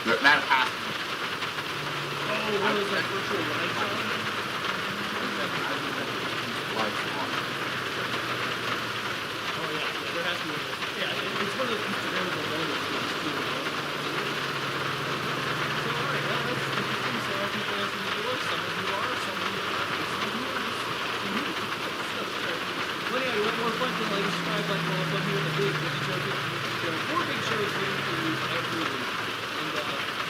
Speaker 16: That has to be.
Speaker 12: Oh, what is that virtual lights on?
Speaker 16: Lights on.
Speaker 12: Oh, yeah, there has to be. Yeah, it's one of those Instagrammable moments too. So, all right, well, that's interesting. So, our people answering the door. Some of you are, some of you are not. Some of you are just But anyway, you want more fun? Then like, subscribe, like, follow up here in the big show. There are 4 big shows waiting for you every week.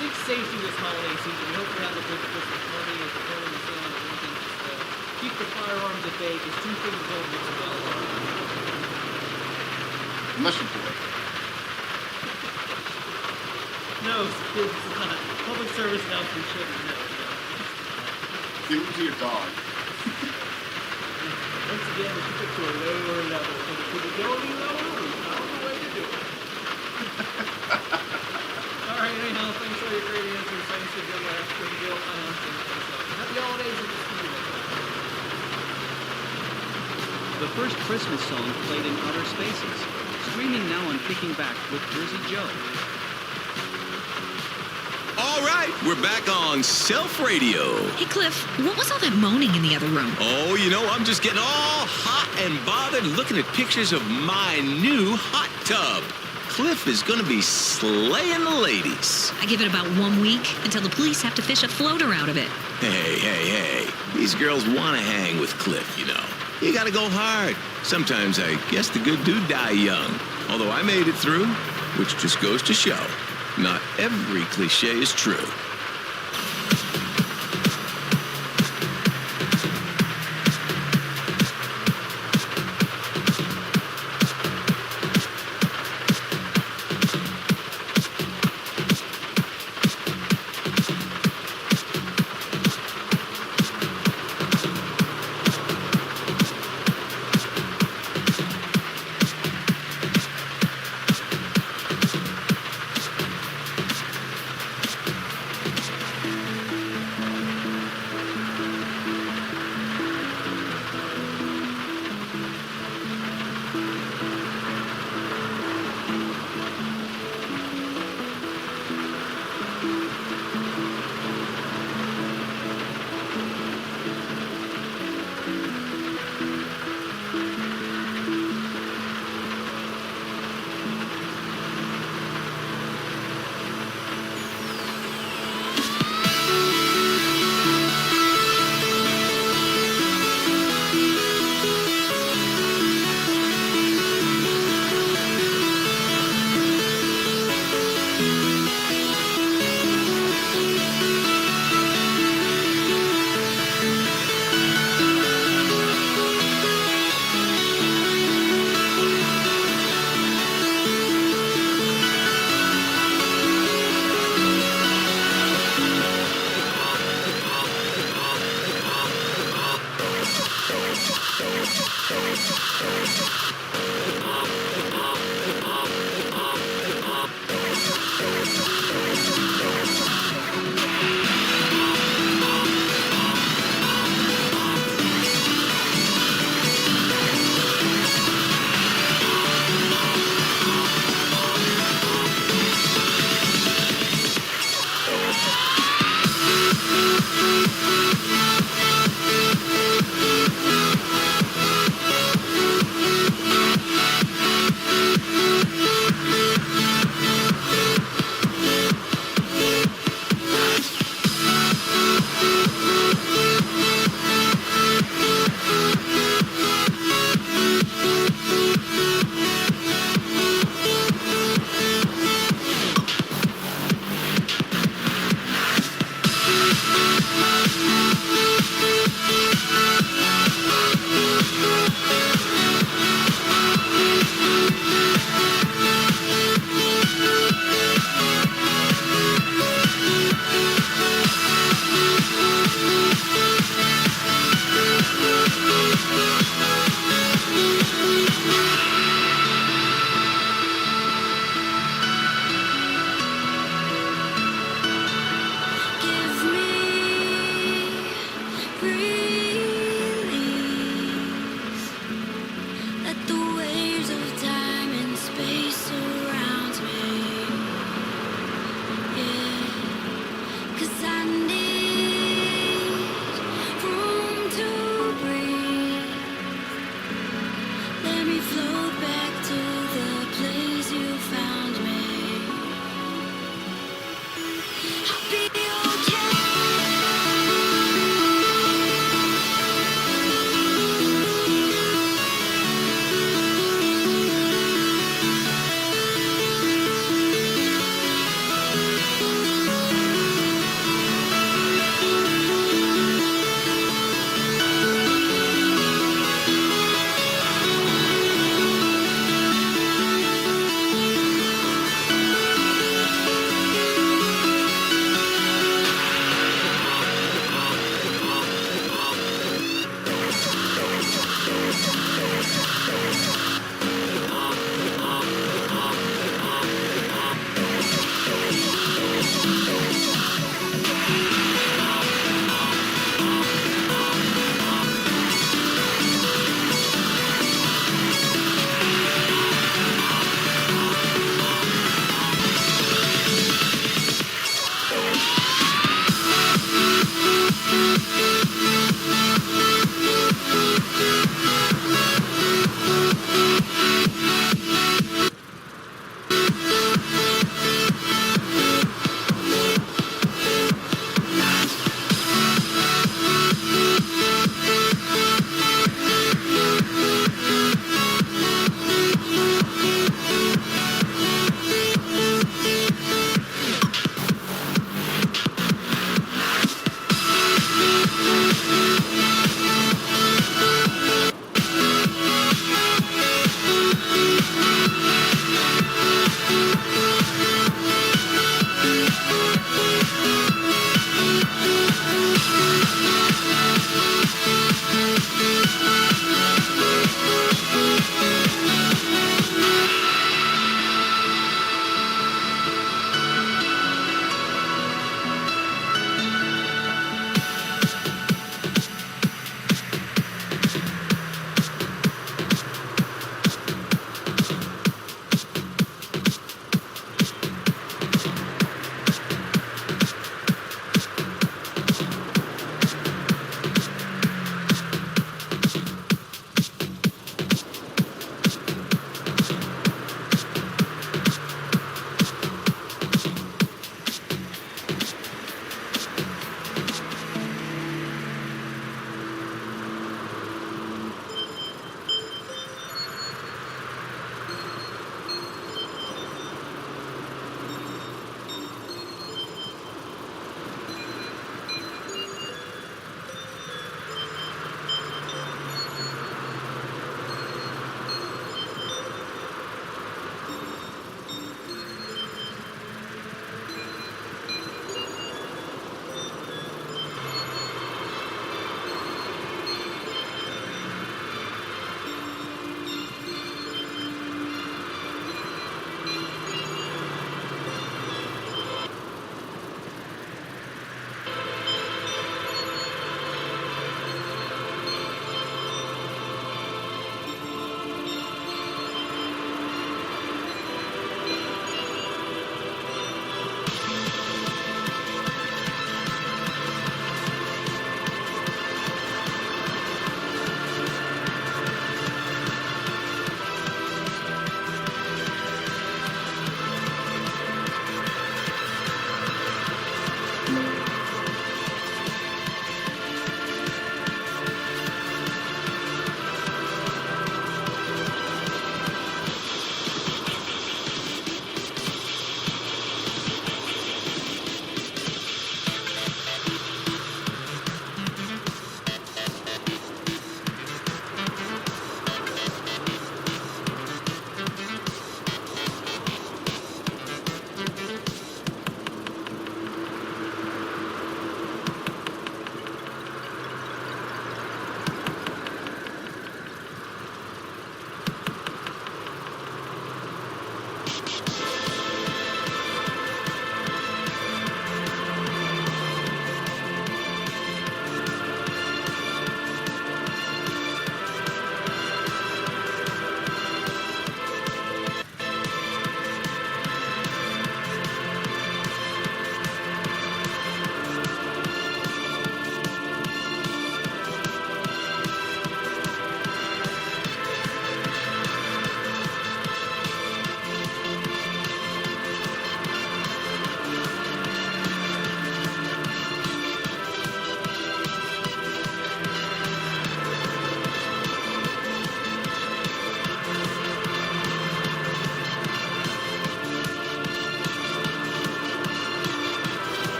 Speaker 12: Think safety this holiday season. We hope you have a good Christmas party and preparing the Santa and everything. Just keep the firearms at bay because 2 things don't mix well.
Speaker 16: Unless you're bored.
Speaker 12: No, this is not. Public service announcement shouldn't. No.
Speaker 16: Give them to your dog.
Speaker 12: Once again, we took it to a lower level. So could we go any lower? We found a way to do it. Alright, anyhow, thanks for your great answers. Thanks for doing that. Happy holidays and see you.
Speaker 6: The first Christmas song played in outer spaces. Streaming now on Kicking Back with Jersey Joe.
Speaker 5: All right, we're back on Self Radio.
Speaker 1: Hey, Cliff, what was all that moaning in the other room?
Speaker 5: Oh, you know, I'm just getting all hot and bothered looking at pictures of my new hot tub. Cliff is going to be slaying the ladies.
Speaker 1: I give it about 1 week until the police have to fish a floater out of it.
Speaker 5: Hey. These girls want to hang with Cliff, you know. You got to go hard. Sometimes I guess the good do die young. Although I made it through, which just goes to show, not every cliche is true.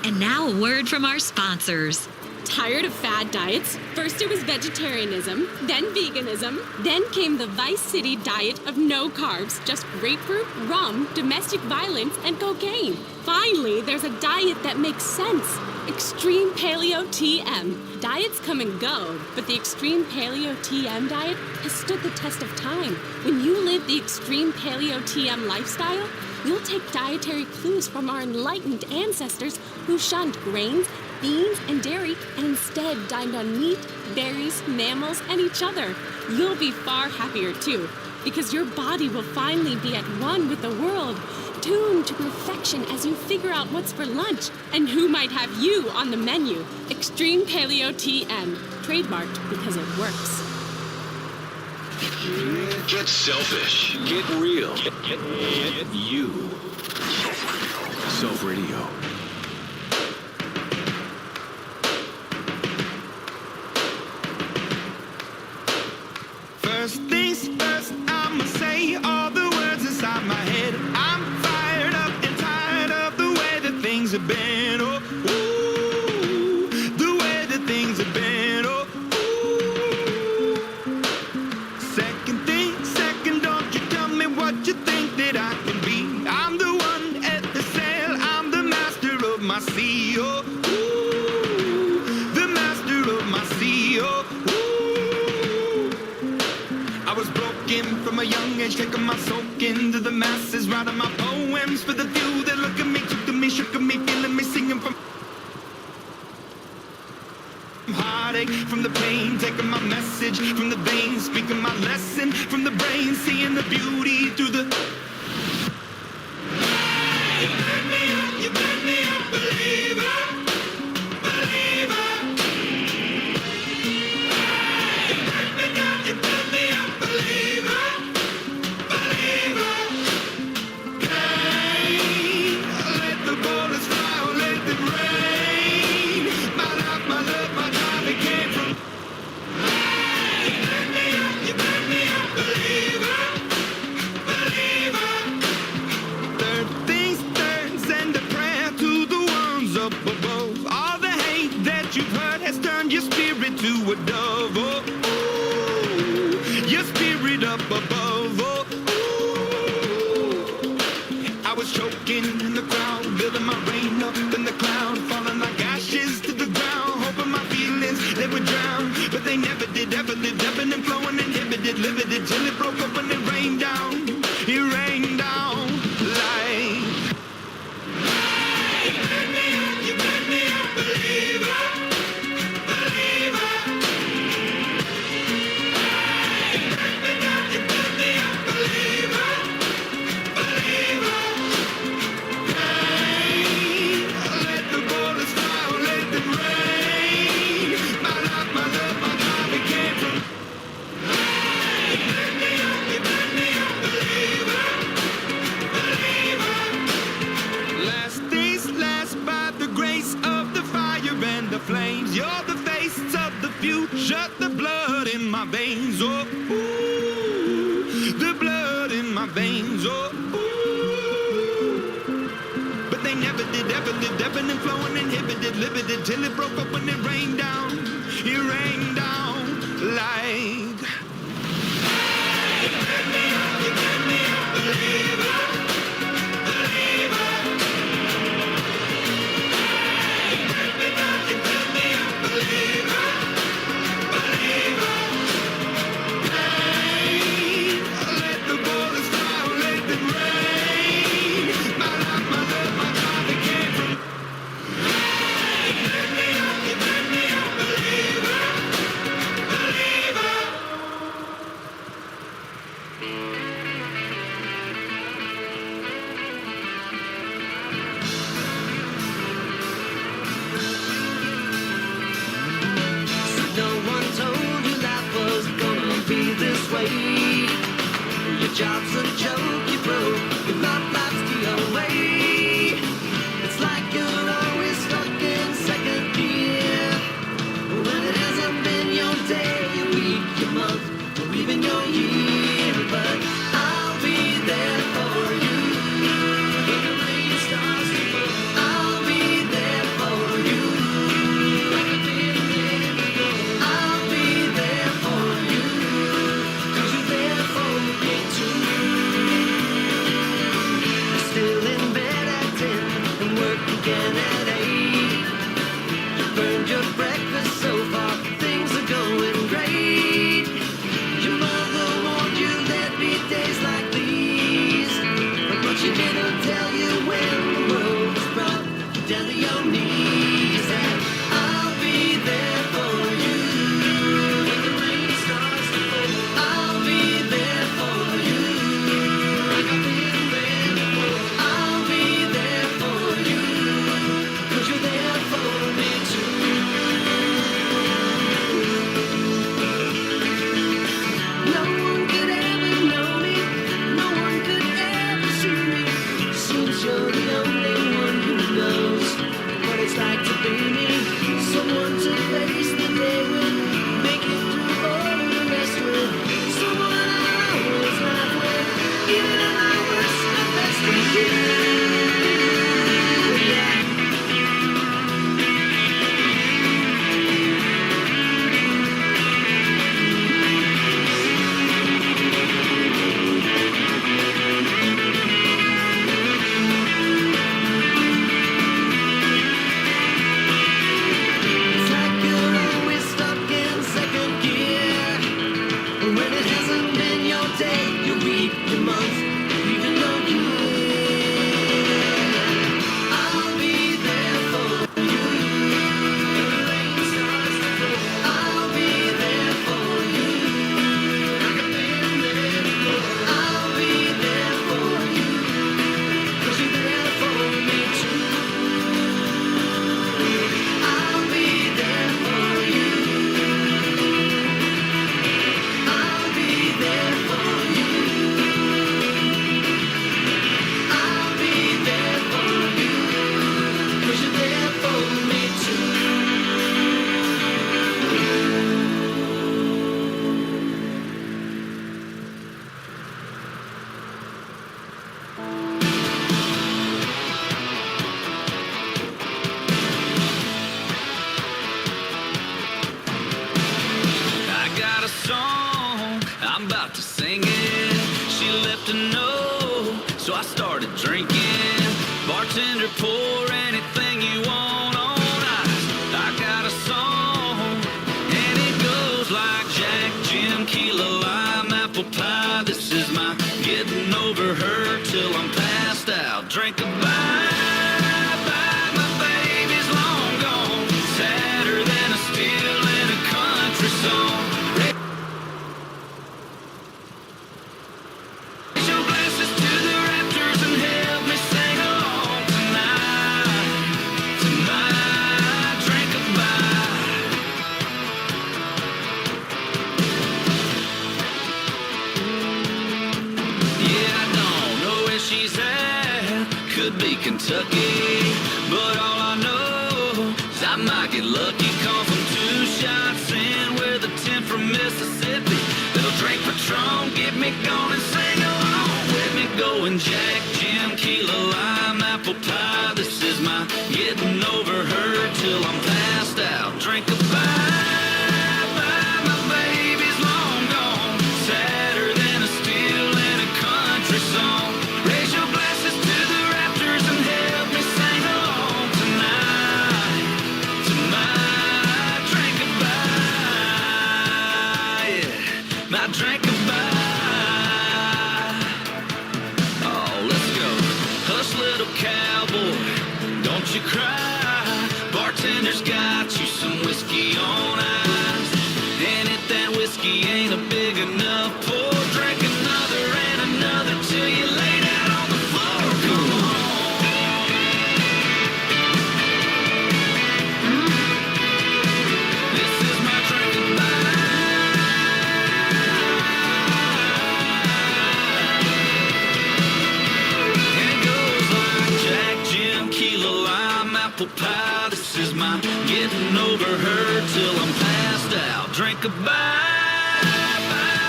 Speaker 1: And now a word from our sponsors.
Speaker 14: Tired of fad diets? First it was vegetarianism, then veganism, then came the Vice City diet of no carbs, just grapefruit, rum, domestic violence, and cocaine. Finally, there's a diet that makes sense. Extreme Paleo TM. Diets come and go, but the Extreme Paleo TM diet has stood the test of time. When you live the Extreme Paleo TM lifestyle, you'll take dietary clues from our enlightened ancestors who shunned grains, beans, and dairy, and instead dined on meat, berries, mammals, and each other. You'll be far happier too, because your body will finally be at one with the world, tuned to perfection as you figure out what's for lunch and who might have you on the menu. Extreme Paleo TM, trademarked because it works.
Speaker 19: Get selfish. Get real. Get you. Self Radio.
Speaker 3: First things first, I'ma say all the words inside my head. I'm fired up and tired of the way that things have been. Oh, ooh, the way that things have been. Oh, ooh. Second thing, second, don't you tell me what you think that I can be. I'm the one at the sail, I'm the master of my sea. Oh, ooh, the master of my sea. Oh, I was broken from a young age, taking my soak into the masses, writing my poems for the few that look at me, took to me, shook at me, feeling me, singing from heartache, from the pain, taking my message from the veins, speaking my lesson from the brain, seeing the beauty through the... You made me a believer, believer. You made me a believer, believer. Hey, let the bullets fly or let them rain. My life, my love, my time, it came from. You made me a believer, believer. Third things turns and a prayer to the ones up above. All the hate that you've heard has turned your spirit to a dove. Oh, ooh, your spirit up above. Oh, ooh. I was choking in the crowd, building my rain up in the cloud, falling like ashes to the ground, hoping my feelings they would drown, but they never did. Ever lived, ebbing and flowing, inhibited, limited, till it broke up and it rained down. It rained down like. You made me a believer, believer. You made me a believer, believer. Hey, let the bullets fly or let them rain. My life, my love, my time, it came from. You made me a believer, believer. Last days last by the grace of the fire and the flames. You're the face of the future, the blood in my veins. Oh, ooh, the blood in my veins. Oh, ooh. But they never did, ever lived, ebbing and flowing, inhibited, limited, till it broke up when it rained down. It rained down like. You made me a believer, believer. You made me a believer, believer. Hey, let the bullets fly or let them rain. My life, my love, my time, it came from. You made me a believer, believer.
Speaker 21: No one told you life was gonna be this way. Your job's a joke, you broke, your love life's the other way. It's like you're always stuck in second gear. When it hasn't been your day, your week, your month, or even your year. But I'll be there for you. When the rain starts to fall, I'll be there for
Speaker 11: pour anything you want on ice. I got a song, and it goes like Jack, Jim, key lime, apple pie. This is my getting over her till I'm passed out. Drink a bye, my baby's long gone. Sadder than a steel in a country song. Raise your glasses to the Raptors and help me sing along tonight. Tonight, drink a bye. Yeah, I don't know where she's at. Could be Kentucky, but all I know is I might get lucky. Come from 2 shots in with a 10 from Mississippi. Little drink Patron, get me going and sing along with me. Going Jack, Jim, key lime, apple pie. This is my getting over her till I'm passed out. Drink a bye, my baby's long gone. Sadder than a steel in a country song. Raise your glasses to the Raptors and help me sing along tonight. To my drink a bye, yeah, my drink a bye. Oh, let's go. Hush, little cowboy, don't you cry. Bartender's got you some whiskey on ice. And if that whiskey ain't a big enough pour, drink another and another till you laid out on the floor. Come on. This is my drink of and it goes like Jack, Jim, key lime, apple pie. This is my getting over her till I'm passed out. Drink a bye,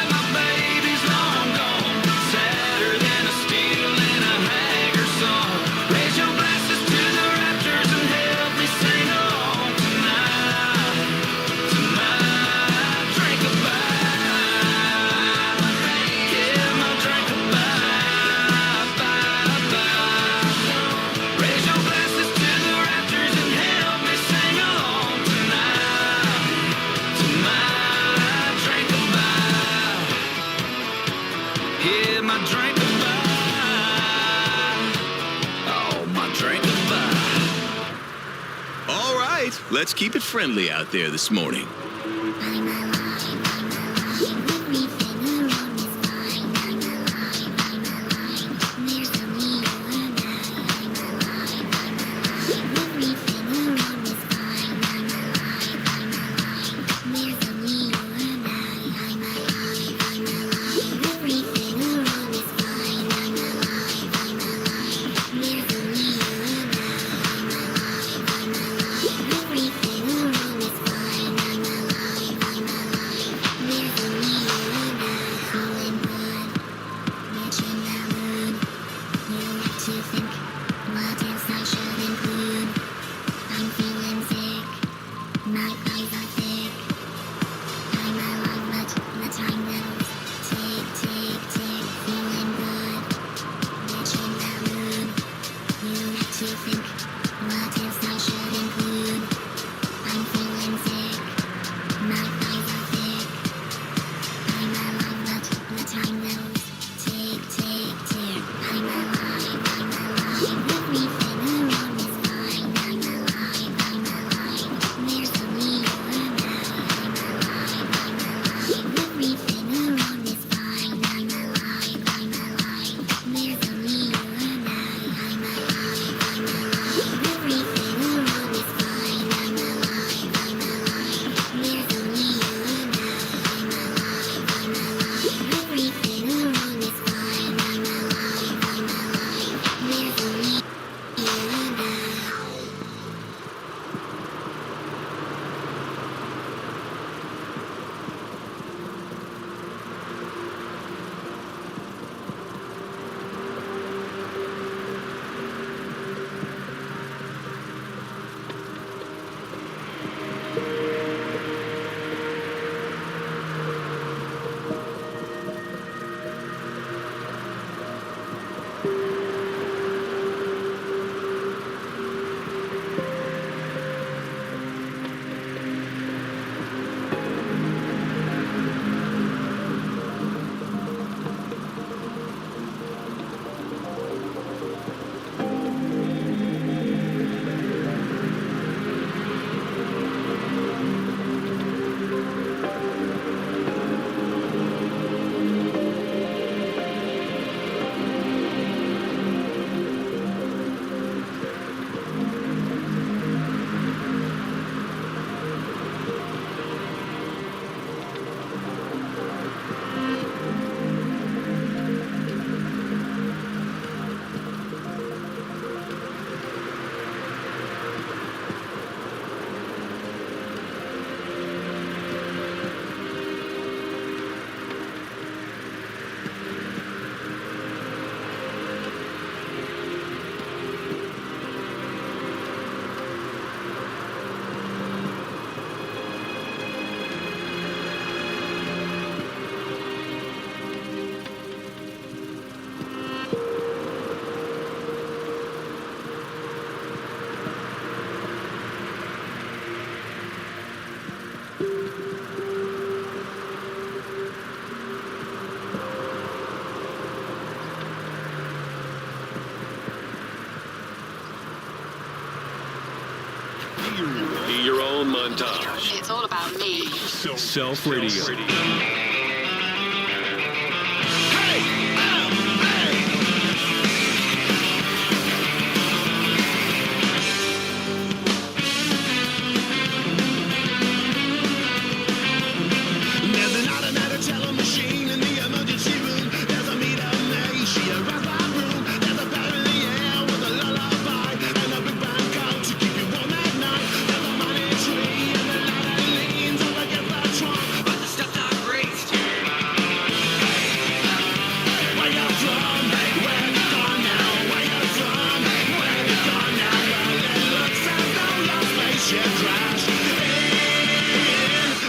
Speaker 11: my baby's long gone. Sadder than a steel in a haggard song. Raise your glasses to the Raptors and help me sing along tonight. Tonight, drink a bye. Yeah, my drink a bye. Raise your glasses to the Raptors and help me sing along tonight. To my drink a bye. Yeah, my drink a bye. Oh, my drink a bye.
Speaker 5: All right, let's keep it friendly out there this morning.
Speaker 19: Be your own montage.
Speaker 14: It's all about me.
Speaker 19: Self Radio.
Speaker 3: There's an automatic teller machine in the emergency room. There's a meter maid, she arrives by room. There's a bell in the air with a lullaby and a big band coat to keep you warm at night. There's a money tree and the light that leans up against the trunk, but the stuff's not great. Where you from? Where you gone now? Where you from? Where you gone now? Well, it looks as though your spaceship crashed in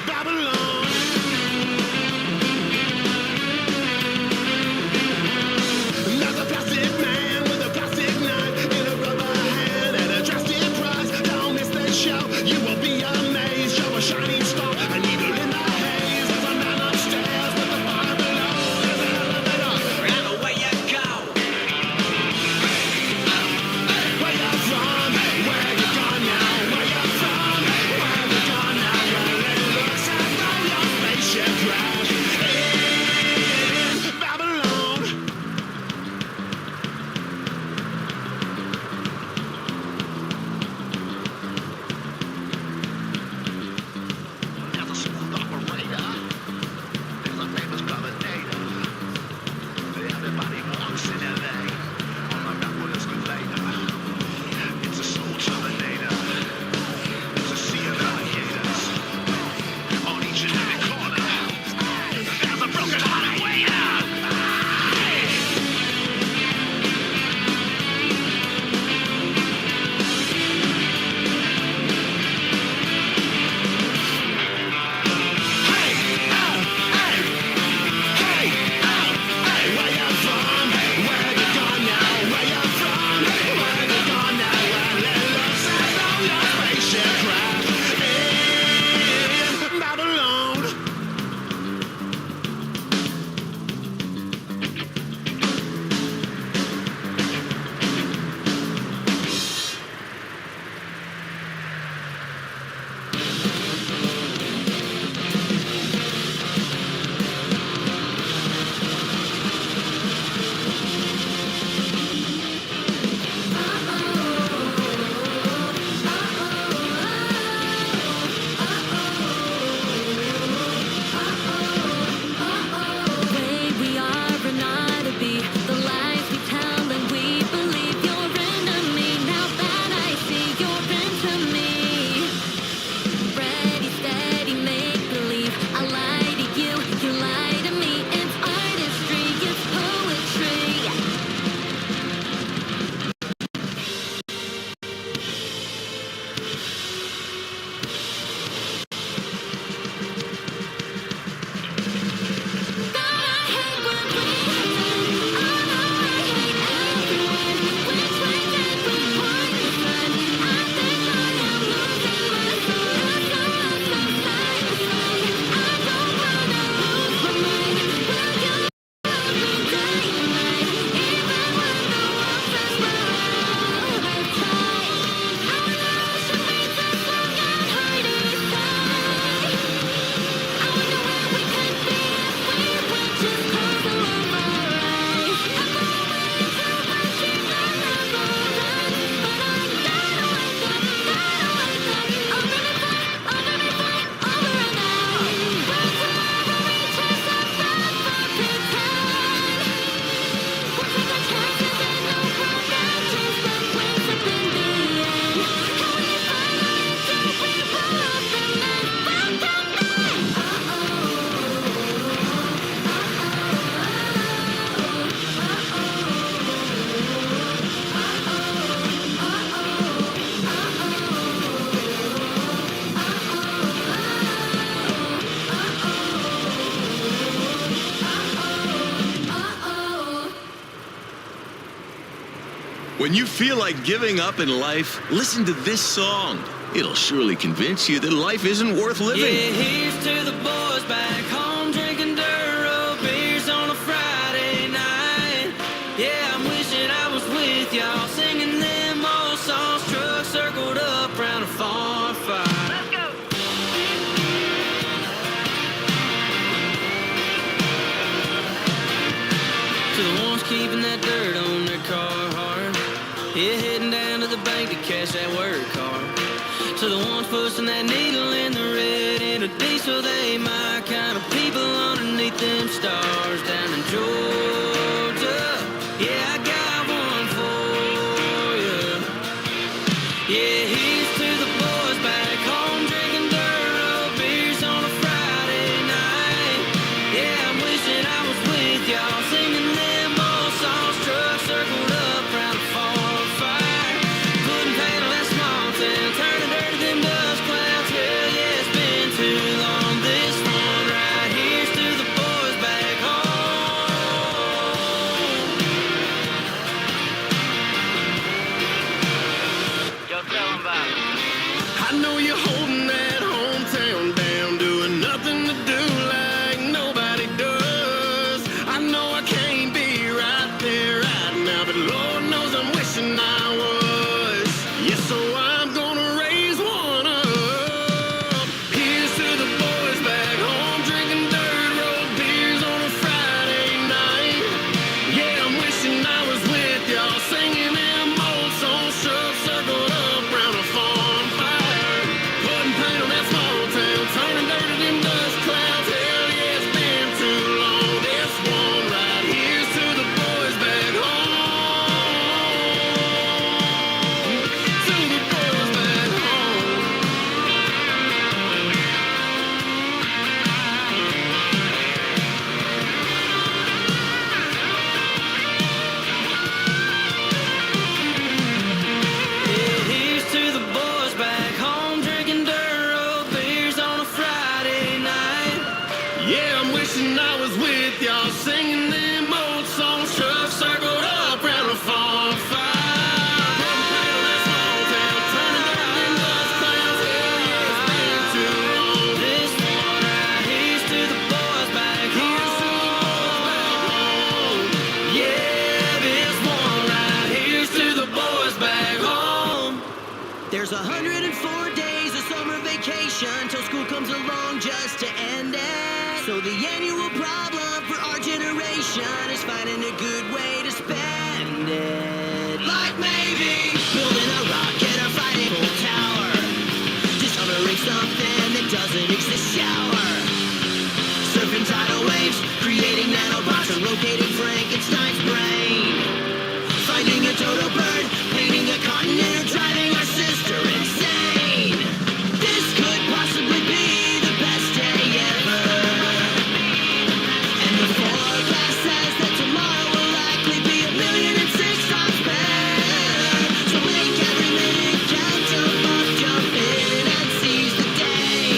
Speaker 3: Babylon. There's a plastic man with a plastic knife in a rubber hand at a drastic price. Don't miss the show, you will be amazed. Show a shining star, a needle in the haze. There's a man upstairs with a fire below. There's an elevator, and away you go. Where you from? Where you gone now? Where you from? Where you gone now? Well, it looks as though your spaceship crashed in Babylon. There's a smooth operator. There's a famous commentator. Everybody walks in LA on a backward escalator. It's a soul terminator. There's a sea of alligators on each and every corner. There's a broken-hearted waiter. Where you from? Where you gone now? Where you from? Where you gone now? Well, it looks as though your spaceship crashed in Babylon.
Speaker 21: Way we are and not to be, the lies we tell and we believe. You're into me now that I see you're into me. Ready, steady, make believe. I lie to you, you lie to me. It's artistry, it's poetry.
Speaker 5: When you feel like giving up in life, listen to this song. It'll surely convince you that life isn't worth living.
Speaker 11: Yeah, here's to the boys back home drinking Duro beers on a Friday night. Yeah, I'm wishing I was with y'all singing them old songs. Trucks circled up round a farm. face that work hard. To the ones pushing that needle in the red in a diesel, they my kind of people underneath them stars down in Georgia. Yeah, I got one for you. Yeah, here's to the boys back home drinking dirt road beers on a Friday night. Yeah, I'm wishing I was with y'all singing them old songs. Trucks circled up round a farm fire, putting paint on that small town, turning dirt to them dust clouds. Hell yeah, it's been too long. This one right here's to the boys back home. Yo, tell 'em about it.
Speaker 2: I know you're holding that hometown down, doing nothing to do like nobody does. I know I can't be right there right now, but Lord knows I'm wishing I was. Yeah, so I'm gonna raise one up. Here's to the boys back home drinking dirt road beers on a Friday night. Yeah, I'm wishing I was with y'all singing them old songs, trucks circled up round a farm fire, putting paint on that small town, turning dirt to them dust clouds. Hell yeah, it's been too long. This one right here's to the boys back home. To the boys back home.
Speaker 11: Yeah, here's to the boys back home drinking dirt road beers on a Friday night.
Speaker 2: Yeah, I'm wishing I was with y'all singing them old songs, trucks circled up round a farm fire. Putting paint on that small town, turning dirt to them dust clouds. Hell yeah, it's been too long.
Speaker 11: This one right here's to the boys back
Speaker 2: Here's to the boys back home.
Speaker 11: Yeah, this one right here's to the boys back home.
Speaker 20: There's 104 days of summer vacation till school comes along just to end it. So the annual problem for our generation is finding a good way to spend it. Like maybe building a rocket or fighting a tower, discovering something that doesn't exist. Shower, surfing tidal waves, creating nanobots and rotating Frankenstein's brain. Finding a dodo bird, painting a continent, or driving our sister insane. This could possibly be the best day ever. And the forecast says that tomorrow will likely be 1,000,006 times better. So make every minute count, jump up, jump in, and seize the day.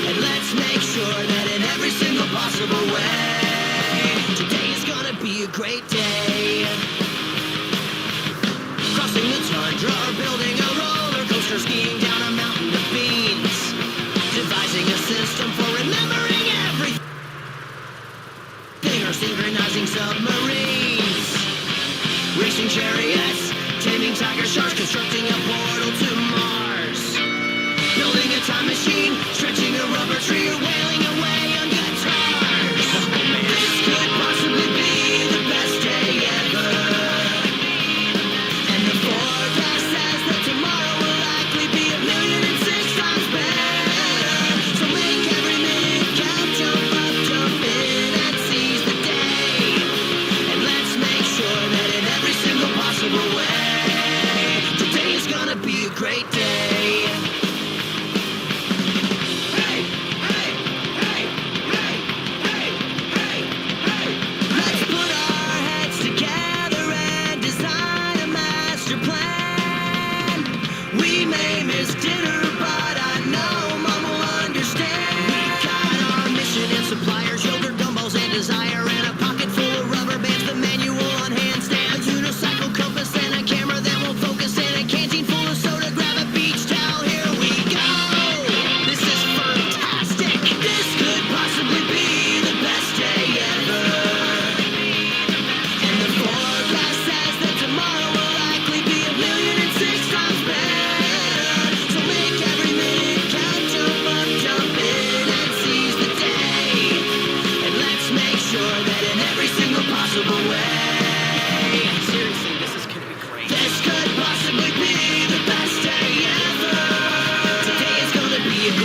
Speaker 20: And let's make sure that in every single possible way, today is gonna be a great day. Crossing the tundra or building a roller coaster, skiing down a mountain of beans, devising a system for remembering everything, or synchronizing submarines, racing chariots, taming tiger sharks, constructing a portal to Mars, building a time machine, stretching a rubber tree, or wailing away on guitars. This could possibly be the best day ever. And the forecast says that tomorrow will likely be 1,000,006 times better. So make every minute count, jump up, jump in, and seize the day. And let's make sure that in every single possible way, today is gonna be a great day. Hey, hey,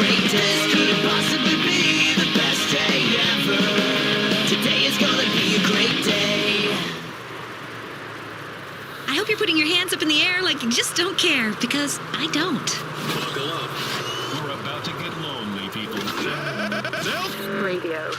Speaker 20: great day. This couldn't possibly be the best day ever. Today is gonna be a great day.
Speaker 1: I hope you're putting your hands up in the air like you just don't care, because I don't.
Speaker 19: Buckle up. We're about to get lonely, people.
Speaker 21: Radio.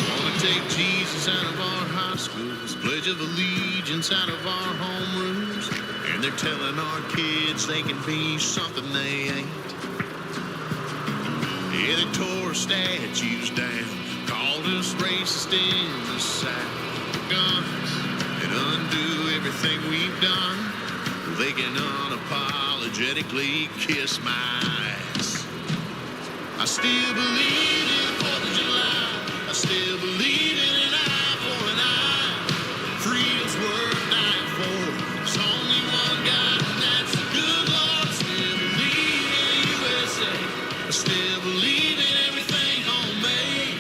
Speaker 2: Wanna take Jesus out of our high schools, Pledge of Allegiance out of our homerooms, and they're telling our kids they can be something they ain't. Yeah, they tore our statues down, called us racist in the South. Guns and undo everything we've done. They can unapologetically kiss my ass. I still believe in the 4th of July. I still believe in an eye for an eye. Freedom's worth dying for. There's only one God, and that's the good Lord. Still believe in the USA. I still believe in everything homemade.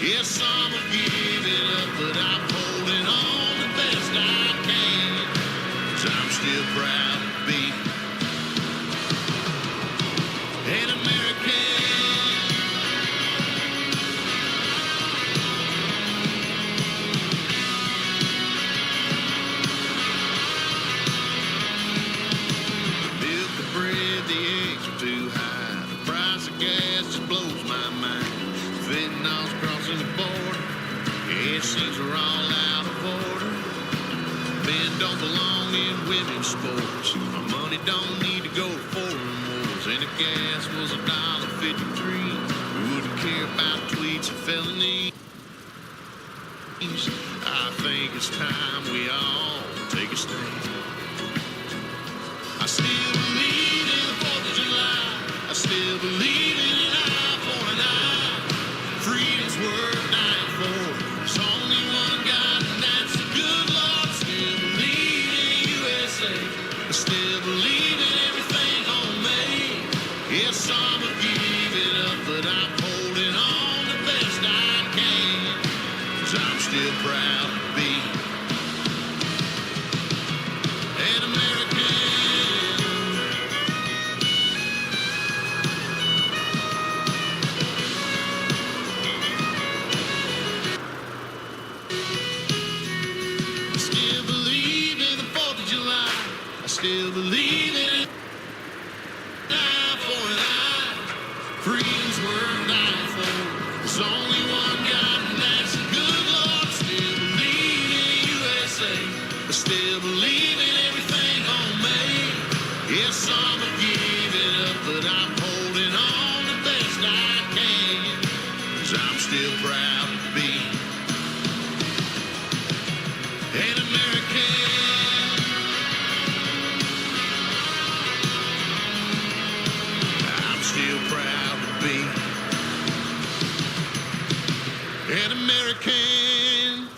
Speaker 2: Yes, some have given up, but I'm holding on the best I can. 'Cause I'm still proud to be an American. Milk, the bread, the eggs are too high. The price of gas just blows my mind. Fentanyl's crossing the border. Yeah, it seems we're all out of order. Men don't belong in women's sports. My money don't need to go to foreign wars. And if gas was $1.53, we wouldn't care about tweets and felonies. I think it's time we all take a stand. I still believe in the 4th of July. I still believe in an eye for an eye. Freedom's worth dying for. There's only one God, and that's the good Lord. Still believe in the USA. I still believe in everything homemade. Yes, some have given up, but I'm holding on the best I can. 'Cause I'm still proud to be an American. I still believe in the 4th of July. I still believe in an eye for an eye. Freedom's worth dying for. There's only one God, and that's the good Lord. Still believe in the USA. I still believe in everything homemade. Yes, some have given up, but I'm holding on the best I can. 'Cause I'm still proud to be an American. I'm still proud to be an American.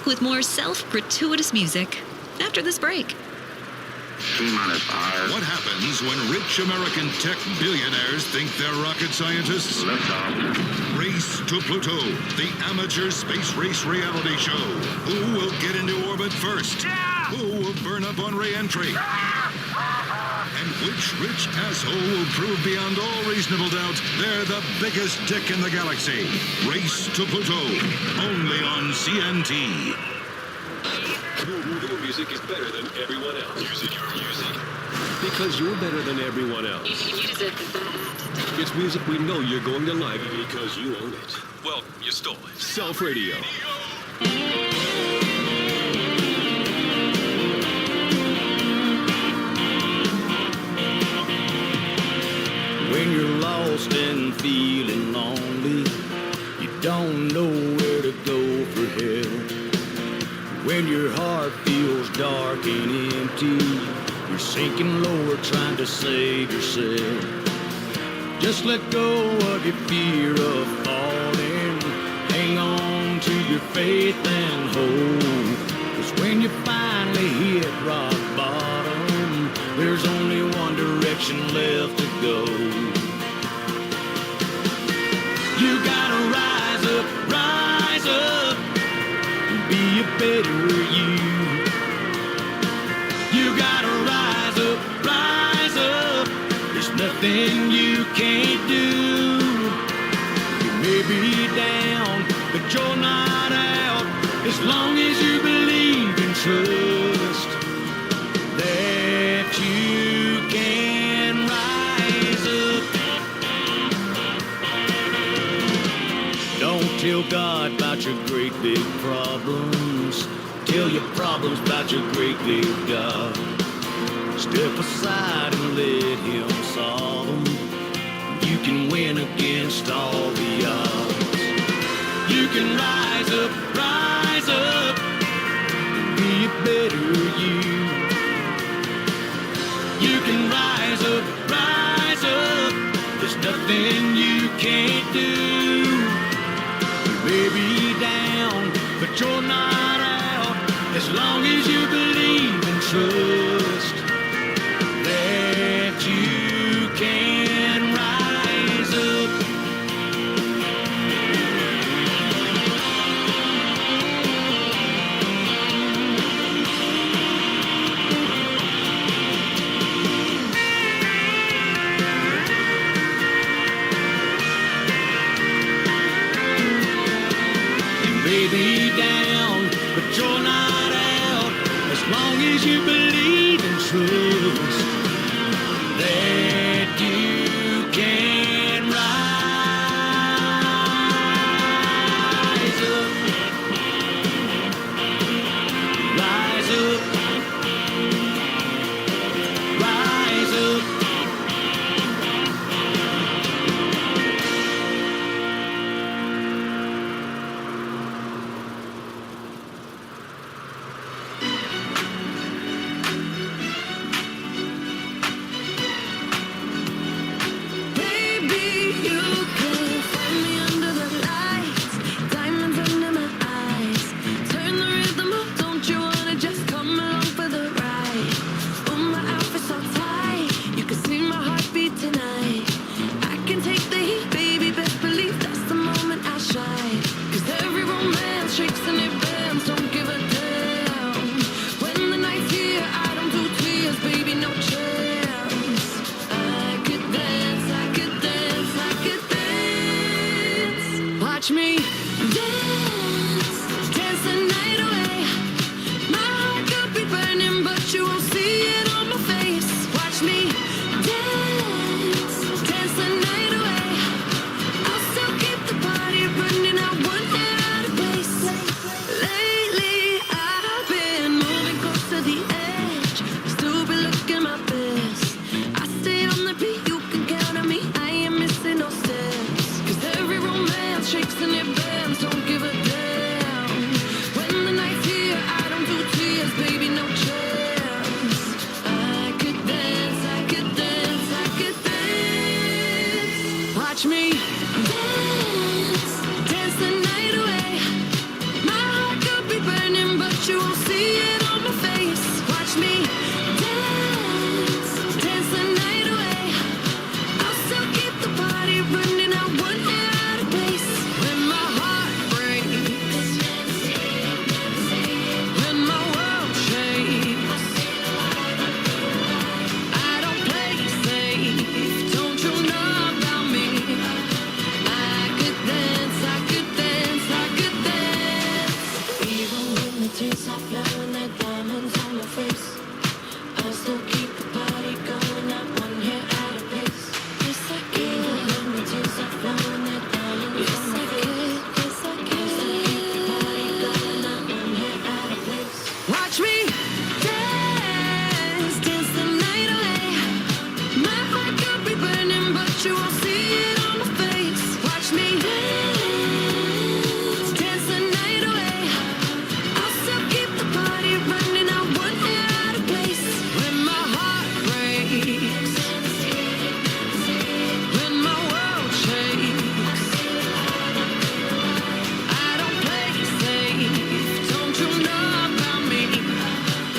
Speaker 1: with more self-gratuitous music after this break.
Speaker 7: What happens when rich American tech billionaires think they're rocket scientists? Race to Pluto, the amateur space race reality show. Who will get into orbit first? Who will burn up on re-entry? And which rich asshole will prove beyond all reasonable doubt they're the biggest dick in the galaxy? Race to Pluto, only on CNT.
Speaker 19: Your music is better than everyone else. Music, your music. Because you're better than everyone else. It's music we know you're going to like because you own it. Well, you stole it. Self Radio.
Speaker 3: When you're lost and feeling lonely, you don't know where to go for help. When your heart feels dark and empty, you're sinking lower trying to save yourself. Just let go of your fear of falling. Hang on to your faith and hope. 'Cause when you finally hit rock bottom, there's only one direction left to go. You gotta rise up, be a better you. You gotta rise up, there's nothing you can't do. You may be down, but you're not out, as long as you believe and trust that you can rise up. Don't tell God about your great big problems. Tell your problems about your great big God. Step aside and let Him solve them. You can win against all the odds. You can rise up, be a better you. You can rise up, there's nothing you can't do. May be down, but you're not out, as long as you believe and trust that you can rise up. Be down, but you're not out, as long as you believe and trust that you can rise up, rise up, rise up. Watch me dance, dance the night away. My heart could be burning, but you won't see it on my face. Watch me dance, dance the night away. I'll still keep the party running, I won't get out of place. Lately, I've been moving close to the edge. Still be looking my best. I stay on the beat, you can count on me. I ain't missing no steps. 'Cause every romance shakes and it bends, don't give a damn. When the night's here, I don't do tears, baby, no chance. I could dance, I could dance, I could dance. Watch me dance.